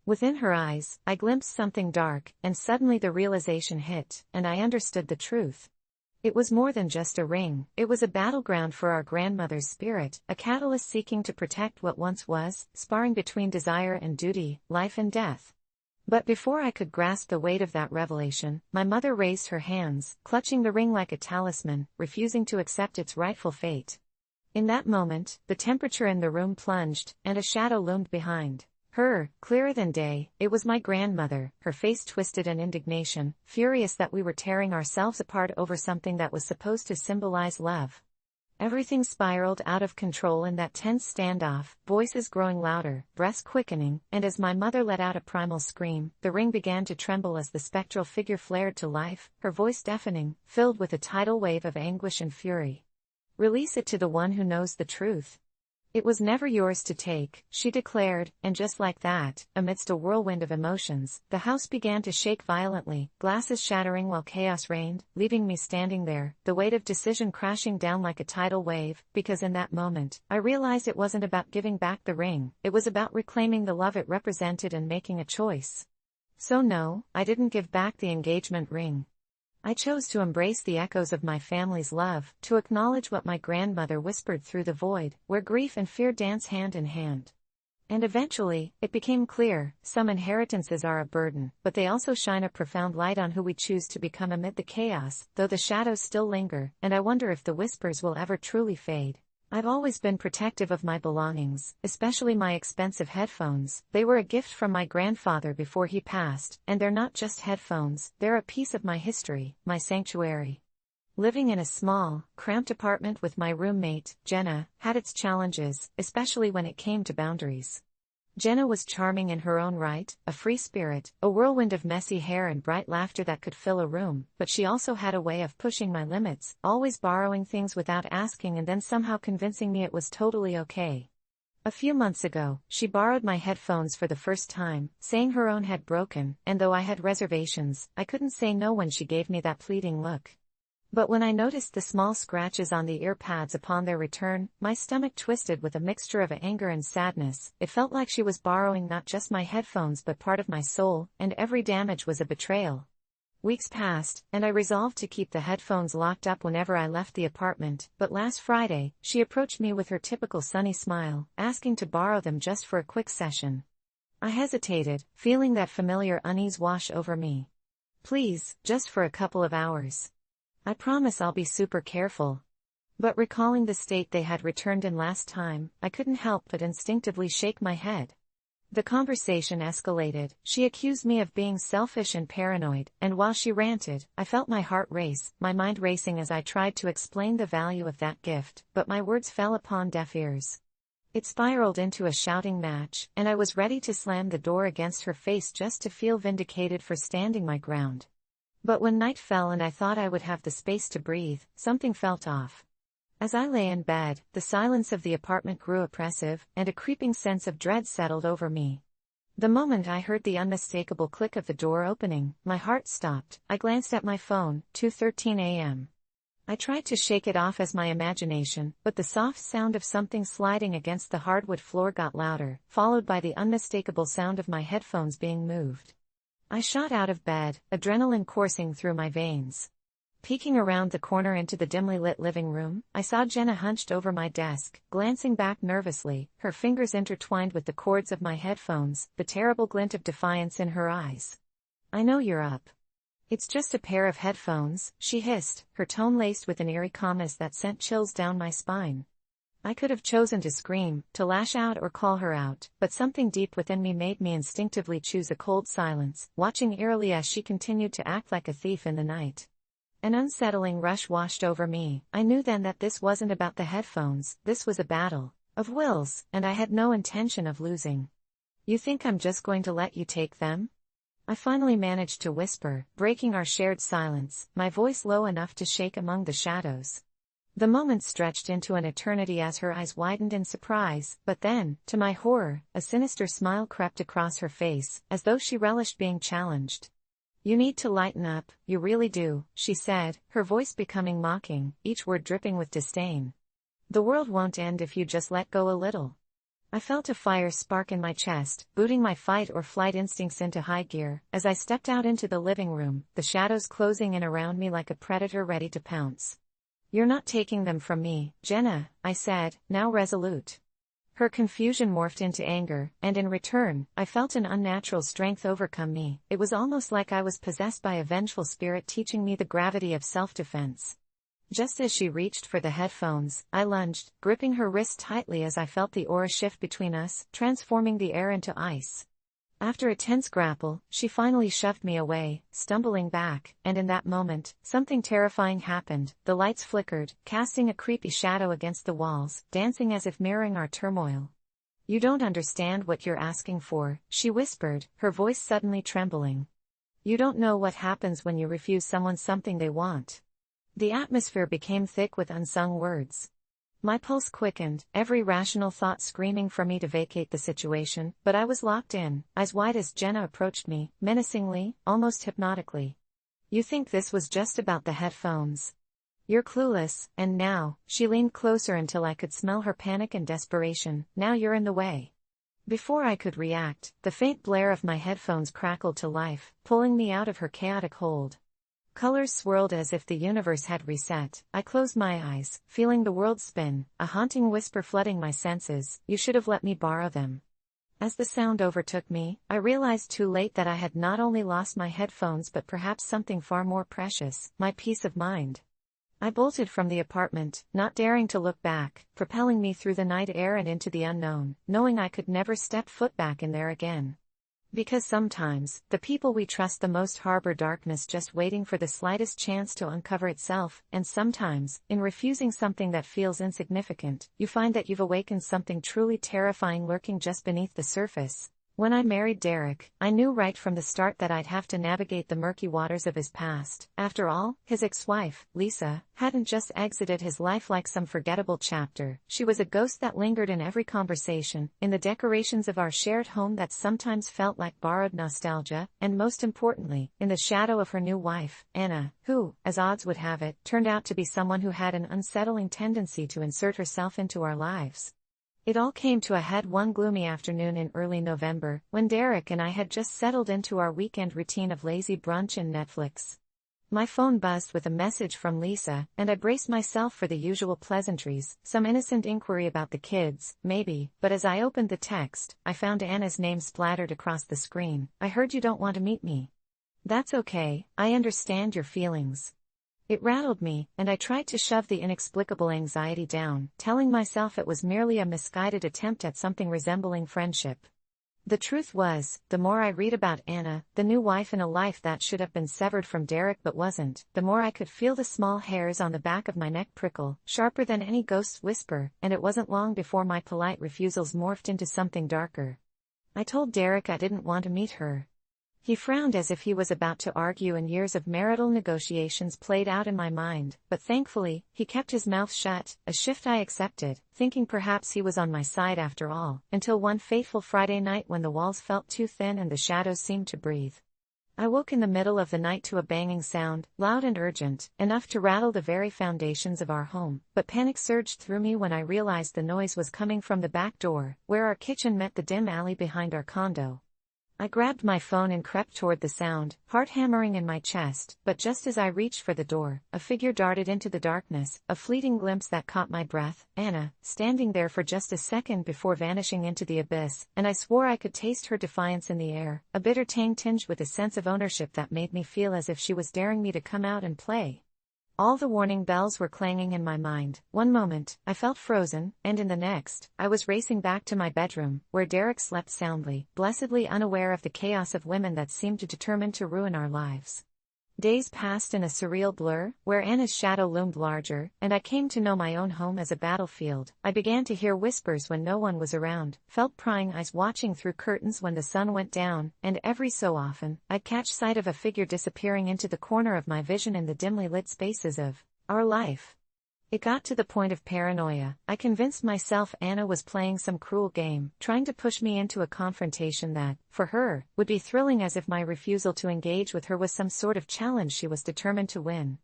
Within her eyes, I glimpsed something dark, and suddenly the realization hit, and I understood the truth. It was more than just a ring, it was a battleground for our grandmother's spirit, a catalyst seeking to protect what once was, sparring between desire and duty, life and death. But before I could grasp the weight of that revelation, my mother raised her hands, clutching the ring like a talisman, refusing to accept its rightful fate. In that moment, the temperature in the room plunged, and a shadow loomed behind. Clearer than day, it was my grandmother, her face twisted in indignation, furious that we were tearing ourselves apart over something that was supposed to symbolize love. Everything spiraled out of control in that tense standoff, voices growing louder, breaths quickening, and as my mother let out a primal scream, the ring began to tremble as the spectral figure flared to life, her voice deafening, filled with a tidal wave of anguish and fury. "Release it to the one who knows the truth. It was never yours to take," she declared, and just like that, amidst a whirlwind of emotions, the house began to shake violently, glasses shattering while chaos reigned, leaving me standing there, the weight of decision crashing down like a tidal wave, because in that moment, I realized it wasn't about giving back the ring, it was about reclaiming the love it represented and making a choice. So no, I didn't give back the engagement ring. I chose to embrace the echoes of my family's love, to acknowledge what my grandmother whispered through the void, where grief and fear dance hand in hand. And eventually, it became clear, some inheritances are a burden, but they also shine a profound light on who we choose to become amid the chaos, though the shadows still linger, and I wonder if the whispers will ever truly fade. I've always been protective of my belongings, especially my expensive headphones. They were a gift from my grandfather before he passed, and they're not just headphones, they're a piece of my history, my sanctuary. Living in a small, cramped apartment with my roommate, Jenna, had its challenges, especially when it came to boundaries. Jenna was charming in her own right, a free spirit, a whirlwind of messy hair and bright laughter that could fill a room, but she also had a way of pushing my limits, always borrowing things without asking and then somehow convincing me it was totally okay. A few months ago, she borrowed my headphones for the first time, saying her own had broken, and though I had reservations, I couldn't say no when she gave me that pleading look. But when I noticed the small scratches on the ear pads upon their return, my stomach twisted with a mixture of anger and sadness. It felt like she was borrowing not just my headphones but part of my soul, and every damage was a betrayal. Weeks passed, and I resolved to keep the headphones locked up whenever I left the apartment, but last Friday, she approached me with her typical sunny smile, asking to borrow them just for a quick session. I hesitated, feeling that familiar unease wash over me. "Please, just for a couple of hours. I promise I'll be super careful." But recalling the state they had returned in last time, I couldn't help but instinctively shake my head. The conversation escalated. She accused me of being selfish and paranoid, and while she ranted, I felt my heart race, my mind racing as I tried to explain the value of that gift, but my words fell upon deaf ears. It spiraled into a shouting match, and I was ready to slam the door against her face just to feel vindicated for standing my ground. But when night fell and I thought I would have the space to breathe, something felt off. As I lay in bed, the silence of the apartment grew oppressive, and a creeping sense of dread settled over me. The moment I heard the unmistakable click of the door opening, my heart stopped. I glanced at my phone, 2:13 a.m. I tried to shake it off as my imagination, but the soft sound of something sliding against the hardwood floor got louder, followed by the unmistakable sound of my headphones being moved. I shot out of bed, adrenaline coursing through my veins. Peeking around the corner into the dimly lit living room, I saw Jenna hunched over my desk, glancing back nervously, her fingers intertwined with the cords of my headphones, the terrible glint of defiance in her eyes. "I know you're up. It's just a pair of headphones," she hissed, her tone laced with an eerie calmness that sent chills down my spine. I could have chosen to scream, to lash out or call her out, but something deep within me made me instinctively choose a cold silence, watching eerily as she continued to act like a thief in the night. An unsettling rush washed over me. I knew then that this wasn't about the headphones, this was a battle of wills, and I had no intention of losing. "You think I'm just going to let you take them?" I finally managed to whisper, breaking our shared silence, my voice low enough to shake among the shadows. The moment stretched into an eternity as her eyes widened in surprise, but then, to my horror, a sinister smile crept across her face, as though she relished being challenged. "You need to lighten up, you really do," she said, her voice becoming mocking, each word dripping with disdain. "The world won't end if you just let go a little." I felt a fire spark in my chest, booting my fight or flight instincts into high gear, as I stepped out into the living room, the shadows closing in around me like a predator ready to pounce. "You're not taking them from me, Jenna," I said, now resolute. Her confusion morphed into anger, and in return, I felt an unnatural strength overcome me. It was almost like I was possessed by a vengeful spirit teaching me the gravity of self-defense. Just as she reached for the headphones, I lunged, gripping her wrist tightly as I felt the aura shift between us, transforming the air into ice. After a tense grapple, she finally shoved me away, stumbling back, and in that moment, something terrifying happened. The lights flickered, casting a creepy shadow against the walls, dancing as if mirroring our turmoil. "You don't understand what you're asking for," she whispered, her voice suddenly trembling. "You don't know what happens when you refuse someone something they want." The atmosphere became thick with unsung words. My pulse quickened, every rational thought screaming for me to vacate the situation, but I was locked in, eyes wide as Jenna approached me, menacingly, almost hypnotically. "You think this was just about the headphones? You're clueless, and now," she leaned closer until I could smell her panic and desperation, "now you're in the way." Before I could react, the faint blare of my headphones crackled to life, pulling me out of her chaotic hold. Colors swirled as if the universe had reset. I closed my eyes, feeling the world spin, a haunting whisper flooding my senses, "You should have let me borrow them." As the sound overtook me, I realized too late that I had not only lost my headphones but perhaps something far more precious, my peace of mind. I bolted from the apartment, not daring to look back, propelling me through the night air and into the unknown, knowing I could never step foot back in there again. Because sometimes, the people we trust the most harbor darkness just waiting for the slightest chance to uncover itself, and sometimes, in refusing something that feels insignificant, you find that you've awakened something truly terrifying lurking just beneath the surface. When I married Derek, I knew right from the start that I'd have to navigate the murky waters of his past. After all, his ex-wife, Lisa, hadn't just exited his life like some forgettable chapter. She was a ghost that lingered in every conversation, in the decorations of our shared home that sometimes felt like borrowed nostalgia, and most importantly, in the shadow of her new wife, Anna, who, as odds would have it, turned out to be someone who had an unsettling tendency to insert herself into our lives. It all came to a head one gloomy afternoon in early November, when Derek and I had just settled into our weekend routine of lazy brunch and Netflix. My phone buzzed with a message from Lisa, and I braced myself for the usual pleasantries, some innocent inquiry about the kids, maybe, but as I opened the text, I found Anna's name splattered across the screen. "I heard you don't want to meet me." "That's okay, I understand your feelings." It rattled me, and I tried to shove the inexplicable anxiety down, telling myself it was merely a misguided attempt at something resembling friendship. The truth was, the more I read about Anna, the new wife in a life that should have been severed from Derek but wasn't, the more I could feel the small hairs on the back of my neck prickle, sharper than any ghost's whisper, and it wasn't long before my polite refusals morphed into something darker. I told Derek I didn't want to meet her. He frowned as if he was about to argue, and years of marital negotiations played out in my mind, but thankfully, he kept his mouth shut, a shift I accepted, thinking perhaps he was on my side after all, until one fateful Friday night when the walls felt too thin and the shadows seemed to breathe. I woke in the middle of the night to a banging sound, loud and urgent, enough to rattle the very foundations of our home, but panic surged through me when I realized the noise was coming from the back door, where our kitchen met the dim alley behind our condo. I grabbed my phone and crept toward the sound, heart hammering in my chest, but just as I reached for the door, a figure darted into the darkness, a fleeting glimpse that caught my breath, Anna, standing there for just a second before vanishing into the abyss, and I swore I could taste her defiance in the air, a bitter tang tinged with a sense of ownership that made me feel as if she was daring me to come out and play. All the warning bells were clanging in my mind. One moment, I felt frozen, and in the next, I was racing back to my bedroom, where Derek slept soundly, blessedly unaware of the chaos of women that seemed determined to ruin our lives. Days passed in a surreal blur, where Anna's shadow loomed larger, and I came to know my own home as a battlefield. I began to hear whispers when no one was around, felt prying eyes watching through curtains when the sun went down, and every so often, I'd catch sight of a figure disappearing into the corner of my vision in the dimly lit spaces of our life. It got to the point of paranoia. I convinced myself Anna was playing some cruel game, trying to push me into a confrontation that, for her, would be thrilling, as if my refusal to engage with her was some sort of challenge she was determined to win.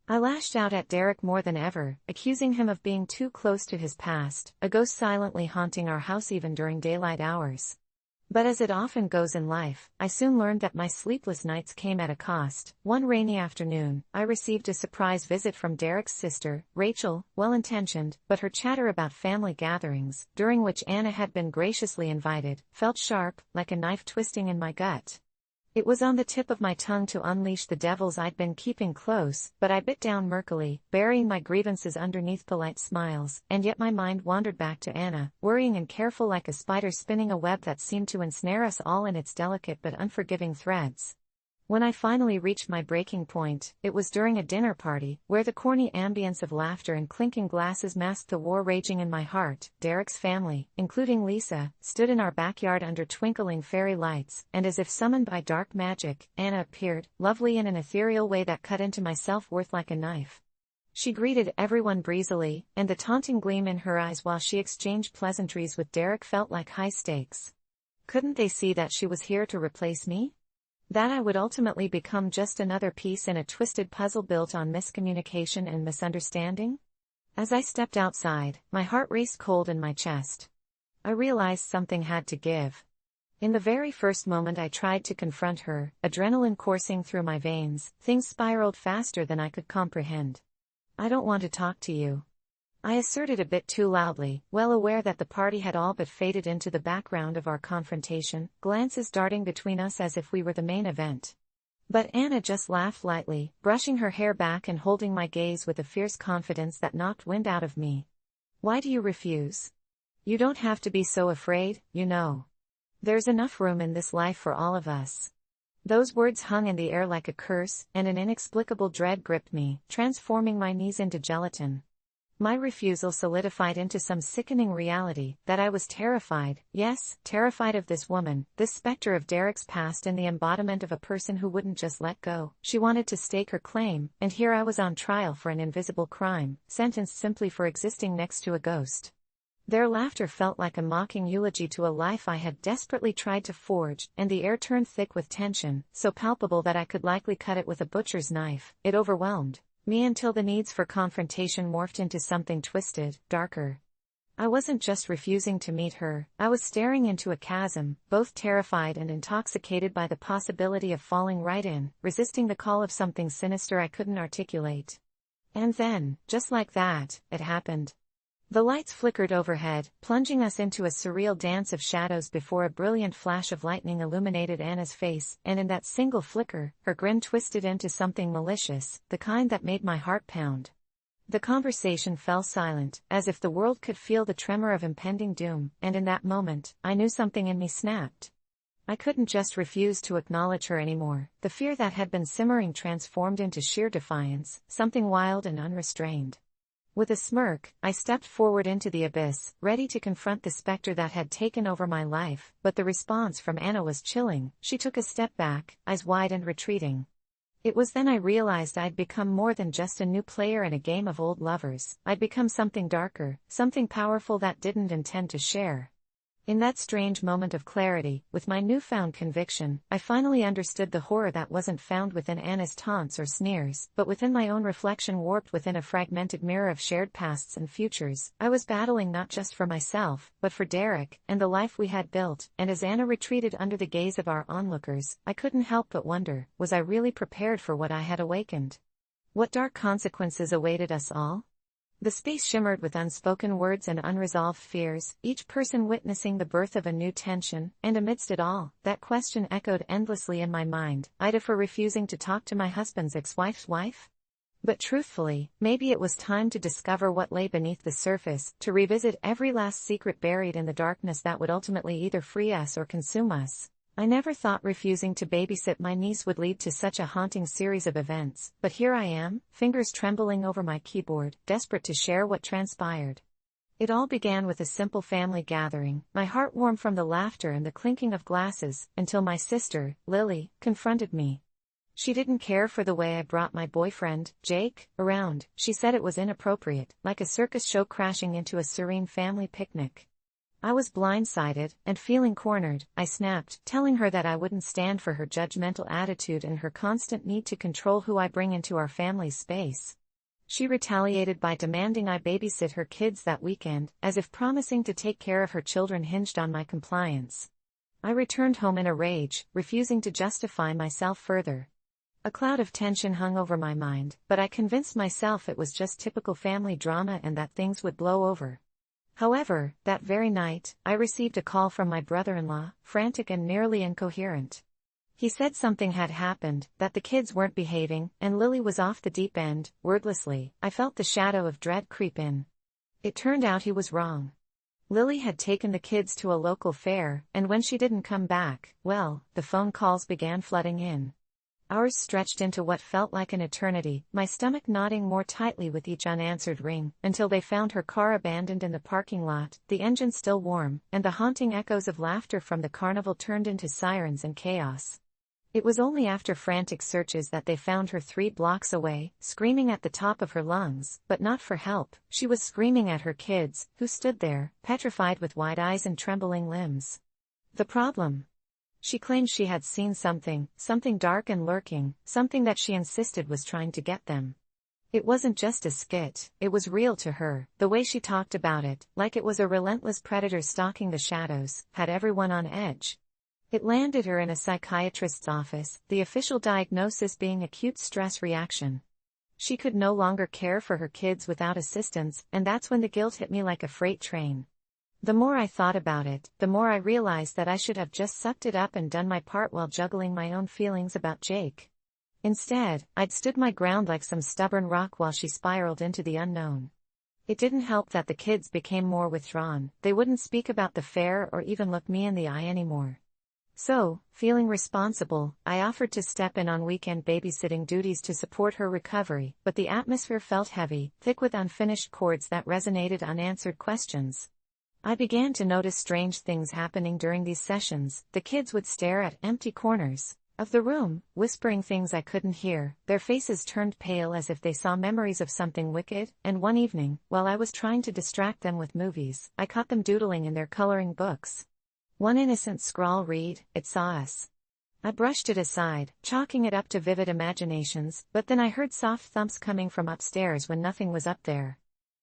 I lashed out at Derek more than ever, accusing him of being too close to his past, a ghost silently haunting our house even during daylight hours. But as it often goes in life, I soon learned that my sleepless nights came at a cost. One rainy afternoon, I received a surprise visit from Derek's sister, Rachel, well-intentioned, but her chatter about family gatherings, during which Anna had been graciously invited, felt sharp, like a knife twisting in my gut. It was on the tip of my tongue to unleash the devils I'd been keeping close, but I bit down murkily, burying my grievances underneath polite smiles, and yet my mind wandered back to Anna, worrying and careful like a spider spinning a web that seemed to ensnare us all in its delicate but unforgiving threads. When I finally reached my breaking point, it was during a dinner party, where the corny ambience of laughter and clinking glasses masked the war raging in my heart. Derek's family, including Lisa, stood in our backyard under twinkling fairy lights, and as if summoned by dark magic, Anna appeared, lovely in an ethereal way that cut into my self-worth like a knife. She greeted everyone breezily, and the taunting gleam in her eyes while she exchanged pleasantries with Derek felt like high stakes. Couldn't they see that she was here to replace me? That I would ultimately become just another piece in a twisted puzzle built on miscommunication and misunderstanding? As I stepped outside, my heart raced cold in my chest. I realized something had to give. In the very first moment I tried to confront her, adrenaline coursing through my veins, things spiraled faster than I could comprehend. "I don't want to talk to you," I asserted a bit too loudly, well aware that the party had all but faded into the background of our confrontation, glances darting between us as if we were the main event. But Anna just laughed lightly, brushing her hair back and holding my gaze with a fierce confidence that knocked wind out of me. "Why do you refuse? You don't have to be so afraid, you know. There's enough room in this life for all of us." Those words hung in the air like a curse, and an inexplicable dread gripped me, transforming my knees into gelatin. My refusal solidified into some sickening reality, that I was terrified, yes, terrified of this woman, this specter of Derek's past and the embodiment of a person who wouldn't just let go. She wanted to stake her claim, and here I was on trial for an invisible crime, sentenced simply for existing next to a ghost. Their laughter felt like a mocking eulogy to a life I had desperately tried to forge, and the air turned thick with tension, so palpable that I could likely cut it with a butcher's knife. It overwhelmed me until the needs for confrontation morphed into something twisted, darker. I wasn't just refusing to meet her, I was staring into a chasm, both terrified and intoxicated by the possibility of falling right in, resisting the call of something sinister I couldn't articulate. And then, just like that, it happened. The lights flickered overhead, plunging us into a surreal dance of shadows before a brilliant flash of lightning illuminated Anna's face, and in that single flicker, her grin twisted into something malicious, the kind that made my heart pound. The conversation fell silent, as if the world could feel the tremor of impending doom, and in that moment, I knew something in me snapped. I couldn't just refuse to acknowledge her anymore. The fear that had been simmering transformed into sheer defiance, something wild and unrestrained. With a smirk, I stepped forward into the abyss, ready to confront the specter that had taken over my life, but the response from Anna was chilling. She took a step back, eyes wide and retreating. It was then I realized I'd become more than just a new player in a game of old lovers. I'd become something darker, something powerful that didn't intend to share. In that strange moment of clarity, with my newfound conviction, I finally understood the horror that wasn't found within Anna's taunts or sneers, but within my own reflection warped within a fragmented mirror of shared pasts and futures. I was battling not just for myself, but for Derek, and the life we had built, and as Anna retreated under the gaze of our onlookers, I couldn't help but wonder, was I really prepared for what I had awakened? What dark consequences awaited us all? The space shimmered with unspoken words and unresolved fears, each person witnessing the birth of a new tension, and amidst it all, that question echoed endlessly in my mind, AITA for refusing to talk to my husband's ex-wife's wife? But truthfully, maybe it was time to discover what lay beneath the surface, to revisit every last secret buried in the darkness that would ultimately either free us or consume us. I never thought refusing to babysit my niece would lead to such a haunting series of events, but here I am, fingers trembling over my keyboard, desperate to share what transpired. It all began with a simple family gathering, my heart warm from the laughter and the clinking of glasses, until my sister, Lily, confronted me. She didn't care for the way I brought my boyfriend, Jake, around. She said it was inappropriate, like a circus show crashing into a serene family picnic. I was blindsided, and feeling cornered, I snapped, telling her that I wouldn't stand for her judgmental attitude and her constant need to control who I bring into our family's space. She retaliated by demanding I babysit her kids that weekend, as if promising to take care of her children hinged on my compliance. I returned home in a rage, refusing to justify myself further. A cloud of tension hung over my mind, but I convinced myself it was just typical family drama and that things would blow over. However, that very night, I received a call from my brother-in-law, frantic and nearly incoherent. He said something had happened, that the kids weren't behaving, and Lily was off the deep end. Wordlessly, I felt the shadow of dread creep in. It turned out he was wrong. Lily had taken the kids to a local fair, and when she didn't come back, well, the phone calls began flooding in. Hours stretched into what felt like an eternity, my stomach knotting more tightly with each unanswered ring, until they found her car abandoned in the parking lot, the engine still warm, and the haunting echoes of laughter from the carnival turned into sirens and chaos. It was only after frantic searches that they found her 3 blocks away, screaming at the top of her lungs, but not for help. She was screaming at her kids, who stood there, petrified with wide eyes and trembling limbs. The problem? She claimed she had seen something dark and lurking, something that she insisted was trying to get them. It wasn't just a skit, it was real to her. The way she talked about it, like it was a relentless predator stalking the shadows, had everyone on edge. It landed her in a psychiatrist's office, the official diagnosis being acute stress reaction. She could no longer care for her kids without assistance, and that's when the guilt hit me like a freight train. The more I thought about it, the more I realized that I should have just sucked it up and done my part while juggling my own feelings about Jake. Instead, I'd stood my ground like some stubborn rock while she spiraled into the unknown. It didn't help that the kids became more withdrawn. They wouldn't speak about the fair or even look me in the eye anymore. So, feeling responsible, I offered to step in on weekend babysitting duties to support her recovery, but the atmosphere felt heavy, thick with unfinished chords that resonated unanswered questions. I began to notice strange things happening during these sessions. The kids would stare at empty corners of the room, whispering things I couldn't hear. Their faces turned pale as if they saw memories of something wicked, and one evening, while I was trying to distract them with movies, I caught them doodling in their coloring books. One innocent scrawl read, "It saw us." I brushed it aside, chalking it up to vivid imaginations, but then I heard soft thumps coming from upstairs when nothing was up there.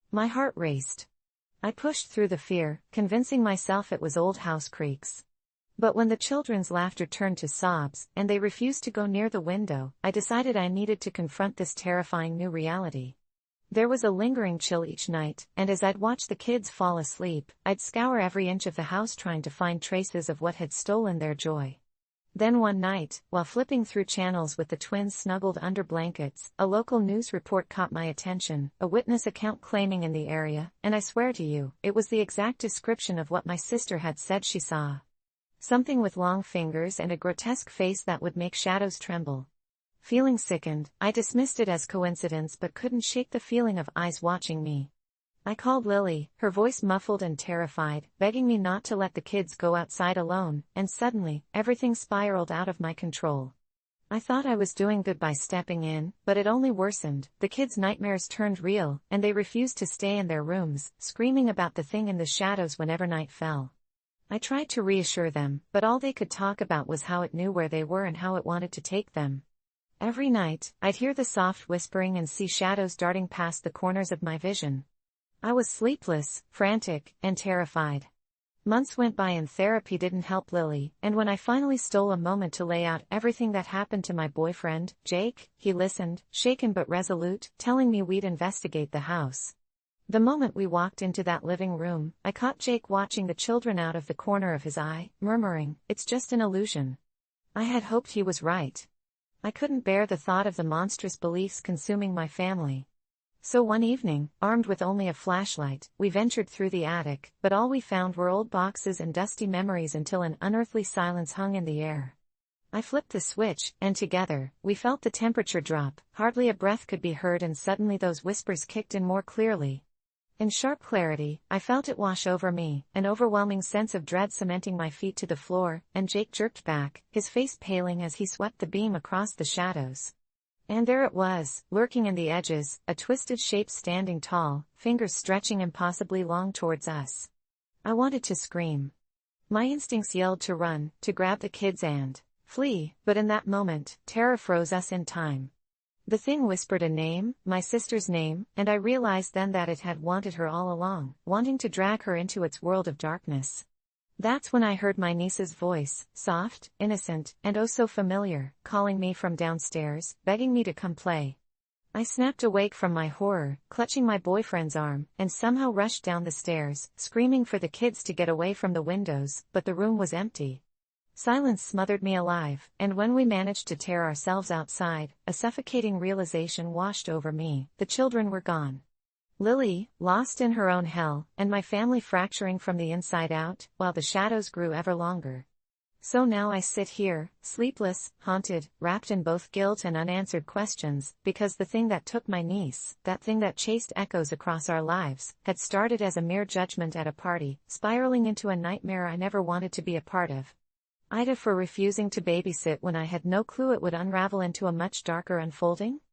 My heart raced. I pushed through the fear, convincing myself it was old house creaks. But when the children's laughter turned to sobs, and they refused to go near the window, I decided I needed to confront this terrifying new reality. There was a lingering chill each night, and as I'd watch the kids fall asleep, I'd scour every inch of the house trying to find traces of what had stolen their joy. Then one night, while flipping through channels with the twins snuggled under blankets, a local news report caught my attention, a witness account claiming in the area, and I swear to you, it was the exact description of what my sister had said she saw. Something with long fingers and a grotesque face that would make shadows tremble. Feeling sickened, I dismissed it as coincidence but couldn't shake the feeling of eyes watching me. I called Lily, her voice muffled and terrified, begging me not to let the kids go outside alone, and suddenly, everything spiraled out of my control. I thought I was doing good by stepping in, but it only worsened. The kids' nightmares turned real, and they refused to stay in their rooms, screaming about the thing in the shadows whenever night fell. I tried to reassure them, but all they could talk about was how it knew where they were and how it wanted to take them. Every night, I'd hear the soft whispering and see shadows darting past the corners of my vision. I was sleepless, frantic, and terrified. Months went by and therapy didn't help Lily, and when I finally stole a moment to lay out everything that happened to my boyfriend, Jake, he listened, shaken but resolute, telling me we'd investigate the house. The moment we walked into that living room, I caught Jake watching the children out of the corner of his eye, murmuring, "It's just an illusion." I had hoped he was right. I couldn't bear the thought of the monstrous beliefs consuming my family. So one evening, armed with only a flashlight, we ventured through the attic, but all we found were old boxes and dusty memories until an unearthly silence hung in the air. I flipped the switch, and together, we felt the temperature drop, hardly a breath could be heard, and suddenly those whispers kicked in more clearly. In sharp clarity, I felt it wash over me, an overwhelming sense of dread cementing my feet to the floor, and Jake jerked back, his face paling as he swept the beam across the shadows. And there it was, lurking in the edges, a twisted shape standing tall, fingers stretching impossibly long towards us. I wanted to scream. My instincts yelled to run, to grab the kids and flee, but in that moment, terror froze us in time. The thing whispered a name, my sister's name, and I realized then that it had wanted her all along, wanting to drag her into its world of darkness. That's when I heard my niece's voice, soft, innocent, and oh so familiar, calling me from downstairs, begging me to come play. I snapped awake from my horror, clutching my boyfriend's arm, and somehow rushed down the stairs, screaming for the kids to get away from the windows, but the room was empty. Silence smothered me alive, and when we managed to tear ourselves outside, a suffocating realization washed over me: the children were gone. Lily, lost in her own hell, and my family fracturing from the inside out, while the shadows grew ever longer. So now I sit here, sleepless, haunted, wrapped in both guilt and unanswered questions, because the thing that took my niece, that thing that chased echoes across our lives, had started as a mere judgment at a party, spiraling into a nightmare I never wanted to be a part of. AITA for refusing to babysit when I had no clue it would unravel into a much darker unfolding?